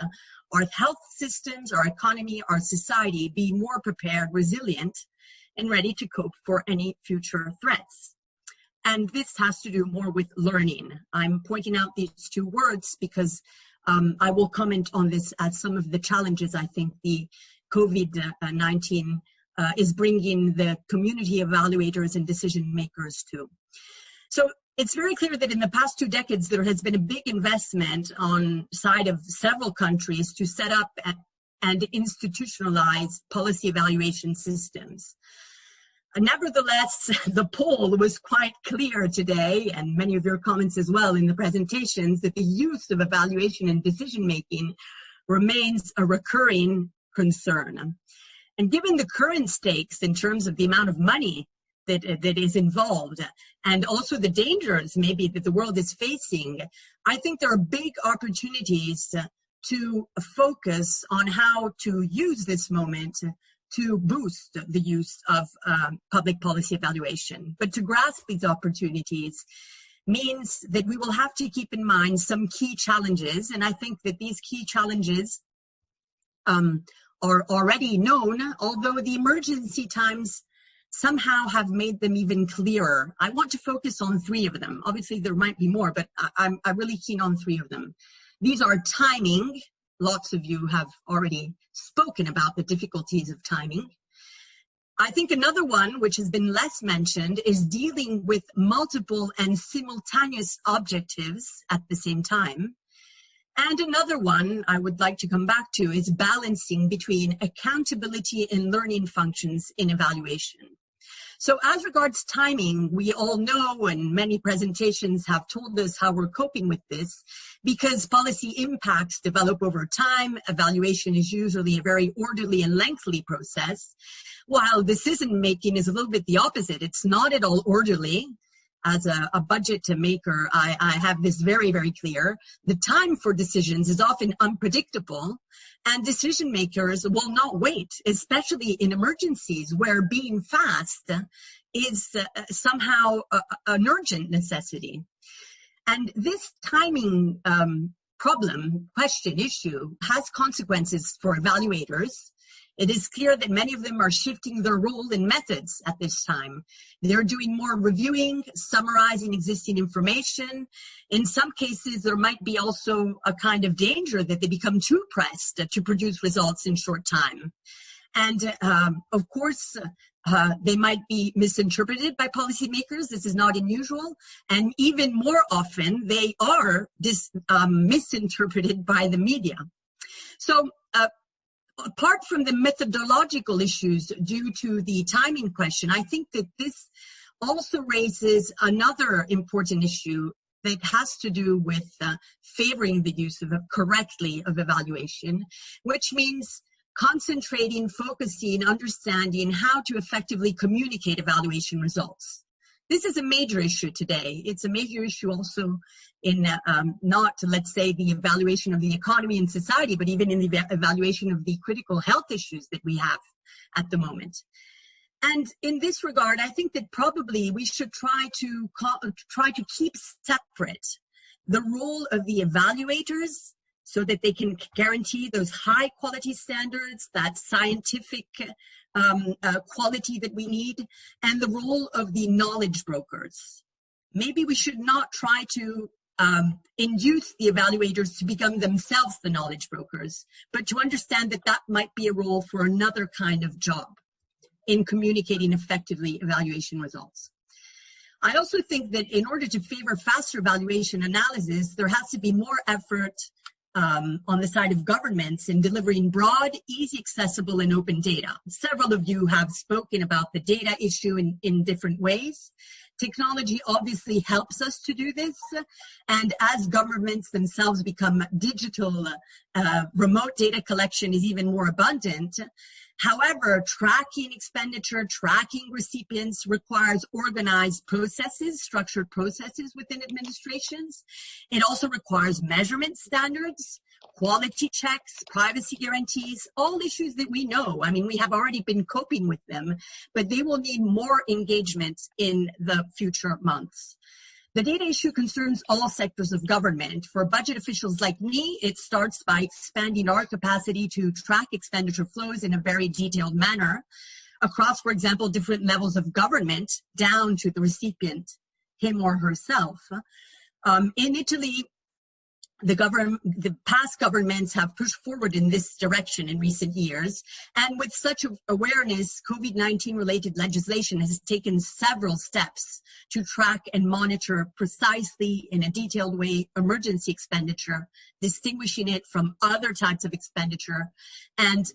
our health systems, our economy, our society be more prepared, resilient, and ready to cope for any future threats. And this has to do more with learning. I'm pointing out these two words because I will comment on this as some of the challenges I think the COVID-19 is bringing the community evaluators and decision makers to. So it's very clear that in the past 2 decades, there has been a big investment on side of several countries to set up and institutionalized policy evaluation systems. Nevertheless, the poll was quite clear today, and many of your comments as well in the presentations, that the use of evaluation in decision-making remains a recurring concern. And given the current stakes in terms of the amount of money that is involved, and also the dangers maybe that the world is facing, I think there are big opportunities to focus on how to use this moment to boost the use of public policy evaluation. But to grasp these opportunities means that we will have to keep in mind some key challenges, and I think that these key challenges are already known, although the emergency times somehow have made them even clearer. I want to focus on 3 of them. Obviously, there might be more, but I'm really keen on 3 of them. These are timing. Lots of you have already spoken about the difficulties of timing. I think another one, which has been less mentioned, is dealing with multiple and simultaneous objectives at the same time. And another one I would like to come back to is balancing between accountability and learning functions in evaluation. So as regards timing, we all know, and many presentations have told us how we're coping with this, because policy impacts develop over time. Evaluation is usually a very orderly and lengthy process, while decision-making is a little bit the opposite. It's not at all orderly. As a budget maker, I have this very, very clear. The time for decisions is often unpredictable, and decision makers will not wait, especially in emergencies where being fast is somehow an urgent necessity. And this timing issue has consequences for evaluators. It is clear that many of them are shifting their role and methods at this time. They're doing more reviewing, summarizing existing information. In some cases, there might be also a kind of danger that they become too pressed to produce results in short time. And of course, they might be misinterpreted by policymakers. This is not unusual. And even more often, they are misinterpreted by the media. So, apart from the methodological issues due to the timing question, I think that this also raises another important issue that has to do with favoring the use correctly of evaluation, which means concentrating, focusing, understanding how to effectively communicate evaluation results. This is a major issue today. It's a major issue also in not, let's say, the evaluation of the economy and society, but even in the evaluation of the critical health issues that we have at the moment. And in this regard, I think that probably we should try to keep separate the role of the evaluators so that they can guarantee those high quality standards, that scientific quality that we need, and the role of the knowledge brokers. Maybe we should not try to induce the evaluators to become themselves the knowledge brokers, but to understand that that might be a role for another kind of job in communicating effectively evaluation results. I also think that in order to favor faster evaluation analysis, there has to be more effort on the side of governments in delivering broad, easy, accessible, and open data. Several of you have spoken about the data issue in different ways. Technology obviously helps us to do this, and as governments themselves become digital, remote data collection is even more abundant. However, tracking expenditure, tracking recipients requires organized processes, structured processes within administrations. It also requires measurement standards, quality checks, privacy guarantees, all issues that we know. I mean, we have already been coping with them, but they will need more engagement in the future months. The data issue concerns all sectors of government. For budget officials like me, it starts by expanding our capacity to track expenditure flows in a very detailed manner across, for example, different levels of government down to the recipient, him or herself. In Italy, the past governments have pushed forward in this direction in recent years. And with such awareness, COVID-19 related legislation has taken several steps to track and monitor precisely in a detailed way emergency expenditure, distinguishing it from other types of expenditure, and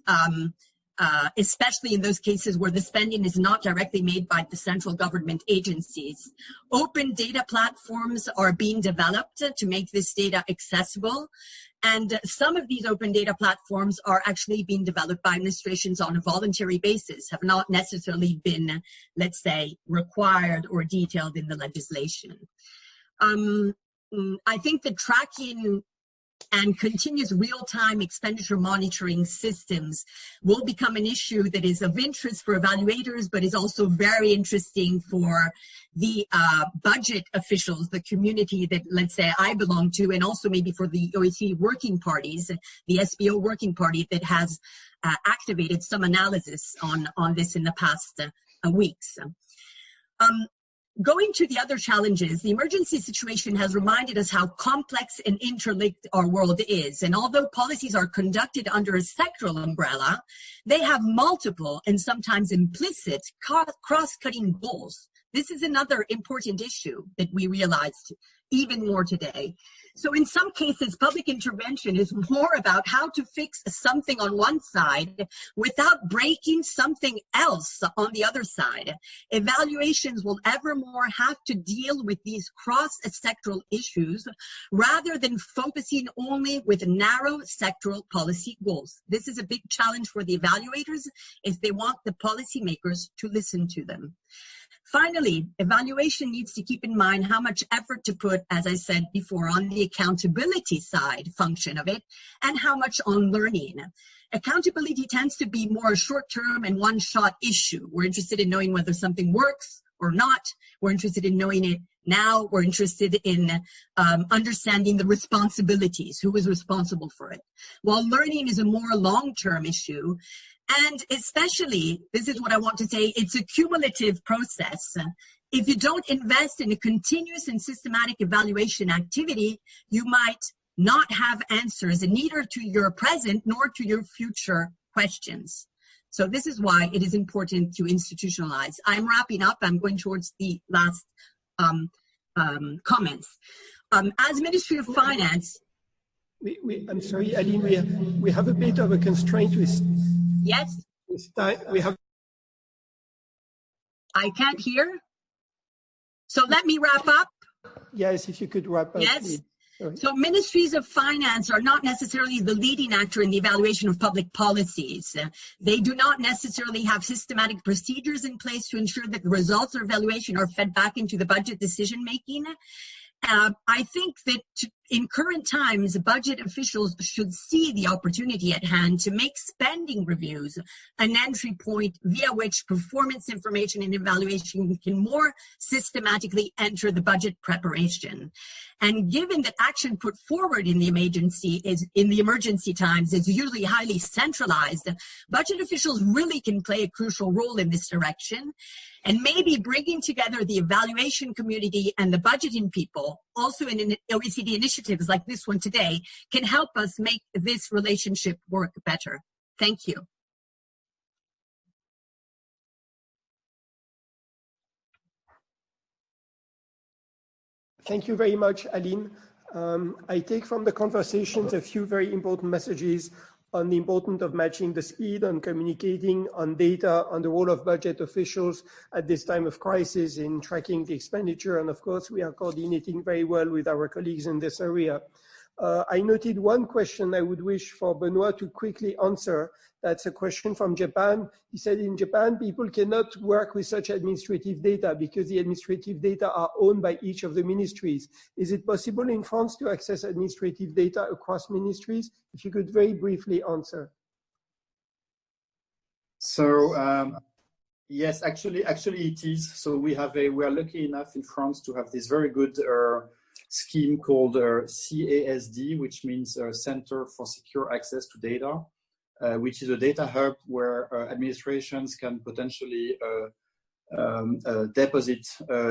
especially in those cases where the spending is not directly made by the central government agencies. Open data platforms are being developed to make this data accessible. And some of these open data platforms are actually being developed by administrations on a voluntary basis, have not necessarily been, let's say, required or detailed in the legislation. I think the tracking and continuous real-time expenditure monitoring systems will become an issue that is of interest for evaluators, but is also very interesting for the budget officials, the community that, let's say, I belong to, and also maybe for the OECD working parties, the SBO working party that has activated some analysis on this in the past weeks. Going to the other challenges, the emergency situation has reminded us how complex and interlinked our world is. And although policies are conducted under a sectoral umbrella, they have multiple and sometimes implicit cross-cutting goals. This is another important issue that we realized even more today. So in some cases, public intervention is more about how to fix something on one side without breaking something else on the other side. Evaluations will ever more have to deal with these cross-sectoral issues rather than focusing only with narrow sectoral policy goals. This is a big challenge for the evaluators if they want the policymakers to listen to them. Finally, evaluation needs to keep in mind how much effort to put, as I said before, on the accountability side function of it, and how much on learning. Accountability tends to be more a short-term and one-shot issue. We're interested in knowing whether something works or not. We're interested in knowing it now. We're interested in understanding the responsibilities, who is responsible for it. While learning is a more long-term issue, and especially, this is what I want to say, it's a cumulative process. If you don't invest in a continuous and systematic evaluation activity, you might not have answers, neither to your present nor to your future questions. So this is why it is important to institutionalize. I'm wrapping up. I'm going towards the last comments. As Ministry of Finance... I'm sorry, Aline, we have a bit of a constraint with... Yes? We have. I can't hear. So let me wrap up. Yes, if you could wrap up. Yes. So ministries of finance are not necessarily the leading actor in the evaluation of public policies. They do not necessarily have systematic procedures in place to ensure that the results of evaluation are fed back into the budget decision making. I think that in current times, budget officials should see the opportunity at hand to make spending reviews an entry point via which performance information and evaluation can more systematically enter the budget preparation. And given that action put forward in the emergency times is usually highly centralized, budget officials really can play a crucial role in this direction. And maybe bringing together the evaluation community and the budgeting people, also in OECD initiatives like this one today, can help us make this relationship work better. Thank you. Thank you very much, Aline. I take from the conversations a few very important messages on the importance of matching the speed, on communicating, on data, on the role of budget officials at this time of crisis in tracking the expenditure. And of course, we are coordinating very well with our colleagues in this area. I noted one question I would wish for Benoit to quickly answer. That's a question from Japan. He said in Japan, people cannot work with such administrative data because the administrative data are owned by each of the ministries. Is it possible in France to access administrative data across ministries? If you could very briefly answer. So yes, actually it is. So we are lucky enough in France to have this very good scheme called CASD, which means Center for Secure Access to Data, which is a data hub where administrations can potentially deposit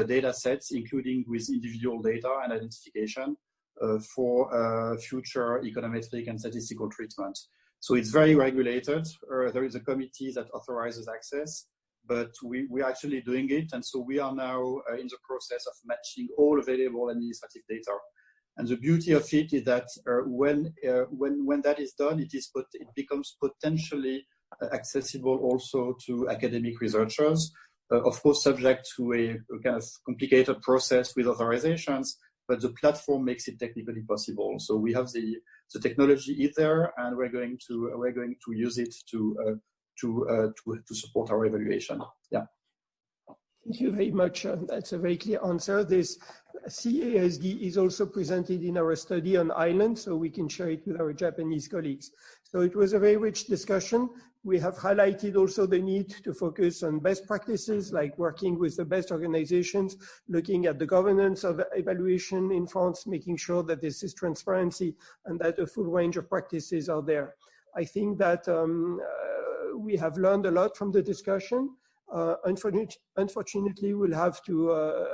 data sets, including with individual data and identification, for future econometric and statistical treatment. So it's very regulated. There is a committee that authorizes access, but we're actually doing it. And so we are now in the process of matching all available administrative data. And the beauty of it is that when that is done, it becomes potentially accessible also to academic researchers, of course, subject to a kind of complicated process with authorizations, but the platform makes it technically possible. So we have the technology is there, and we're going to use it to support our evaluation. Yeah. Thank you very much. That's a very clear answer. This CASD is also presented in our study on Ireland, so we can share it with our Japanese colleagues. So it was a very rich discussion. We have highlighted also the need to focus on best practices, like working with the best organizations, looking at the governance of evaluation in France, making sure that this is transparency and that a full range of practices are there. I think that we have learned a lot from the discussion. Unfortunately, we'll have to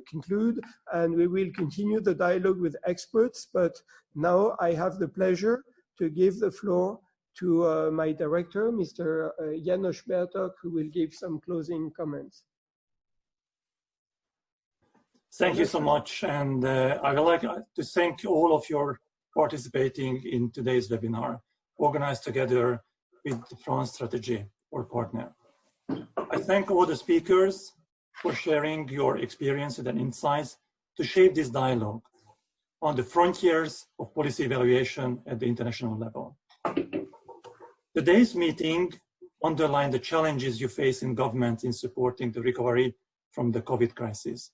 conclude, and we will continue the dialogue with experts. But now I have the pleasure to give the floor to my director, Mr. János Bertok, who will give some closing comments. Thank you so much, and I would like to thank all of you participating in today's webinar, organized together with the France Strategy, our partner. I thank all the speakers for sharing your experiences and insights to shape this dialogue on the frontiers of policy evaluation at the international level. Today's meeting underlined the challenges you face in government in supporting the recovery from the COVID crisis.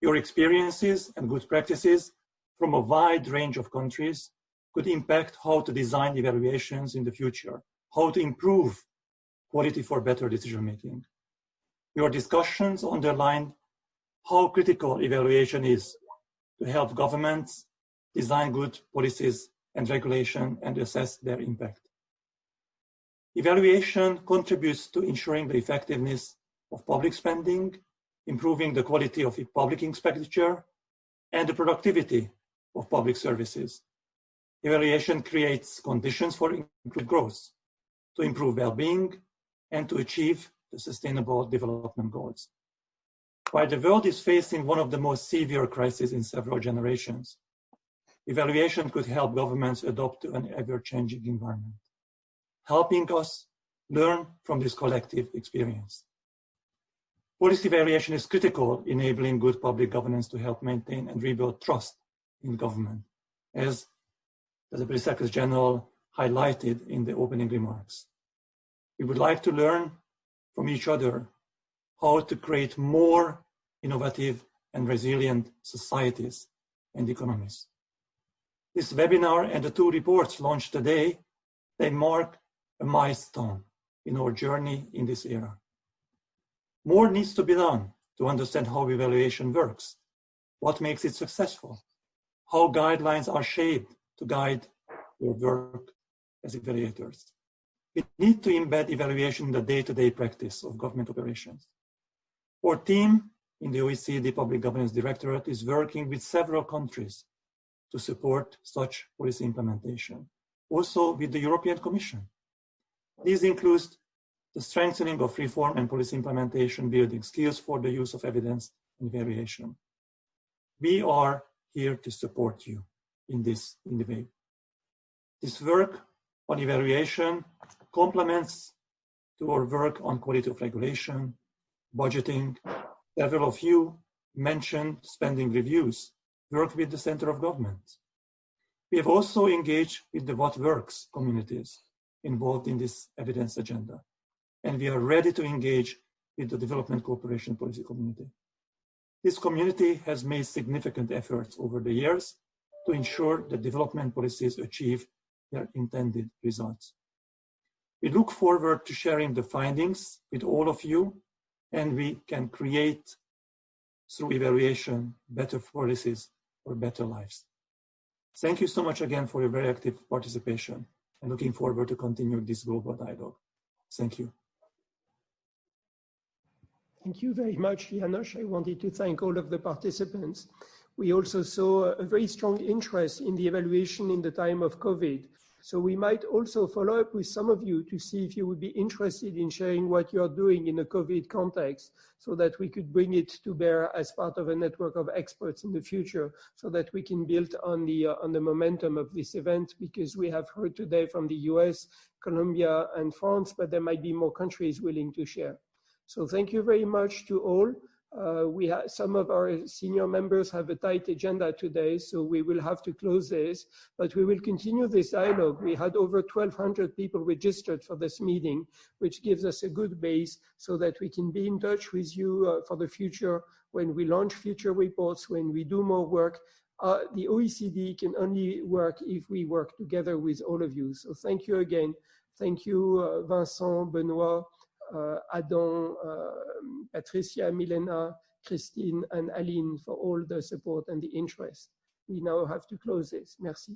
Your experiences and good practices from a wide range of countries could impact how to design evaluations in the future, how to improve quality for better decision-making. Your discussions underlined how critical evaluation is to help governments design good policies and regulation and assess their impact. Evaluation contributes to ensuring the effectiveness of public spending, improving the quality of public expenditure, and the productivity of public services. Evaluation creates conditions for improved growth, to improve well-being, and to achieve the Sustainable Development Goals. While the world is facing one of the most severe crises in several generations, evaluation could help governments adapt to an ever-changing environment, helping us learn from this collective experience. Policy evaluation is critical, enabling good public governance to help maintain and rebuild trust in government, as the British Secretary General highlighted in the opening remarks. We would like to learn from each other how to create more innovative and resilient societies and economies. This webinar and the 2 reports launched today, they mark a milestone in our journey in this era. More needs to be done to understand how evaluation works, what makes it successful, how guidelines are shaped to guide your work as evaluators. We need to embed evaluation in the day-to-day practice of government operations. Our team in the OECD Public Governance Directorate is working with several countries to support such policy implementation, also with the European Commission. These include the strengthening of reform and policy implementation, building skills for the use of evidence and evaluation. We are here to support you in the way. This work on evaluation complements to our work on quality of regulation, budgeting. Several of you mentioned spending reviews, work with the center of government. We have also engaged with the What Works communities involved in this evidence agenda, and we are ready to engage with the development cooperation policy community. This community has made significant efforts over the years to ensure that development policies achieve their intended results. We look forward to sharing the findings with all of you, and we can create, through evaluation, better policies for better lives. Thank you so much again for your very active participation, and looking forward to continue this global dialogue. Thank you. Thank you very much, János. I wanted to thank all of the participants. we also saw a very strong interest in the evaluation in the time of COVID. So we might also follow up with some of you to see if you would be interested in sharing what you're doing in a COVID context, so that we could bring it to bear as part of a network of experts in the future, so that we can build on the momentum of this event, because we have heard today from the US, Colombia, and France, but there might be more countries willing to share. So thank you very much to all. Some of our senior members have a tight agenda today, so we will have to close this, but we will continue this dialogue. We had over 1,200 people registered for this meeting, which gives us a good base so that we can be in touch with you for the future when we launch future reports, when we do more work. The OECD can only work if we work together with all of you. So thank you again. Thank you, Vincent, Benoit, Adam, Patricia, Milena, Christine, and Aline for all the support and the interest. We now have to close this. Merci.